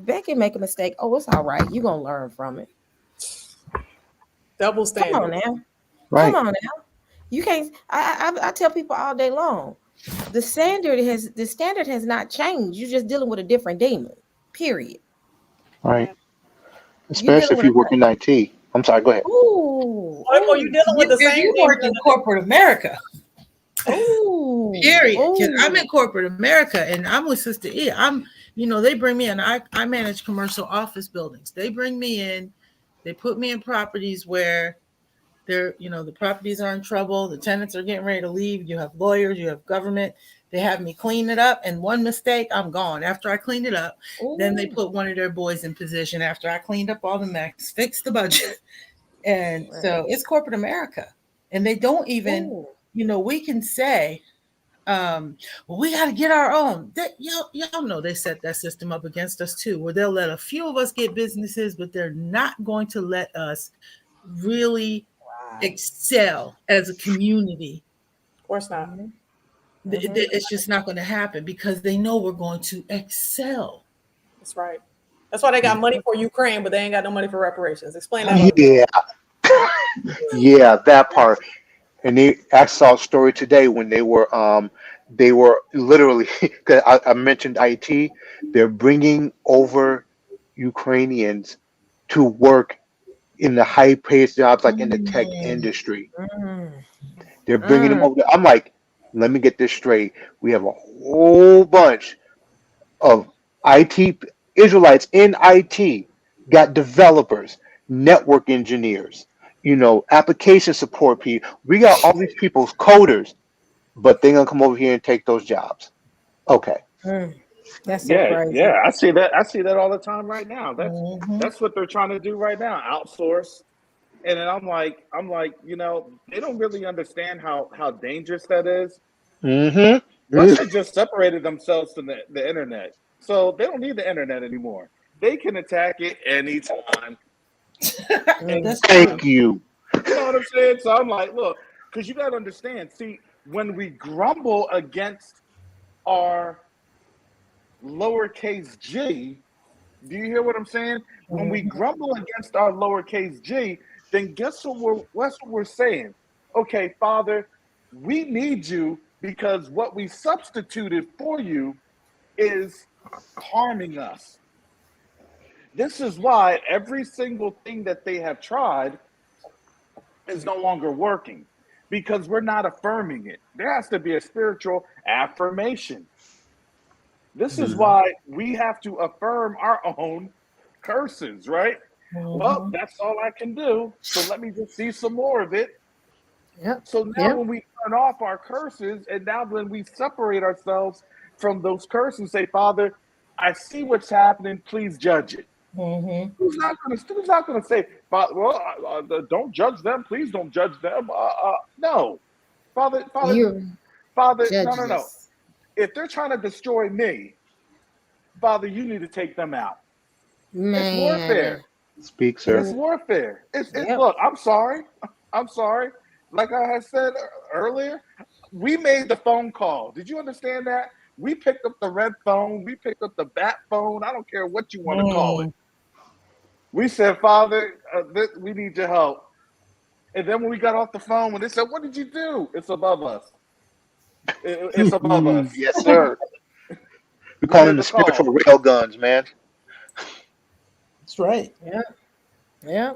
Becky make a mistake, oh, it's all right. You're gonna learn from it. Double standard. Come on now. Right. Come on now. You can't. I tell people all day long, the standard has not changed. You're just dealing with a different demon. Period. Right. Especially if you work in IT. I'm sorry. Go ahead. Or you're dealing with the same. You work in corporate America. Oh. Period. I'm in corporate America, and I'm with Sister E. They bring me in. I manage commercial office buildings. They bring me in. They put me in properties where the properties are in trouble. The tenants are getting ready to leave. You have lawyers, you have government. They have me clean it up. And one mistake, I'm gone. After I cleaned it up, then they put one of their boys in position after I cleaned up all the mess, fixed the budget. And so it's corporate America. And they don't even, we can say, we got to get our own. Y'all know they set that system up against us too, where they'll let a few of us get businesses, but they're not going to let us really excel as a community. Of course not. It's just not going to happen because they know we're going to excel. That's right. That's why they got money for Ukraine, but they ain't got no money for reparations. Explain that. Yeah, that part. And I saw a story today when they were literally, because I mentioned IT, they're bringing over Ukrainians to work in the high paid jobs, like in the tech industry. They're bringing them over. I'm like, let me get this straight. We have a whole bunch of IT Israelites in IT, got developers, network engineers, application support people. We got all these people's coders, but they're gonna come over here and take those jobs. Okay. That's so crazy. Yeah, I see that. I see that all the time right now. That's what they're trying to do right now, outsource. And then I'm like, they don't really understand how dangerous that is. Russia just separated themselves from the internet, so they don't need the internet anymore. They can attack it anytime. Thank you. You know what I'm saying? So I'm like, look, because you got to understand. See, when we grumble against our lowercase g, do you hear what I'm saying? When we grumble against our lowercase g, then guess what we're saying? Okay, Father, we need you because what we substituted for you is harming us. This is why every single thing that they have tried is no longer working, because we're not affirming it. There has to be a spiritual affirmation. This is why we have to affirm our own curses, right? Well, that's all I can do. So let me just see some more of it. So now when we turn off our curses, and now when we separate ourselves from those curses, say, Father, I see what's happening. Please judge it. Who's not going to say, Father, well, don't judge them. Please don't judge them. No. Father, no. If they're trying to destroy me, Father, you need to take them out. It's warfare. Speak, sir. It's warfare. Look, I'm sorry. Like I had said earlier, we made the phone call. Did you understand that? We picked up the red phone. We picked up the bat phone. I don't care what you want to call it. We said, Father, we need your help. And then when we got off the phone, when they said, what did you do? It's above us. It's above us. Yes, sir. We call them the spiritual rail guns, man. That's right. Yeah.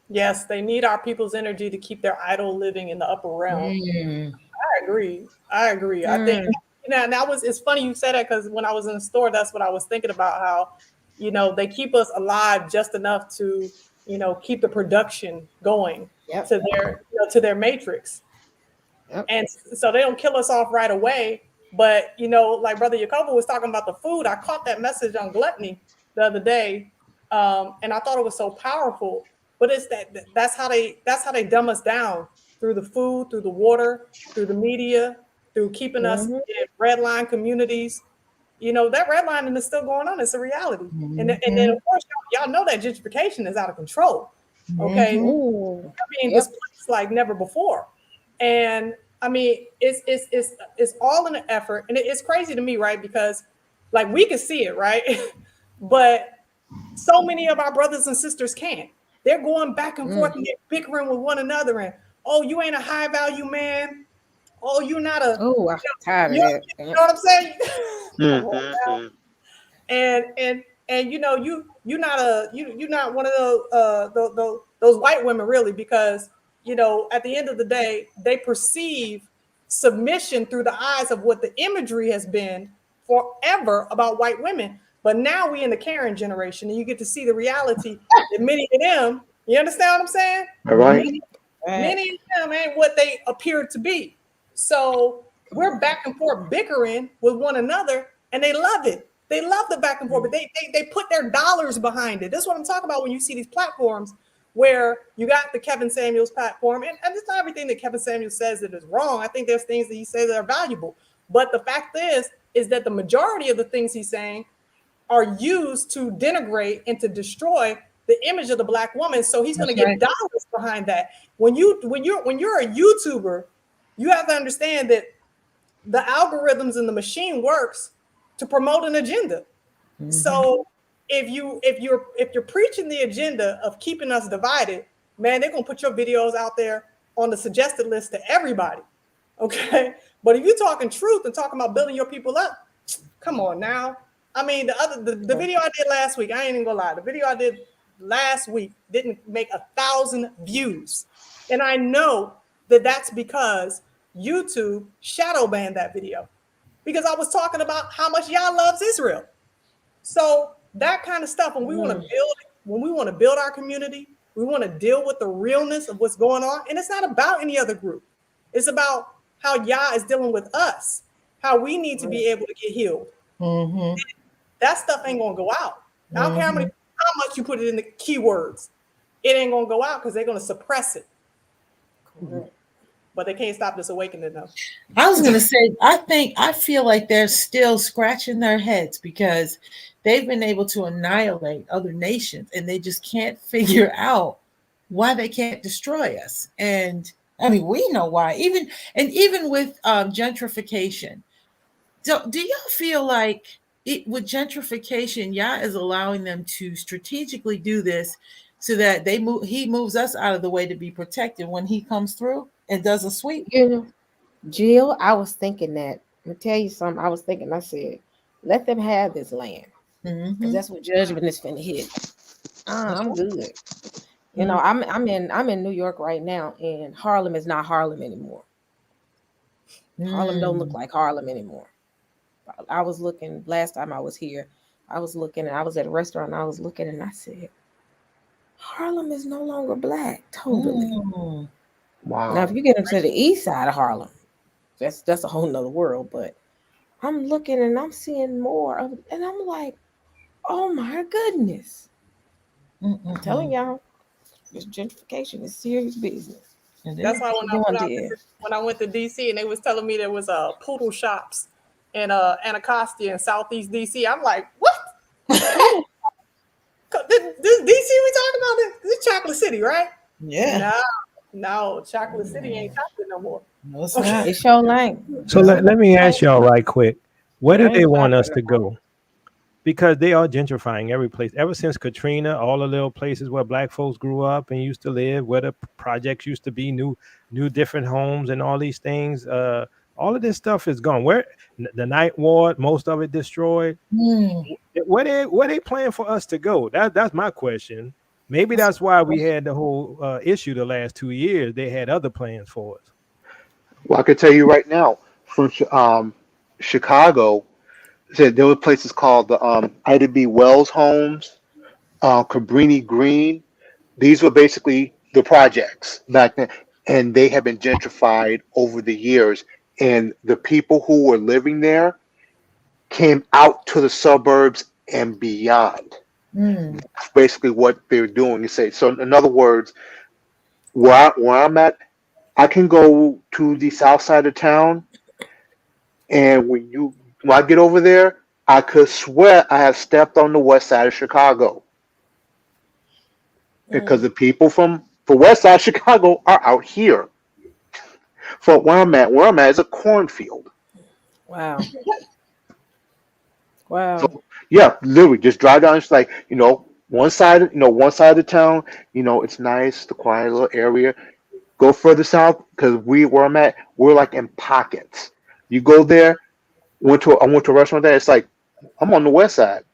Yes, they need our people's energy to keep their idol living in the upper realm. I agree. I think it's funny you said that, because when I was in the store, that's what I was thinking about, how, they keep us alive just enough to, keep the production going to their matrix. And so they don't kill us off right away. But, like Brother Jacobo was talking about the food, I caught that message on gluttony the other day. And I thought it was so powerful. But it's that's how they dumb us down, through the food, through the water, through the media, through keeping us in red line communities. That redlining is still going on. It's a reality. And then of course y'all know that gentrification is out of control. Okay. Displaced like never before. And I mean, it's all in an effort. And it's crazy to me, right? Because like we can see it, right? But so many of our brothers and sisters can't. They're going back and forth and bickering with one another. And, oh, you ain't a high value man. Oh, you're not a. Oh, I'm tired of that. You know what I'm saying? And you're not one of those white women, really, because at the end of the day, they perceive submission through the eyes of what the imagery has been forever about white women. But now we in the Karen generation, and you get to see the reality that many of them, you understand what I'm saying? All right. Many of them ain't what they appear to be. So we're back and forth bickering with one another, and they love it. They love the back and forth, but they put their dollars behind it. This is what I'm talking about when you see these platforms where you got the Kevin Samuels platform, and it's not everything that Kevin Samuels says that is wrong. I think there's things that he says that are valuable. But the fact is that the majority of the things he's saying are used to denigrate and to destroy the image of the Black woman. So he's going to That's get right. dollars behind that. When you're a YouTuber, you have to understand that the algorithms and the machine works to promote an agenda. Mhm. So if you're preaching the agenda of keeping us divided, man, they're gonna put your videos out there on the suggested list to everybody. Okay. But if you're talking truth and talking about building your people up, come on now. I mean, the video I did last week, I ain't even gonna lie. The video I did last week didn't make 1,000 views. And I know that that's because YouTube shadow banned that video because I was talking about how much Yah loves Israel. So that kind of stuff, when we want to build our community, we want to deal with the realness of what's going on. And it's not about any other group. It's about how Yah is dealing with us, how we need to be able to get healed. Mm-hmm. That stuff ain't gonna go out. I don't care how much you put it in the keywords, it ain't gonna go out because they're gonna suppress it. Correct. But they can't stop this awakening though. I was going to say, I feel like they're still scratching their heads because they've been able to annihilate other nations and they just can't figure out why they can't destroy us. And I mean, we know why. Even with gentrification, do y'all feel like with gentrification, Yah is allowing them to strategically do this so that he moves us out of the way to be protected when he comes through and does a sweep? You know, Jill, I was thinking that. Let me tell you something. I said, let them have this land. Because that's what judgment is finna hit. I'm good. You know, I'm in New York right now, and Harlem is not Harlem anymore. Harlem don't look like Harlem anymore. I was looking last time I was here. I was looking, and I was at a restaurant. And I was looking, and I said, Harlem is no longer Black. Totally. Wow. Now, if you get into the east side of Harlem, that's a whole nother world. But I'm looking, and I'm seeing more of, and I'm like, oh my goodness! I'm telling y'all, this gentrification is serious business. That's why when I went to DC and they was telling me there was poodle shops in Anacostia in Southeast DC, I'm like, what? this DC we talking about? This Chocolate City, right? Yeah. No, Chocolate City ain't chocolate no more. No, it's not. It's your lane. So let me ask y'all right quick. Where do they want us to go? Because they are gentrifying every place. Ever since Katrina, all the little places where Black folks grew up and used to live, where the projects used to be, new different homes and all these things. All of this stuff is gone. Where the Ninth Ward, most of it destroyed. Where they plan for us to go? That's my question. Maybe that's why we had the whole issue the last 2 years. They had other plans for us. Well, I can tell you right now, from Chicago, there were places called the Ida B. Wells homes, Cabrini Green. These were basically the projects back then, and they have been gentrified over the years. And the people who were living there came out to the suburbs and beyond. That's basically what they're doing. You say so. In other words, where I'm at, I can go to the south side of town, and when I get over there, I could swear I have stepped on the west side of Chicago because the people from the west side of Chicago are out here. For where I'm at is a cornfield. Wow. Wow. So yeah, literally just drive down. It's like, one side of the town, it's nice, the quiet little area. Go further south because where I'm at, we're like in pockets. You go there. I went to a restaurant there. It's like I'm on the west side.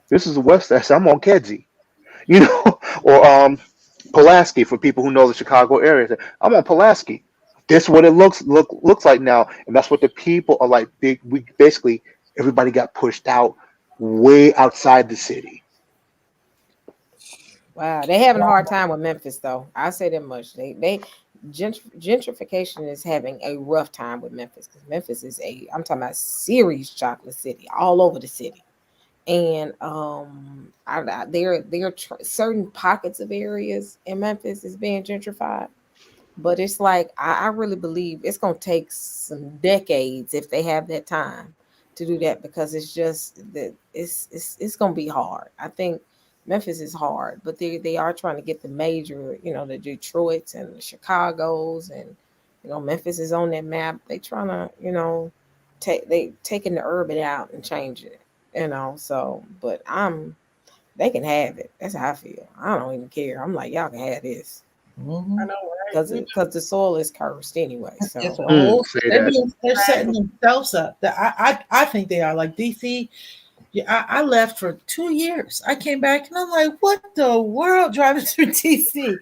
This is the west side. So I'm on Kedzie, or Pulaski for people who know the Chicago area. I'm on Pulaski. This is what it looks like now, and that's what the people are like. We basically everybody got pushed out way outside the city. Wow, they having a hard time with Memphis, though. I say that much. Gentrification is having a rough time with Memphis because Memphis is I'm talking about serious chocolate city all over the city, and there are certain pockets of areas in Memphis is being gentrified, but it's like I really believe it's gonna take some decades if they have that time to do that because it's just that it's gonna be hard. I think Memphis is hard, but they are trying to get the major, the Detroits and the Chicagos, and Memphis is on that map. They trying to, taking the urban out and change it, So, but they can have it. That's how I feel. I don't even care. I'm like, y'all can have this. I know, right? Because the soil is cursed anyway. So It's a whole, say that. they're setting themselves up. I think they are like DC. Yeah, I left for 2 years. I came back and I'm like, what the world driving through DC?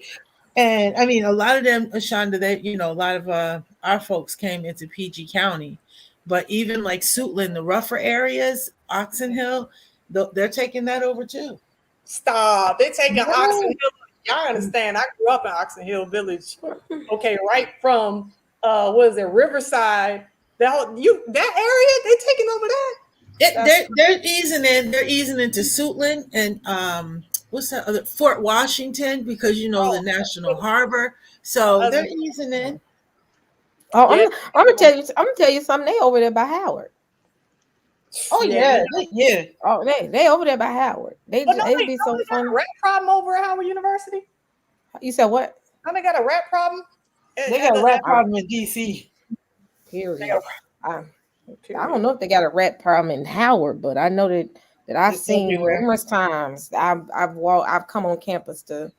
And I mean, a lot of them, Ashanda, a lot of our folks came into PG County, but even like Suitland, the rougher areas, Oxon Hill, they're taking that over too. Stop. They're taking Oxon Hill. Y'all understand? I grew up in Oxon Hill Village. Okay, right from what is it, Riverside? That area, they taking over that. They're easing in. They're easing into Suitland and what's that other, Fort Washington, because the National Harbor. So they're easing in. Oh, yeah. I'm gonna tell you something. They over there by Howard. Oh yeah. Oh, they over there by Howard. They be so funny. Got a rat problem over at Howard University. You said what? Don't they got a rat problem? They got a rat problem in DC. Period. I don't know if they got a rat problem in Howard, but I know that I've seen numerous times. I've come on campus to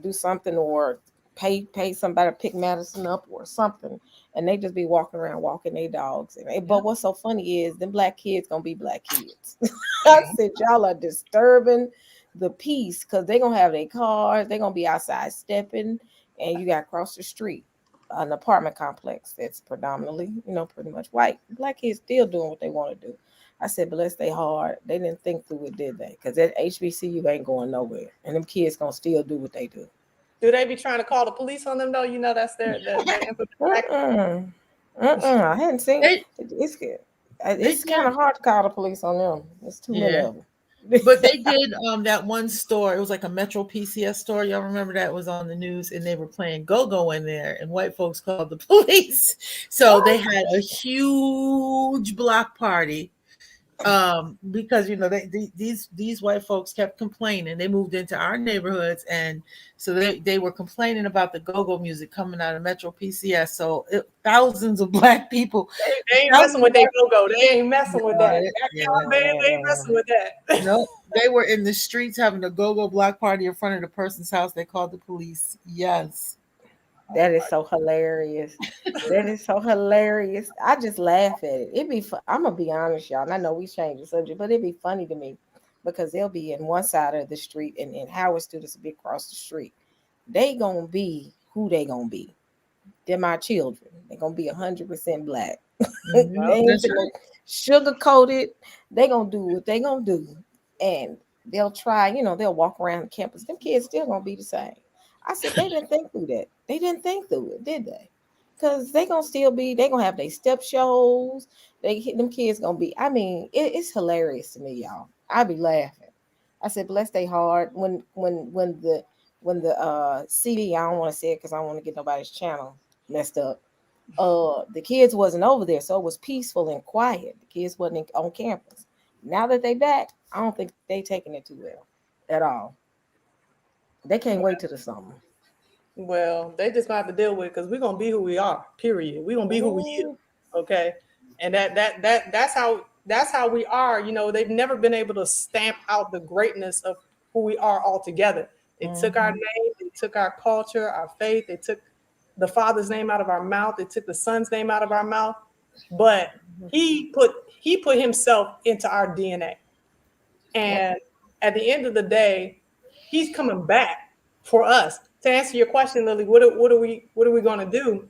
do something or pay somebody to pick Madison up or something, and they just be walking around walking their dogs. But what's so funny is them black kids gonna be black kids. I said y'all are disturbing the peace because they gonna have their cars. They gonna be outside stepping, and you got across the street an apartment complex that's predominantly, pretty much white. Black kids still doing what they want to do. I said, bless they heart. They didn't think through it, did they? Because that HBCU ain't going nowhere, and them kids gonna still do what they do. Do they be trying to call the police on them though? That's their I hadn't seen it. It's kind of hard to call the police on them. There's too many of them. But they did that one store. It was like a Metro PCS store. Y'all remember that was on the news, and they were playing go-go in there, and white folks called the police. So they had a huge block party because these white folks kept complaining. They moved into our neighborhoods, and so they were complaining about the go-go music coming out of Metro PCS. So thousands of black people. They ain't messing with their go-go. They ain't messing with that. They ain't messing with that. No, they were in the streets having a go-go block party in front of the person's house. They called the police. Yes. That is so hilarious. That is so hilarious. I just laugh at it. It'd be fun. I'm gonna be honest, y'all. And I know we changed the subject, but it'd be funny to me because they'll be in one side of the street and Howard students will be across the street. They gonna be who they gonna be. They're my children. They're gonna be 100% black. They ain't sugar coated. They gonna do what they gonna do, and they'll try. They'll walk around campus. Them kids still gonna be the same. I said they didn't think through that. They didn't think through it, did they? Because they gonna have their step shows. Them kids gonna be. I mean, it's hilarious to me, y'all. I be laughing. I said, bless they heart. When the CD, I don't want to say it because I don't want to get nobody's channel messed up. The kids wasn't over there, so it was peaceful and quiet. The kids wasn't on campus. Now that they back, I don't think they taking it too well at all. They can't wait till the summer. Well, they just might have to deal with it because we're gonna be who we are. Period. We're gonna be who we are. Okay, and that's how we are. They've never been able to stamp out the greatness of who we are altogether. They took our name, they took our culture, our faith, they took the Father's name out of our mouth, they took the Son's name out of our mouth, but he put himself into our DNA. And at the end of the day, he's coming back for us. To answer your question, Lily, what are we going to do?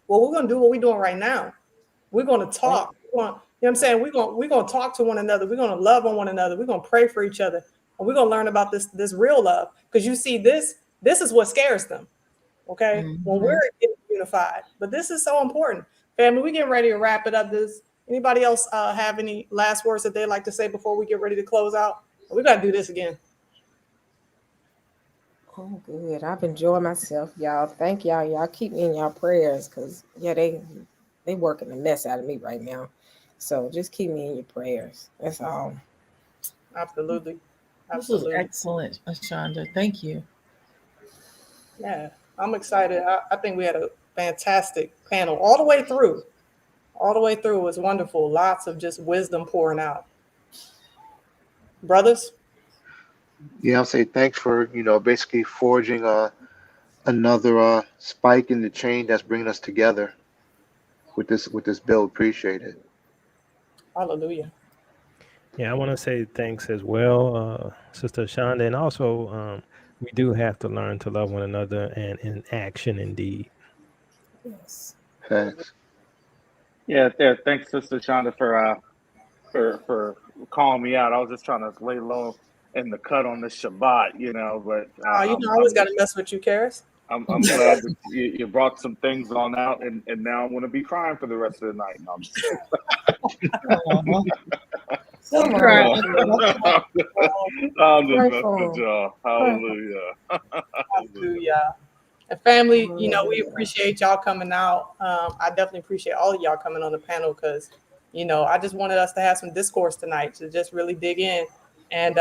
Well, we're going to do what we're doing right now. We're going to talk. You know what I'm saying? We're going to talk to one another. We're going to love on one another. We're going to pray for each other. And we're going to learn about this real love. Because you see, this is what scares them. Okay? When we're unified. But this is so important. Family, we're getting ready to wrap it up. Does anybody else have any last words that they'd like to say before we get ready to close out? We got to do this again. Oh, good. I've enjoyed myself, y'all. Thank y'all. Y'all keep me in y'all prayers because, they working the mess out of me right now. So just keep me in your prayers. That's all. Absolutely. This was Absolutely. excellent, Ashanda. Thank you. Yeah, I'm excited. I think we had a fantastic panel all the way through. All the way through was wonderful. Lots of just wisdom pouring out. Brothers? Yeah, I'll say thanks for basically forging another spike in the chain that's bringing us together with this bill. Appreciate it. Hallelujah. Yeah, I want to say thanks as well, Sister Shonda, and also we do have to learn to love one another and in action indeed. Yes. Facts. Yeah, thanks, Sister Shonda, for calling me out. I was just trying to lay low in the cut on the Shabbat, but Oh, I always got to mess with you, Karis. I'm glad that you brought some things on out, and now I'm going to be crying for the rest of the night. No, I'm just Come Right. on. I'm just Pray messing for with 'em. y'all. Hallelujah. Hallelujah. And family, we Hallelujah. appreciate y'all coming out. I definitely appreciate all of y'all coming on the panel because, I just wanted us to have some discourse tonight to just really dig in. And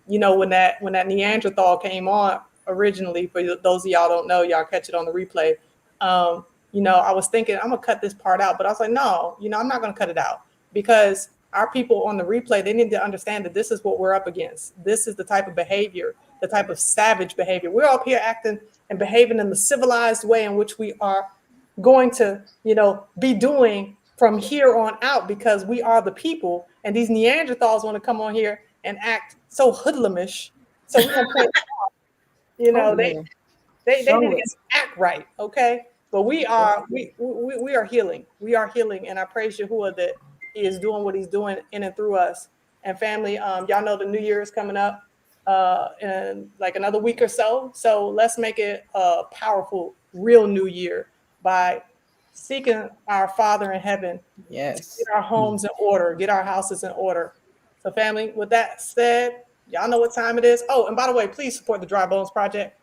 when that Neanderthal came on originally, for those of y'all don't know, y'all catch it on the replay. I was thinking I'm gonna cut this part out, but I was like, no, I'm not gonna cut it out because our people on the replay, they need to understand that this is what we're up against. This is the type of behavior, the type of savage behavior. We're up here acting and behaving in the civilized way in which we are going to, be doing from here on out because we are the people. And these Neanderthals want to come on here and act so hoodlumish. So we're gonna play, Oh, they yeah. they Show need to it. get some act right, okay? But we are healing. We are healing, and I praise Yahuwah that He is doing what He's doing in and through us. And family, y'all know the New Year is coming up in like another week or so. So let's make it a powerful, real New Year by seeking our Father in heaven, Yes. get our homes in order, get our houses in order. So, family, with that said, y'all know what time it is. Oh, and by the way, please support the Dry Bones Project.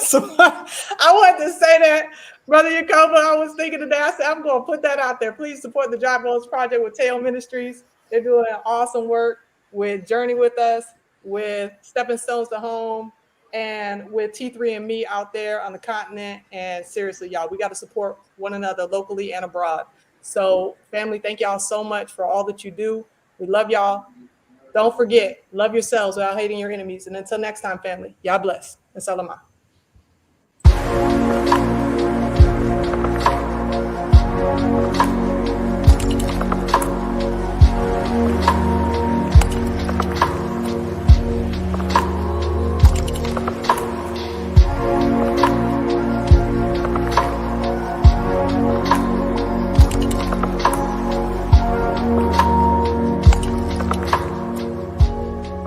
So I wanted to say that, Brother Yacoba. I was thinking today, I said, I'm going to put that out there. Please support the Dry Bones Project with Tail Ministries. They're doing awesome work with Journey With Us, with Stepping Stones to Home, and with T3 and me out there on the continent. And seriously, y'all, we got to support one another locally and abroad. So, family, thank y'all so much for all that you do. We love y'all. Don't forget, love yourselves without hating your enemies. And until next time, family, y'all bless. And salamah.